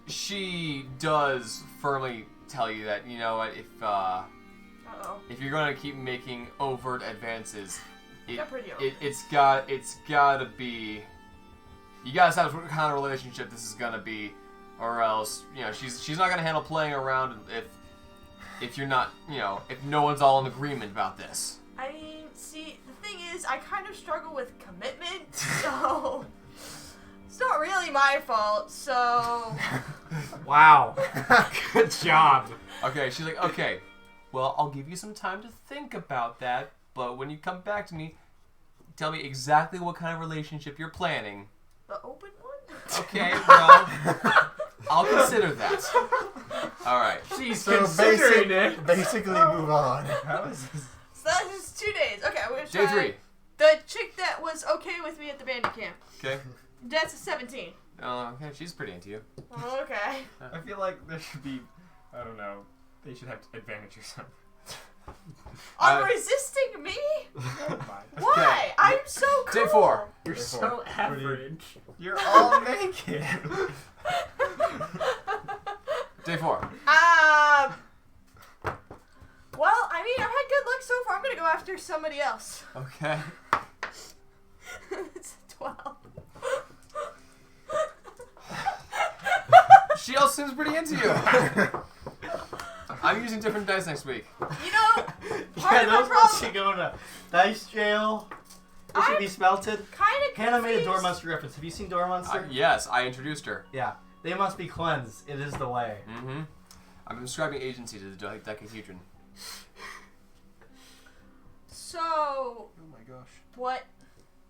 She does firmly tell you that, you know what, Uh-oh. if you're going to keep making overt advances, They're pretty overt. it's gotta be, you guys have what kind of relationship this is gonna be, or else, you know, she's not gonna handle playing around if you're not, you know, if no one's all in agreement about this. I mean, see, the thing is, I kind of struggle with commitment, so it's not really my fault, so... Wow. Good job. Okay, she's like, okay, well, I'll give you some time to think about that, but when you come back to me, tell me exactly what kind of relationship you're planning. The open one? Okay, well, I'll consider that. Alright. She's So considering it. basically move on. How is this? So that is 2 days. Okay, we're gonna try... Day 3. The chick that was okay with me at the bandit camp. Okay. That's a 17. Okay, she's pretty into you. Okay. I feel like there should be, I don't know, they should have advantage or something. On resisting me? Never mind. Why? I'm so cool. Day 4. You're so average. You're all naked. Day 4. Well, I mean, I've had good luck so far. I'm gonna go after somebody else. Okay. It's a 12. She also seems pretty into you. I'm using different dice next week. You know, part of my those ones should problem... go to dice jail. They should be smelted. Kind of Hannah made a Door confused. Monster reference. Have you seen Door Monster? Yes, I introduced her. Yeah. They must be cleansed. It is the way. Mm-hmm. I'm describing agency to the dodecahedron. So, Oh my gosh. what?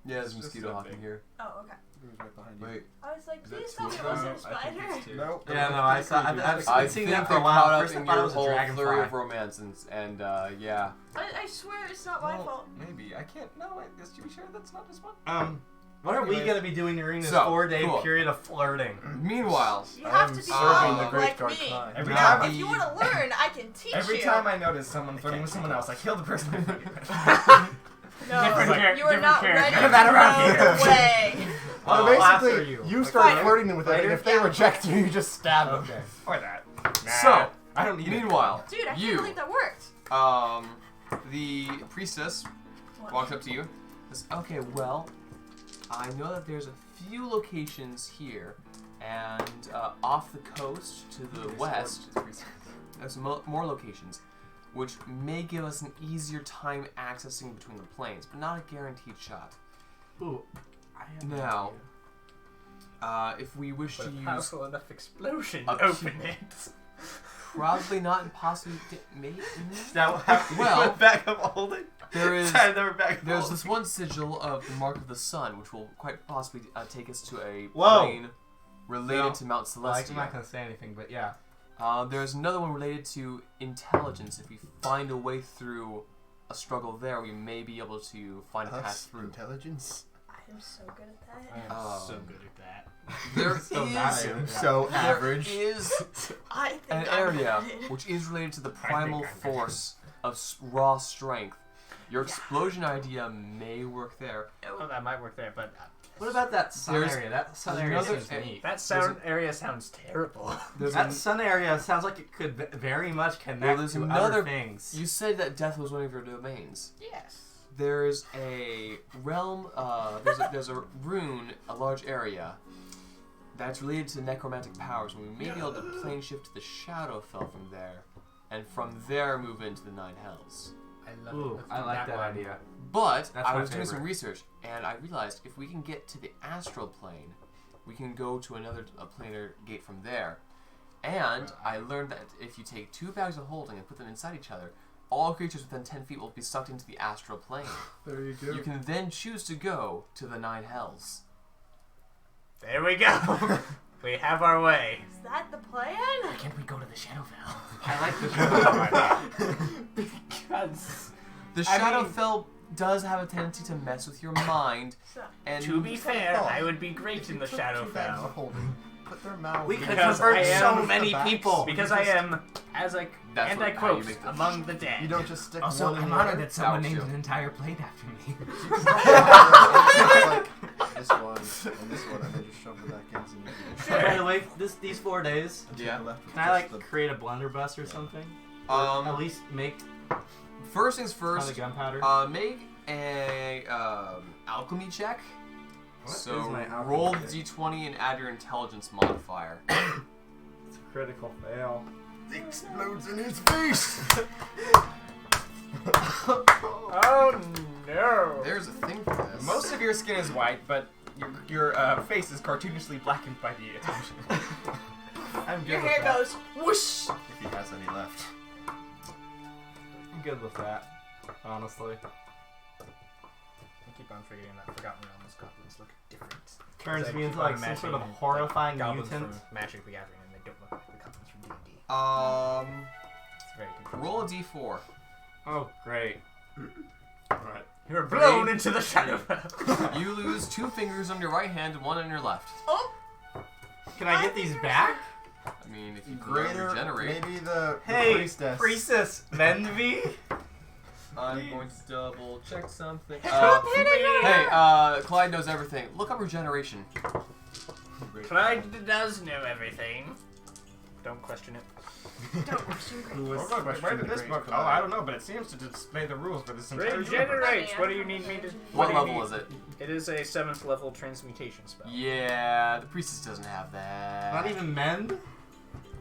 Yeah, there's It's just mosquito something. hopping here. Oh, okay. It was right behind you. Wait. I was like, Is that please two tell me of it wasn't a I think spider. it's 2. Nope. Yeah, no, I saw. I've I been seeing think that for they're a while. caught At up first I in thought it your was a whole dragonfly. flurry of romance and yeah. I swear it's not my Well, fault. maybe. I can't. No, wait. Is you sure that's not this one? What are we Anyways. going to be doing during this So, 4-day cool. period of flirting? Meanwhile, You have to be serving the strong great like God me. Clyde. Every Now, time if you want to learn, I can teach Every you. time I notice someone flirting with someone else, I kill the person. No, Different you are not character. ready. Get that around No here. way. Well, So after basically, you. you start Fighter. flirting with them, and Fighter? if they Yeah. reject you, you just stab them. Okay. Or that. Nah, So, I don't need it. meanwhile, Dude, I can't you, believe that worked. the priestess What? walks up to you. Says, okay, well, I know that there's a few locations here, and off the coast to the west, there's more locations, which may give us an easier time accessing between the planes, but not a guaranteed shot. Ooh. I have an Now, idea. if we wish But to a use, powerful enough explosion a to open it. probably not impossible, maybe. That have Well, backup holding. There's There's this one sigil of the Mark of the Sun, which will quite possibly take us to a Whoa. plane related to Mount Well, I'm Celestia. not gonna say anything, but yeah. There's another one related to intelligence. If we find a way through a struggle there, we may be able to find a path Us, through. intelligence. I am so good at I that. am Um, so good at that. There So is bad. I am so there average. is I think an I'm area good. which is related to the think primal I'm good. force of raw strength. Your explosion idea may work there. Oh, that might work there, but What about that sun There's area? That sun area another- seems neat. that sound area sounds terrible. That sun area sounds like it could very much connect there's to another- other things. You said that death was one of your domains. Yes. There's a realm, there's a rune, a large area, that's related to necromantic powers, and we may be able to plane shift to the Shadowfell from there, and from there move into the Nine Hells. Ooh, I like that idea. But That's I my was doing some favorite. research, and I realized if we can get to the astral plane, we can go to a planar gate from there. And I learned that if you take 2 bags of holding and put them inside each other, all creatures within 10 feet will be sucked into the astral plane. There you go. You can then choose to go to the Nine Hells. There we go. We have our way. Is that the plan? Why can't we go to the Shadowfell? I like the show. Because The I mean- Shadowfell does have a tendency to mess with your mind, So, and to be fair, thought. I would be great in the If you took 2 bags of Shadowfell. holding, put their mouths. We could Because convert I am so with many the backs. people. Because I am, as I That's and what- I how you quote, make the- among the dead. You don't just stick Also, one in I'm the honored other. that someone That was named you. an entire plate after me. Like, this one and this one, and then just shove the back ends in your By the way, these 4 days, Yeah. left. can I like create a blunderbuss or something? At least make First things ton first, of gunpowder. make a alchemy check. What So is my alchemy roll check? the d20 and add your intelligence modifier. It's a critical fail. Explodes in his face. Oh no! There's a thing for this. Most of your skin is white, but your face is cartoonishly blackened by the attention. I'm good your with hair that. goes whoosh. If he has any left. I'm good with that, honestly. I keep on figuring that Forgotten Realms goblins look different. Turns I me keep into on like some sort of imagining, horrifying goblins mutant. from Magic the Gathering, and they don't look like the goblins from D&D. It's very confusing. Roll a d4. Oh, great. Alright. You are blown into the Shadowfell. You lose 2 fingers on your right hand and 1 on your left. Oh, Can I get these back? I mean, if you can Greater, regenerate. maybe the Hey, priestess. priestess, lend me? I'm going to double check something. Hey, Clyde knows everything. Look up regeneration. Clyde does know everything. Don't question it. don't question Who Grace. was Oh, look, where did the this great book? Oh, Clyde? I don't know, but it seems to display the rules for this entire universe. Regenerate! What do you need me to... What do you level need? is it? It is a 7th level transmutation spell. Yeah, the priestess doesn't have that. Not even mend?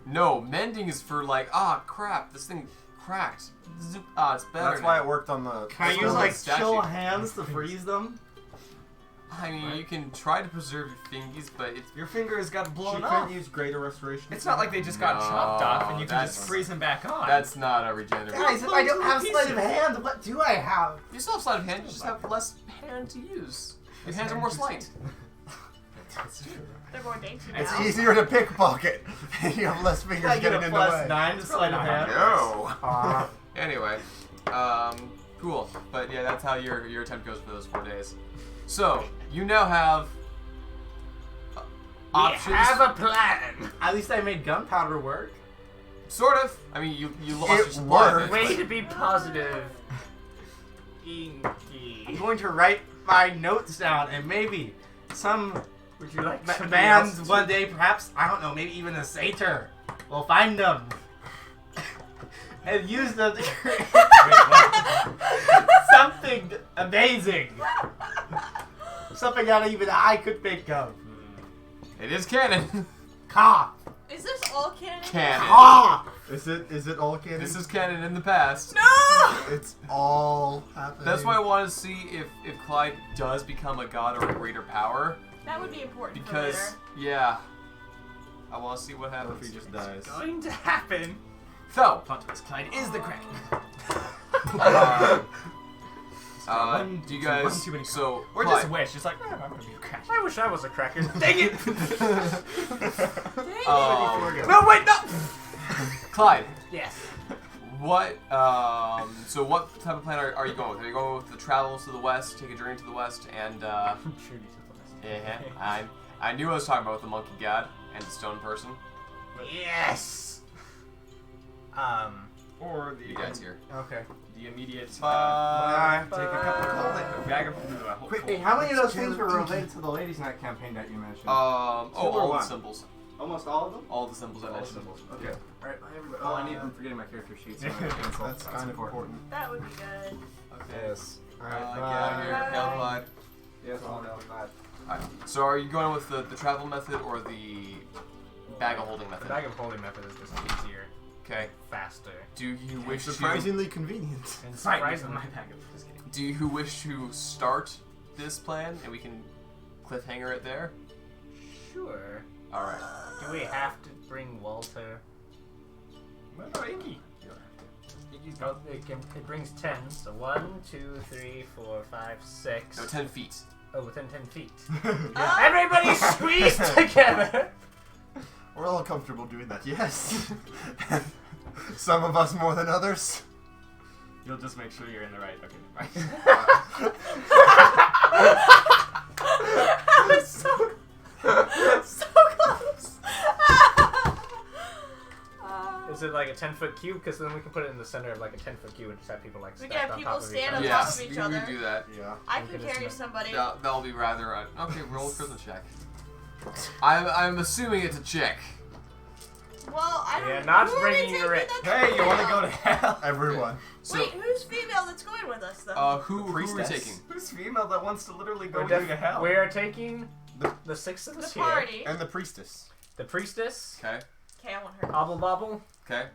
No, mending is for like, crap, this thing cracked. Zoop. It's better. That's why now. it worked on the. Can I It's use not like a statue. chill hands to freeze them? I mean, you can try to preserve your fingies, but it's Your fingers got She blown couldn't off. use greater restoration. It's not like they just got chopped off and you can just that's- freeze them back on. that's not a regeneration. Guys, if I don't have sleight of hand, what do I have? You still have sleight of hand, you just have less hand to use. Your hands are more slight. They're more dainty It's now. easier to pickpocket. You have less fingers I get getting a in the way. +9 to sleight of hand. No. Anyway, cool. But yeah, that's how your attempt goes for those 4 days. So you now have options. We have a plan! At least I made gunpowder work. Sort of. I mean, you lost It your supply of worked. it, Way but- to be positive. I'm Inky. going to write my notes down and maybe some Would you like somebody bands else one day, perhaps, I don't know, maybe even a satyr will find them and use them to create something amazing. Something that even I could think of. It is canon. Ka! Is this all canon? Canon. Ka! Is it all canon? This is canon in the past. No! It's all happening. That's why I want to see if Clyde does become a god or a greater power. That would be important Because, for yeah. I want to see what Or happens. if he just dies. going to happen? So, Plot twist, Clyde is the Kraken. do you one guys, too many so, Or Clyde, just wish. Just like, I'm gonna be a Kraken. I wish I was a Kraken. Dang it! no, wait, no! Clyde, Yes. what, so what type of plan are you going with? Are you going with the travels to the west, take a journey to the west, and, yeah, I knew I was talking about the monkey god and the stone person. Yes! Or You guys here. Okay. the immediate. Bye. Take a couple of bag of Quick, Hey, how many of those things were related to the Ladies' Night campaign that you mentioned? All the one? symbols. Almost all of them? All the symbols I All the mentioned. symbols. Okay. Alright, bye everybody. Oh, I'm forgetting my character sheet. So That's kind of important. That would be good. Okay. Yes. Get out Alright, here. Bye. Hail Clyde. Yes, all down bad. Alright. So are you going with the travel method or the bag of holding The method? bag of holding method is just easier, Okay. faster, Do you wish to? surprisingly convenient. and Right, surprisingly. my bag of just kidding. Do you wish to start this plan and we can cliffhanger it there? Sure. All right. Do we have to bring Walter? Well, no, Inky. Oh, it brings 10, so 1, 2, 3, 4, 5, 6. No, 10 feet. Oh, within 10 feet. Ah! Everybody squeeze together! We're all comfortable doing that, yes. Some of us more than others. You'll just make sure you're in the right. Okay, right. That was so close. Is it like a 10-foot cube? Because then we can put it in the center of like a 10-foot cube and just have people like We stacked can have on people top of each stand other. on top Yes, of each we other. would do that. Yeah. I We can could carry just- somebody. That'll be rather. Okay, roll a charisma check. I'm assuming it's a chick. Well, I don't. Yeah, not who are we bringing taking your that's Hey, you want to female? go to hell? Everyone. So, Wait, who's female that's going with us though? who are we priestess? taking? Who's female that wants to literally go We're, with you to hell? we are taking The- the 6 of the us here. party. And the priestess. The priestess, Okay. Okay, I want her. Obble Bobble, Okay.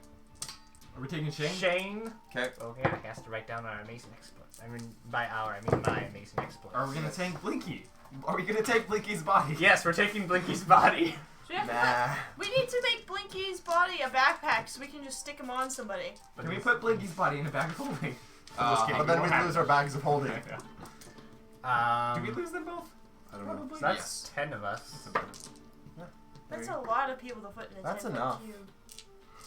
Are we taking Shane? Shane. Okay. Oh yeah, I has to write down our amazing exploits. I mean, by our, I mean my amazing exploits. Are we gonna take Blinky? Are we gonna take Blinky's body? Yes, we're taking Blinky's body. So we, have to Nah. put, we need to make Blinky's body a backpack so we can just stick him on somebody. Can we put Blinky's body in a bag of holding? Uh, But then we'd lose our bags of holding. Do we lose them both? I don't know. Probably. So that's Yes. 10 of us. That's a lot of people to put in a That's 10-foot enough. cube.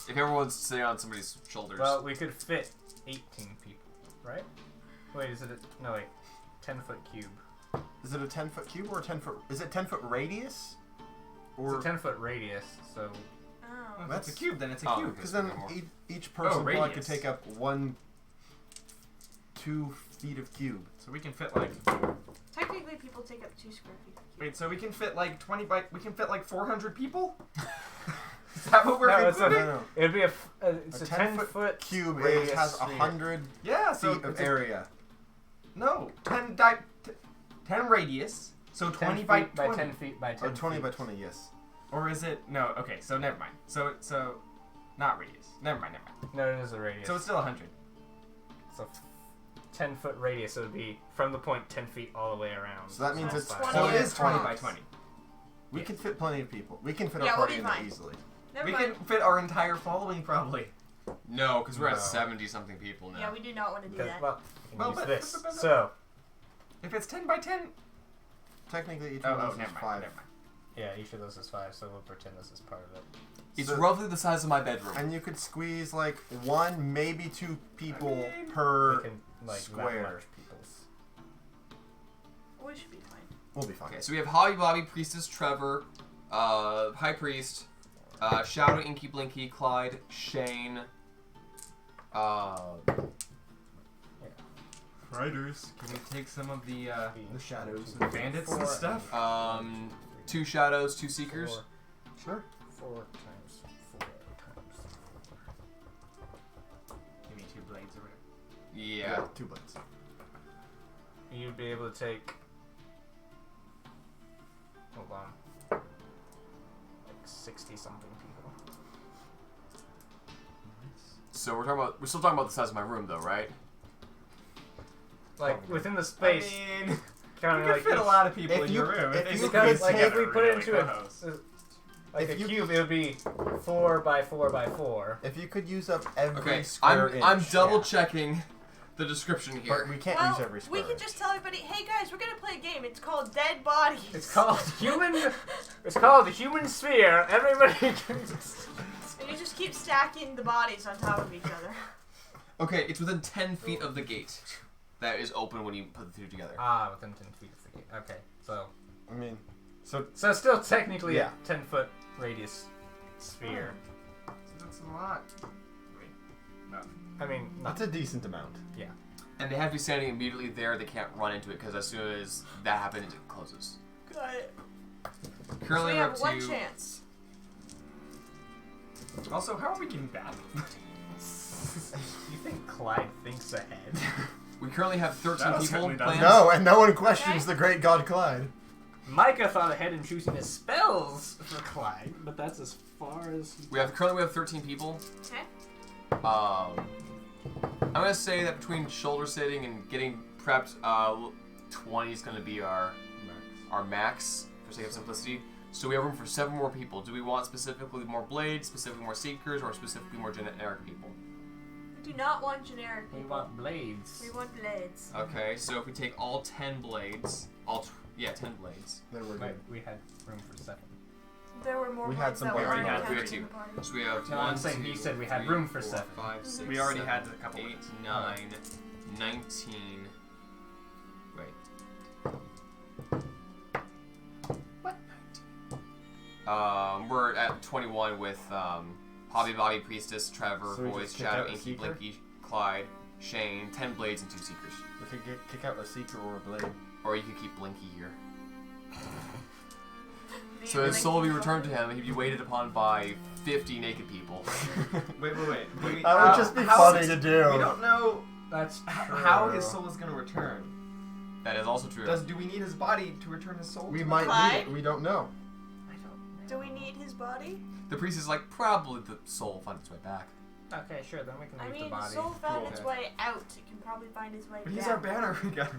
If everyone's sitting on somebody's shoulders. Well, we could fit 18 people, right? Wait, is it a, no wait, 10-foot cube. Is it a 10-foot cube or a 10-foot? Is it 10-foot radius? Or It's a 10-foot radius, so Oh. If it's a cube, then it's a Oh, cube. okay. because then More. each person probably could radius. take up 2 feet of cube. So we can fit like. Technically, people take up 2 square feet. of cube. Wait, so we can fit like 20 by. We can fit like 400 people? Is that what we're No, it's concluding? No, no. it'd be it's A a 10-foot 10-foot Cube radius has sphere. 100 Yeah, so feet of it's a- area. No, 10 radius. So 10 20 by feet 20. by 10 feet by 10 Or 20 feet. by 20, yes. Or is it? No. Okay, so never mind. So not radius. Never mind. No, it is a radius. So it's still 100. So 10-foot radius, so it would be from the point 10 feet all the way around. So that means That's it's 20 So it 20 is 20 by tops. 20. We can fit plenty of people. We can fit Yeah, our we'll party be in there fine. easily. Never We mind. can fit our entire following probably. No, because we're at No. 70-something people now. Yeah, we do not want to do 'Cause, that. well, we can Well, use but- this. but- So, If it's 10 by 10. Technically, each Oh, one of never us is mind. 5. Never mind. yeah, each of those is 5, so we'll pretend this is part of it. It's So- roughly the size of my bedroom. And you could squeeze like 1, maybe 2 people I mean, per. We can, like, square. not large peoples. We should be fine. We'll be fine. Okay, so we have Hobby Bobby, Priestess Trevor, High Priest, Shadow, Inky Blinky, Clyde, Shane, Riders. Can we take some of the The shadows. bandits and stuff? 2 Shadows, 2 Seekers. Sure. 4 times 4 times 4. Give me 2 blades or whatever. Yeah. 2 blades. You'd be able to take. Hold on. Like 60 something people. So we're still talking about the size of my room, though, right? Like within the space, I mean, kind you of could like fit a each- lot of people if in you- your room. if They you could Because could like take if we put it into close. like If a you- cube, it would be 4 by 4 by 4. If you could use up every Okay, square inch. I'm double checking the description But here. we can't Well, use every square we can inch. just tell everybody, hey guys, we're gonna play a game. It's called Dead Bodies. It's called human. It's called the human sphere. Everybody can. And you just keep stacking the bodies on top of each other. Okay, it's within 10 feet of the gate. That is open when you put the 2 together. Within 10 feet of the gate. Okay, so I mean, so it's still technically Yeah. a 10-foot radius sphere. So that's a lot. Wait. I mean, That's a decent amount. And they have to be standing immediately there. They can't run into it because as soon as that happens, it closes. Got it. So Currently, we we're have up one to. chance. Also, how are we getting back? you think Clyde thinks ahead? We currently have 13 That people certainly doesn't. planned. No, and no one questions the great god Clyde. Micah thought ahead in choosing his spells for Clyde, but that's as far as. We have 13 people. Okay. I'm gonna say that between shoulder sitting and getting prepped, 20 is gonna be our max for sake of simplicity. So we have room for 7 more people. Do we want specifically more blades, specifically more seekers, or specifically more generic people? We do not want generic people. We want blades. We want blades. Okay, so if we take all 10 blades, 10 blades. Then we're Wait, good. we had room for 7. There were more We had blades some that blades. were We already already had counted two. in the party. So we have No, 1, I'm saying 2, he said we had 3, room for 4, 7. 5, 6, We already 7, had a couple 8, blades. 9, 19. Wait. What? 19. We're at 21 with Hobby Bobby, Priestess, Trevor, So we Voice, just kick Shadow, out a Inky, seeker? Blinky, Clyde, Shane, 10 blades and 2 seekers. We could kick out a seeker or a blade. Or you could keep Blinky here. The So his soul will be blinking returned to him and he'd be waited upon by 50 naked people. Wait. That would just be funny to do. We don't know That's true. how his soul is going to return. That is also true. Do we need his body to return his soul? We might Clyde? need it. We don't know. I don't know. Do we need his body? The priest is like, probably the soul will find its way back. Okay, sure, then we can I leave mean, the the body. soul found Cool. its way out. It can probably find its way But back. he's our banner. We got.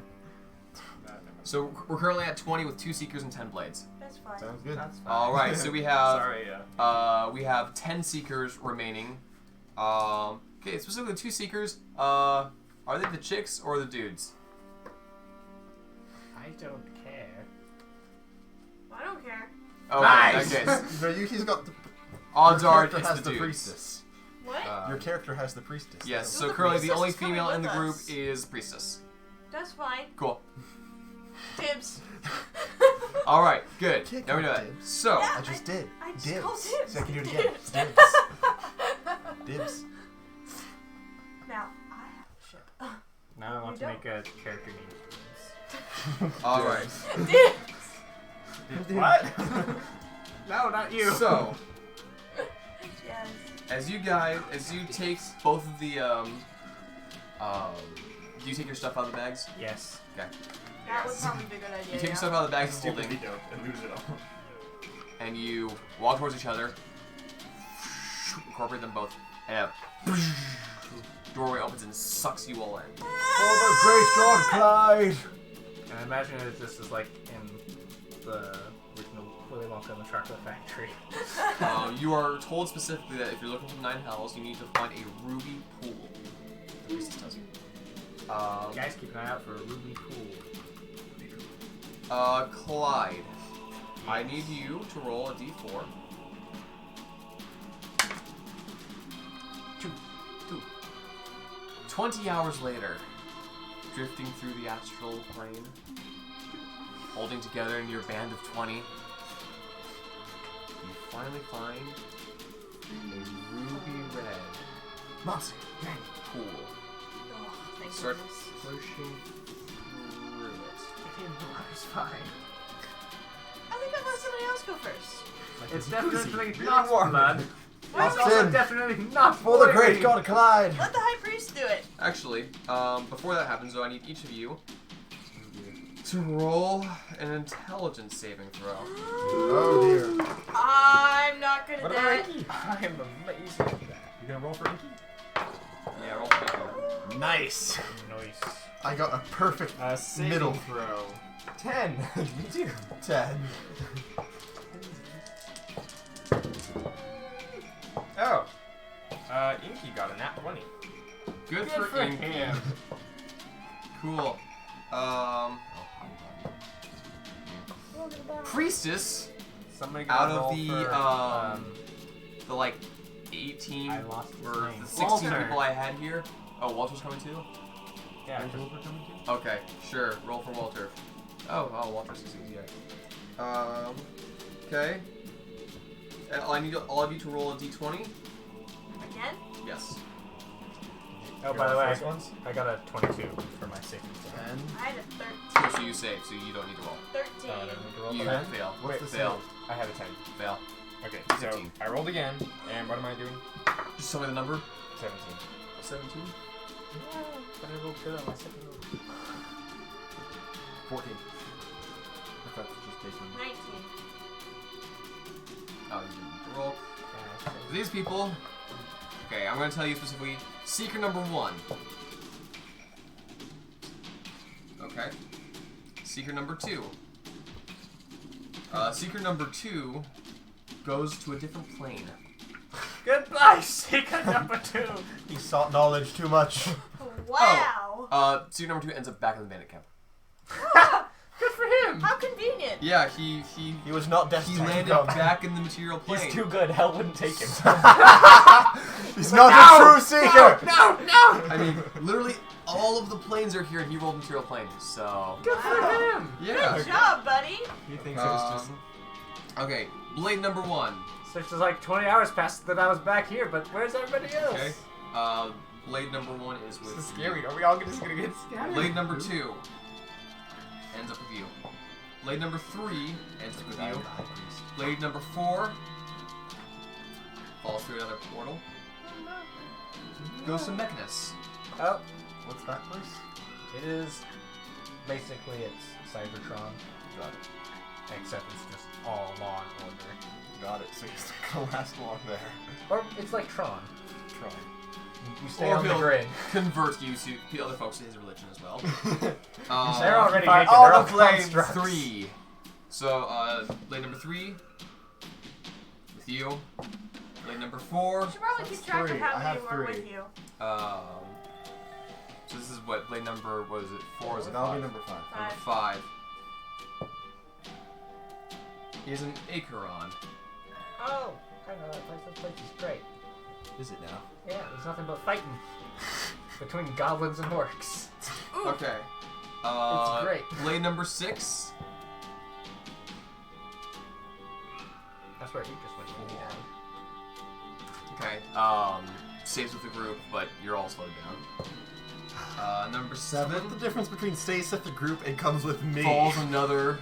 So we're currently at 20 with 2 seekers and 10 blades. That's fine. Sounds good. That's fine. Alright, so we have Sorry, yeah. we have 10 seekers remaining. Okay, specifically 2 seekers. Are they the chicks or the dudes? I don't care. I don't care. Oh, Nice! in that case, No, Yuki's got the. odds your are character it's has the the dudes. priestess. What? Your character has the priestess. Yes, So so the currently the priestess only is coming female in the with group us. is priestess. That's fine. Cool. Dibs. Alright, good. Kick Now we know off that. dibs. So, Yeah. I just did. I just Dibs. called dibs. So I can do it again. Dibs. Dibs. Now, I have a ship. Now I want You to make a character name. alright. Dibs. What? No, not you. So, Yes. as you take both of the, do you take your stuff out of the bags? Yes. Okay. That would probably be a good idea. You take your yeah. stuff out of the bags it's Stupid holding, we don't and lose it all. and you walk towards each other, incorporate them both, and a doorway opens and sucks you all in. Oh, the great god Clyde! And I imagine it just is like in the original Willy Wonka and the Chocolate Factory. You are told specifically that if you're looking for 9 hells, you need to find a ruby pool. The priestess tells you. Guys, keep an eye out for a ruby pool. Clyde, I need you to roll a d4. 2. 20 hours later, drifting through the astral plane, holding together in your band of 20, you finally find a ruby red Mossy. pool. Oh, thank Start goodness. pushing through it. It's fine. I think I'd let somebody else go first. It's definitely Really not warm. blood. Why It's don't also Sin. definitely not For the great boiling. god Clyde! Let the high priest do it. Actually, before that happens, though, I need each of you to roll an intelligence saving throw. Oh dear. I'm not good at What that. about Inky? I am amazing at that. You gonna roll for Inky? Yeah, roll for it. Nice. Nice. I got a perfect Saving middle throw. 10. Me too. 10. Oh. Inky got a nat 20. Good Good for for Inky. him. Cool. Priestess, Somebody out gotta of roll the, for, the like 18 I lost his or name. the 16 Walter. people I had here. Oh, Walter's coming too? Yeah, Is 'cause- Wilbur coming too? Okay, sure. Roll for Walter. Oh, Walter succeeds, yeah. Okay. I need all of you to roll a d20. Again? Yes. Oh, by the way, I got a 22 for my safety. 10. I had a 13. So you save, so you don't need to roll. 13. I don't need to roll You for that. fail. What's the Fail. I have a 10. Fail. Okay, so 15. I rolled again, and what am I doing? Just tell me the number. 17. 17. Yeah, but I rolled good on my second roll. 14. I thought just taking. 19. Oh, you didn't roll. For these people, okay, I'm going to tell you specifically secret number 1. Okay. Secret number 2. Secret number 2 goes to a different plane. Goodbye, secret number 2. He sought knowledge too much. Wow. Secret number 2 ends up back in the bandit camp. Good for him. How convenient. Yeah, he He was not he destined to landed come. back in the material plane. He's too good. Hell wouldn't take him. He's not a true seeker. No. I mean, literally all of the planes are here, and he rolled material plane. So Good for him. yeah. Good job, buddy. He thinks it was just. Okay, blade number 1. So it's just like 20 hours passed that I was back here, but where's everybody else? Okay. Blade number 1 is with This is you. scary. Are we all just gonna get scattered? Blade number 2 ends up with you. Blade number 3 ends up with you. Blade number 4 falls through another portal. Goes to Mechanus. Oh, What's that place? it is basically it's Cybertron, Got it. except it's just all law and order. Got it. So he's the last one there. Or it's like Tron. Try. You stay Or on the he'll grid. convert you to the other folks to his religion as well. They're already find naked. all They're all the flames. constructs. 3. So, blade number 3 with you. Blade number 4. You should probably keep track three. of how I many have were 3. with you. So this is what blade number was it 4 or is it That'll 5? be number 5. Number 5. 5. He has an Acheron. Oh, I know that place. That place is great. Is it now? Yeah, there's nothing but fighting between goblins and orcs. Okay. It's great. Blade number 6. That's where you just went to down. Okay. Stays with the group, but you're all slowed down. Number 7 What's the difference between stays with the group and comes with me? falls another.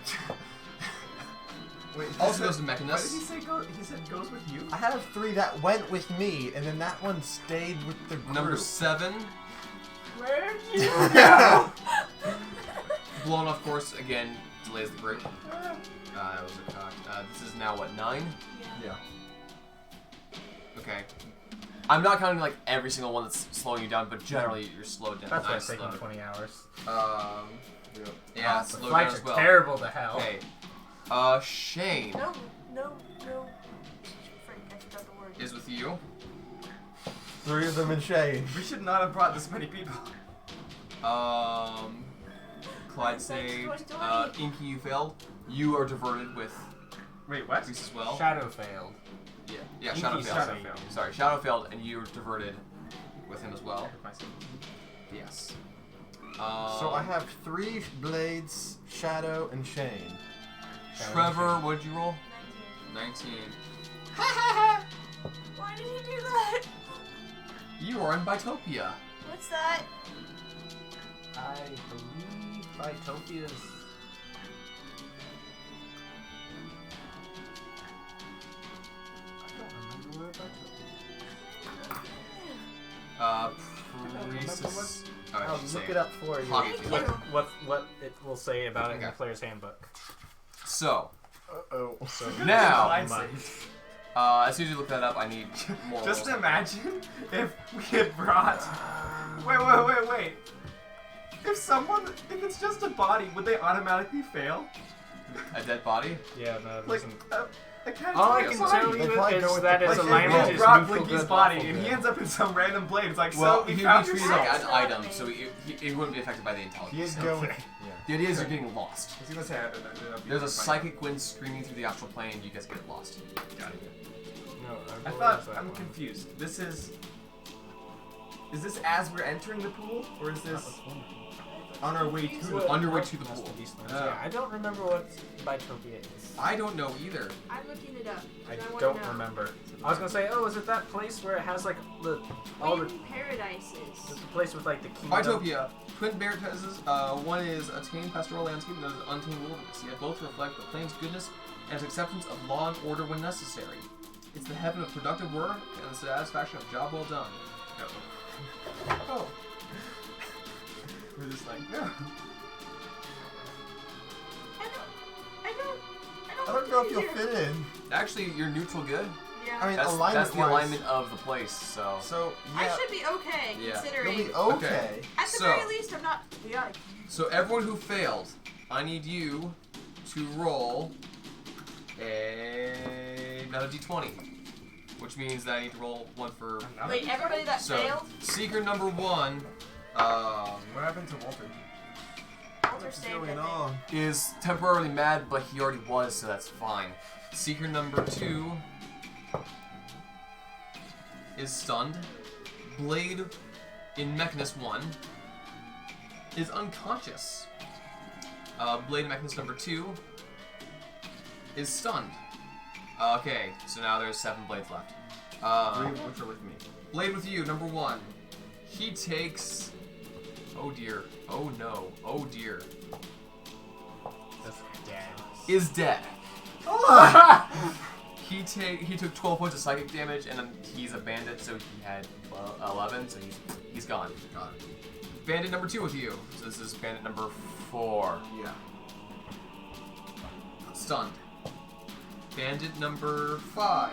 Wait, Also goes to What did he Mechanus. say? He said goes with you. I have 3 that went with me, and then that one stayed with the group. Number 7 Where'd you Yeah. blown off course again. Delays the group. That was a cock. This is now what 9. Yeah. Okay. I'm not counting like every single one that's slowing you down, but generally you're slowed down. That's why I'm it's taking slowed. 20 hours. Yeah, The slowed down flights as are well. terrible to hell. Okay. Shane No. Frank, I forgot the word. is with you. 3 of them in shade. We should not have brought this many people. Clyde saved. Inky, you failed. You are diverted with Wait, what? Reese as well. Shadow failed. Yeah, Shadow Inky's failed. Shadow failed. Sorry, Shadow failed, and you were diverted with him as well. Yes. So I have 3 blades, Shadow, and Shane. Trevor, what did you roll? 19. 19. Why did you do that? You are in Bitopia. What's that? I believe Bitopia's. I don't remember where Bitopia is. Priestess. I'll look it up for you. Hobby Thank field. you. What it will say about it in the Okay. player's handbook. So, Uh-oh. So now, Clyde much. saved. as soon as you look that up, I need more. Just rolls. imagine if we had brought. Wait. If it's just a body, would they automatically fail? A dead body? Yeah, no, it Like, doesn't. a cat All I body. can tell They you probably go is with that the its place. alignment We is brought neutral Blinky's good, body, lawful and he good. ends up in some random blade. It's like, Well, so we he found would be your treated like soul. an item, so it wouldn't be affected by the intelligence. He is going. The idea is you're getting lost. I was gonna say, There's a psychic wind screaming through the astral plane, you guys get lost. Got it. No, I thought I'm confused. This is this as we're entering the pool, or is this on our way to it? On your way to the pool. Yeah, I don't remember what Bitopia is. I don't know either. I'm looking it up. I wanna don't know. remember. I was gonna say, oh, is it that place where it has like all the Twin paradises. the place with like the kingdom. Mytopia. Twin paradises. One is a tamed pastoral landscape, and the other is untamed wilderness. Yet both reflect the plane's goodness and its acceptance of law and order when necessary. It's the heaven of productive work and the satisfaction of job well done. Oh. We're just like, yeah. I don't know if you'll fit in. Actually, you're neutral good. Yeah. I mean, That's alignment the alignment of the place, so. So, I yeah. should be okay, Yeah. considering. You'll be okay. At the So- very least, I'm not. Yeah. So everyone who failed, I need you to roll another d20, which means that I need to roll one for. Wait, everybody that So failed? secret number 1, What happened to Walter? Walter What's saved, going I think. on? is temporarily mad, but he already was, so that's fine. Seeker number 2 is stunned. Blade in Mechanist 1 is unconscious. Blade in Mechanist number 2 is stunned. Okay, so now there's 7 blades left. 3 of which are with me. Blade with you, number 1. He takes. Oh dear. Oh no. Oh dear. Is dead. He took 12 points of psychic damage, and then he's a bandit, so he had 11, so he's gone. Bandit number 2 with you. So this is bandit number 4. Yeah. Stunned. Bandit number 5.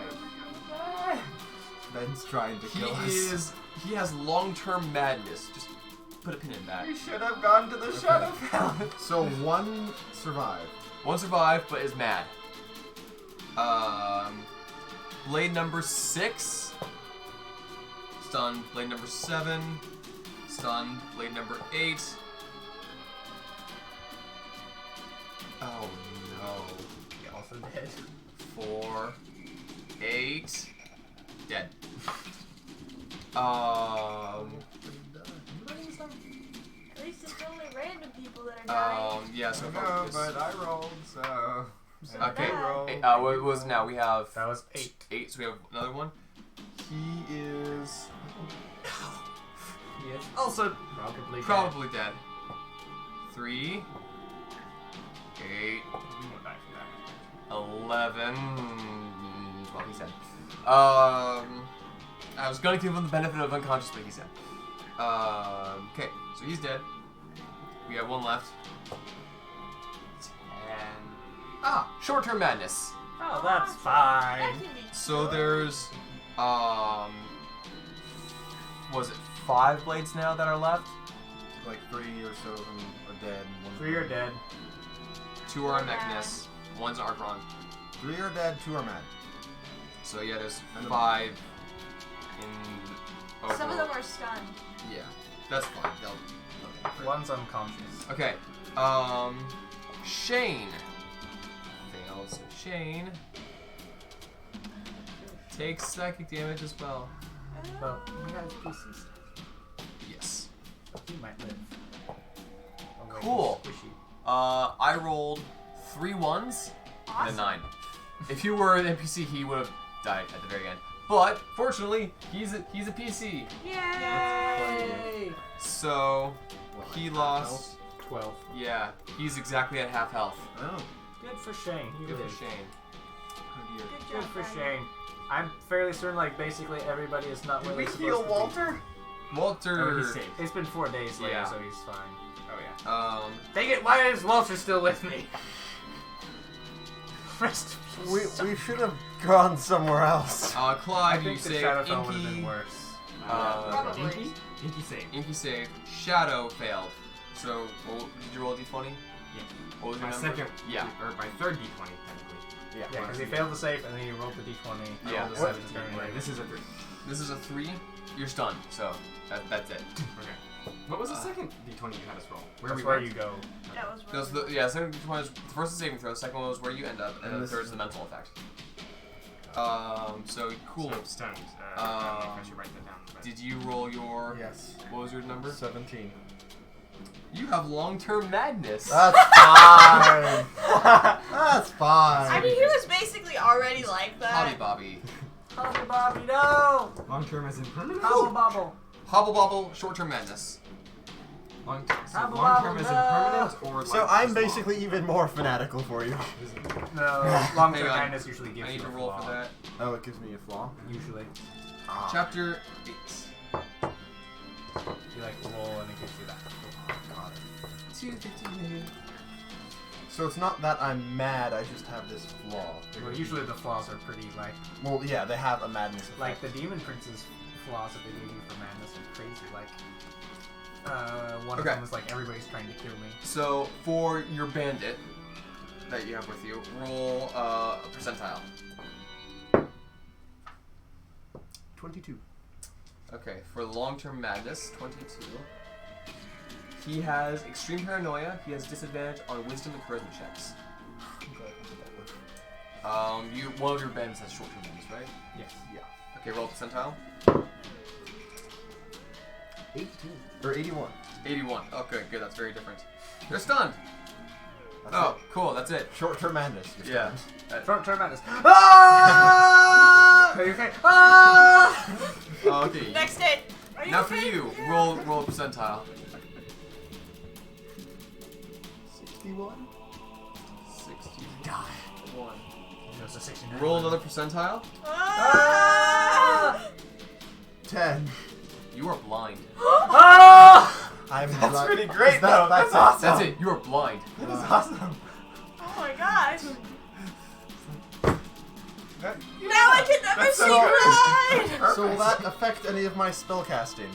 Ben's trying to kill us. He has long-term madness. Just put a pin in that. You should have gone to the Shadow Palace. So 1 survived. 1 survived, but is mad. Blade number 6. Stunned. Blade number 7. Stunned. Blade number 8. Oh no. Also dead. 4. 8. Dead. At least it's only random people that are dying. Yeah, so No, focus. but I rolled, so. Okay. bad. What was now? We have That was 8. 8, so we have another one. He is He is also probably dead. 3, 8, 11. Well, he's dead. I was gonna give him the benefit of unconscious, but he's dead. Okay, so he's dead. We have 1 left. 10. Short-term madness. Oh, that's That fine. can be So good. there's, was it 5 blades now that are left? Like 3 or so of them are dead. And 1 3 are dead. 2 are on Mechanus, 1's on Archron. 3 are dead, 2 are mad. So yeah, there's 5 in overall. Some of them are stunned. Yeah, that's fine. They'll. One's unconscious. Okay. Shane. Failed. So Shane takes psychic damage as well. Well, we have PC stuff. Yes. He might live. Oh, wait, Cool. he's squishy. I rolled 3 1s and a 9. If you were an NPC, he would have died at the very end. But fortunately, he's a PC. Yay! So he lost. 12. Yeah, he's exactly at half health. Oh. Good for Shane. He Good lived. for Shane. Oh dear. Good Good job, for Brian. Shane. I'm fairly certain, like, basically everybody is not Did where we they're heal supposed to be. Walter? Walter. Oh, he's safe. It's been 4 days later, Yeah. so he's fine. Oh, yeah. Dang it, why is Walter still with me? Rest We should have gone somewhere else. I Clyde, you think the saved Shadowfell would have been Inky. worse. Probably. Inky? Inky saved. Inky saved. Shadow failed. So, did you roll a d20? Yeah. What was My your number? second, Yeah. or my third d20, technically. Yeah, because he failed the save and then he rolled the d20. Yeah. rolled the What? 7 turn Anyway, later. this is a 3. This is a 3. You're stunned, so that's it. Okay. What was the second d20 you had us roll? Where That's we where went? you go. That was Those, really yeah, second one is the first is saving throw, second one was where you end up, and then the third is the mental effect. So cool. So stunned. I don't know if I should write that down. But Did you roll your? Yes. What was your number? 17. You have long-term madness. That's fine. That's fine. I mean, he was basically already like Hobby that. Bobby. Hobby Bobby, no! Long term as in permanent? Hobble Bobble. Hobble Bobble, short-term madness. Long Hobble term Bobble, as in no! permanent or So like I'm just basically even more fanatical for you. No, long-term Hang on. madness usually gives I need you to a roll flaw. for that. Oh, it gives me a flaw. Usually. Chapter 8. You like roll and it gives you that. Got it. 258. So it's not that I'm mad, I just have this flaw. Well, usually the flaws are pretty, like Well, yeah, they have a madness effect. the Demon Prince's flaws that they gave you for madness are crazy. Like, one Okay. of them is like, everybody's trying to kill me. So for your bandit that you have with you, roll a percentile. 22. Okay, for long-term madness, 22. He has extreme paranoia. He has disadvantage on wisdom and charisma checks. One of your bandits has short-term madness, right? Yes. Yeah. Okay, roll percentile. 18. Or 81. 81. Okay, good. That's very different. They're stunned. That's Oh, cool. That's it. it. Short-term madness. you're Yeah. stunned. Short-term madness. Ah! Are you okay? Ah! Okay. Next hit. Are you Now okay? for you, roll a percentile. 61? 61. That's a 69. Roll another percentile. Ah! 10. You are blind. Ah! I'm That's like- pretty great, Is that- though. That's awesome. That's it. You are blind. That is awesome. Oh my gosh. That- Now I can never That's see so- Clyde. So will that affect any of my spell casting?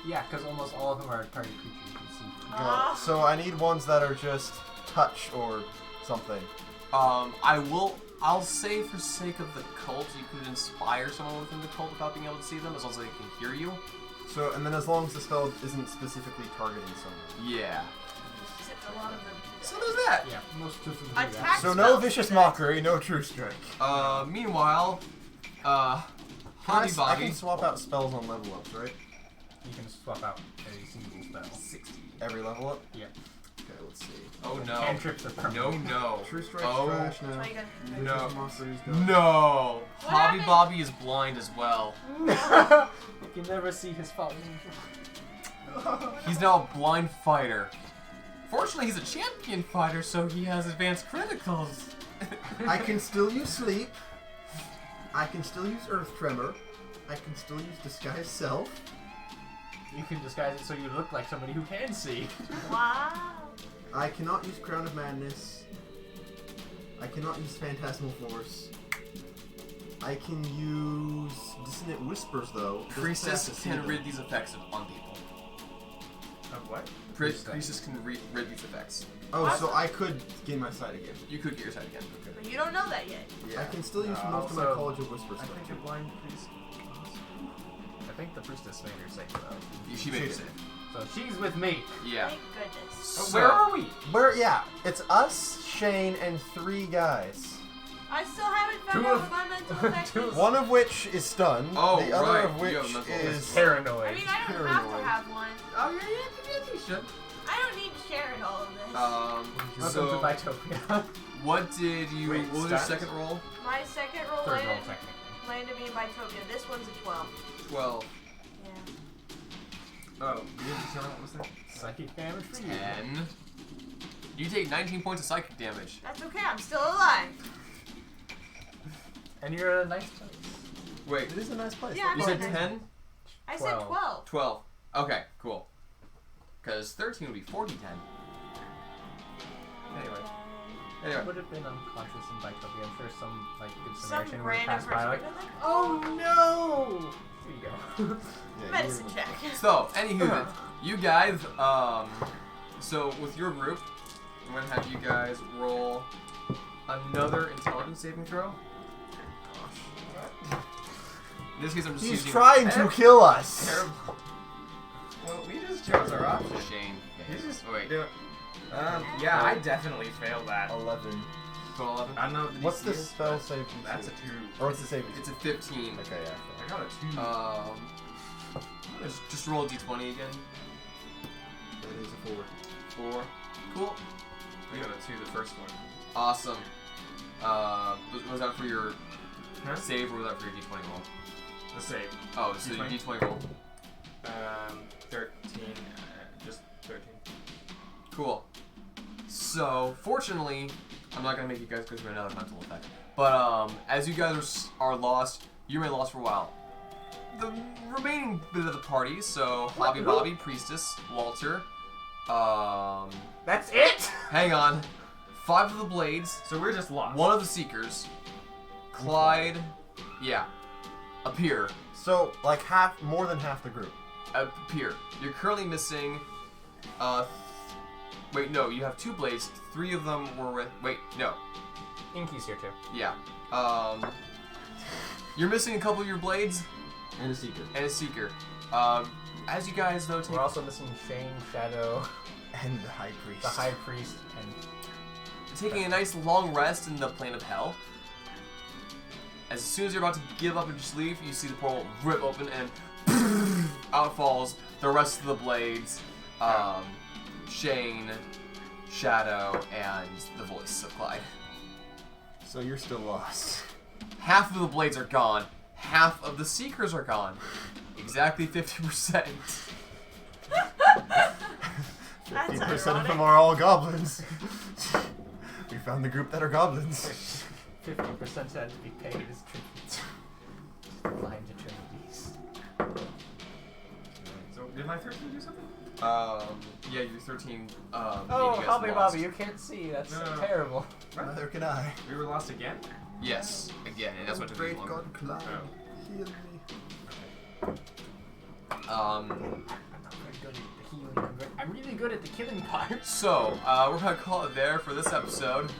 Yeah, because almost all of them are target creatures you can see. Ah. So I need ones that are just touch or something. I'll say for sake of the cult, you could inspire someone within the cult without being able to see them, as long as they can hear you. So, and then as long as the spell isn't specifically targeting someone. Yeah. Except a lot of them. So there's that. Yeah, most of them do Attack that. So no spells vicious do that. mockery, no true strike. Meanwhile, Hobby I Bobby. can swap out spells on level ups, right? You can swap out a single spell. 60. Every level up? Yeah. Okay, let's see. Oh no. Cantrips are permanent. No. True strike's Oh. trash now. What are you gonna No. Vicious mockery's done. No. What Hobby happened? Bobby is blind as well. You can never see his fault. He's now a blind fighter. Fortunately, he's a champion fighter, so he has advanced criticals. I can still use sleep. I can still use earth tremor. I can still use disguise self. You can disguise it so you look like somebody who can see. Wow. I cannot use crown of madness. I cannot use phantasmal force. I can use dissonant whispers though. Doesn't Priestess have to see can them. rid these effects on people. Of what? Priestess can rid these effects. Oh, so I could gain my sight again. You could get your sight again. Okay. But you don't know that yet. I can still use most of my so College of Whispers I stuff. think a blind priest. I think the priestess made her safe though. She made it safe. So she's with me. Yeah. Thank goodness. So, Where are we? Where? Yeah, it's us, Shane, and 3 guys. I still haven't found Two out of- what my mental effect two is. of- One of which is stunned. Oh, the other right. of You which have mental is Paranoid. I mean, I don't have Paranoid. to have one. Oh yeah, you should. I don't need to share in all of this. Welcome So to Bitopia. what did you? Wait, what was your stats? second roll? My second roll Third roll, landed, technically. landed me in Bitopia. This one's a 12. 12. Yeah. Oh, you didn't determine what was that? Psychic damage for you. 10. You take 19 points of psychic damage. That's okay, I'm still alive. And you're in a nice place. Wait, It is a nice place. Yeah, you I'm said okay. 10? I said 12. 12. 12. Okay, cool. Because 13 would be 40 10. Anyway. I Anyway. would have been unconscious in Bitopia. I'm sure some like good Some Samaritan would have random passed person by would like, have been like, oh no! Here you go. Yeah, medicine you- check. So, anywho, you guys, so with your group, I'm going to have you guys roll another intelligence saving throw. In this case, I'm just He's using trying to kill us. terrible Well, we just chose our option. Shane. He's just Oh, wait. doing. Yeah, I definitely failed that. 11. Total 11? I don't know what the What's DC the is, spell but save? DC? That's a 2. Or what's the save? It's a 15. Okay, yeah. I got a 2. Just roll a d20 again. That is a 4. 4. Cool. I got a 2 the first one. Awesome. Was that for your Huh? Save or without for your d20 roll? The save. Oh, so your D20? d20 roll. 13. Just 13. Cool. So, fortunately, I'm not gonna make you guys go through another mental effect. But as you guys are lost, you remain lost for a while. The remaining bit of the party, so Hobby Bobby, Priestess, Walter, That's it? hang on, 5 of the Blades, So we're just lost. 1 of the Seekers, Clyde, appear. So, like more than half the group. Appear. You're currently missing, wait, no, you have 2 Blades, 3 of them were with, wait, no, Inky's here too. yeah, you're missing a couple of your Blades, And a Seeker. and a Seeker. As you guys, though, take We're also missing Shane, Shadow, And the High Priest. the High Priest, and taking a nice long rest in the plane of hell. As soon as you're about to give up and just leave, you see the portal rip open and out falls the rest of the Blades, Shane, Shadow, and the voice of Clyde. So you're still lost. Half of the Blades are gone. Half of the Seekers are gone. Exactly 50%. 50% of ironic. them are all goblins. We found the group that are goblins. 50% had to be paid as tributes. Blind eternities. So did my 13 do something? Yeah, you're 13. Oh, Hobby lost. Bobby, you can't see. That's No, no, no. terrible. Neither can I. We were lost again? Yes, again, and that's what took me Great longer. God Clyde, Oh. heal me. I'm not very good at the healing. I'm really good at the killing part. So, we're gonna call it there for this episode.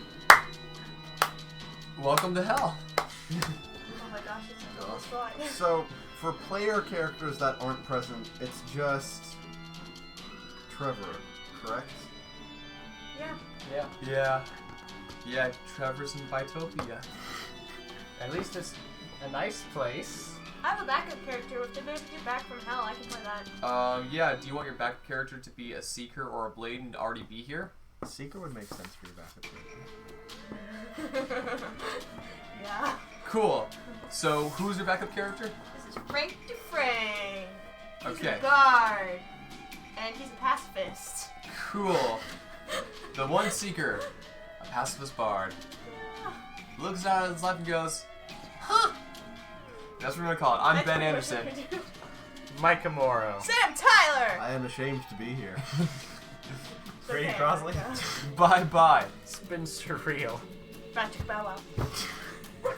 Welcome to hell. Oh my gosh, it's almost fun. So, for player characters that aren't present, it's just Trevor, correct? Yeah. Yeah, Trevor's in Bitopia. At least it's a nice place. I have a backup character. If they never get back from hell, I can play that. Yeah, do you want your backup character to be a Seeker or a Blade and already be here? Seeker would make sense for your backup character. Yeah. Cool. So, who's your backup character? This is Frank Dufresne. He's Okay. a guard. And he's a pacifist. Cool. The one Seeker, a pacifist bard, looks out at his life and goes, huh. That's what we're gonna call it. I'm Ben Anderson. Micah Morrow. Sam Tyler! I am ashamed to be here. Brady Okay, Crosley? Bye bye. It's been surreal. Patrick Bow Wow.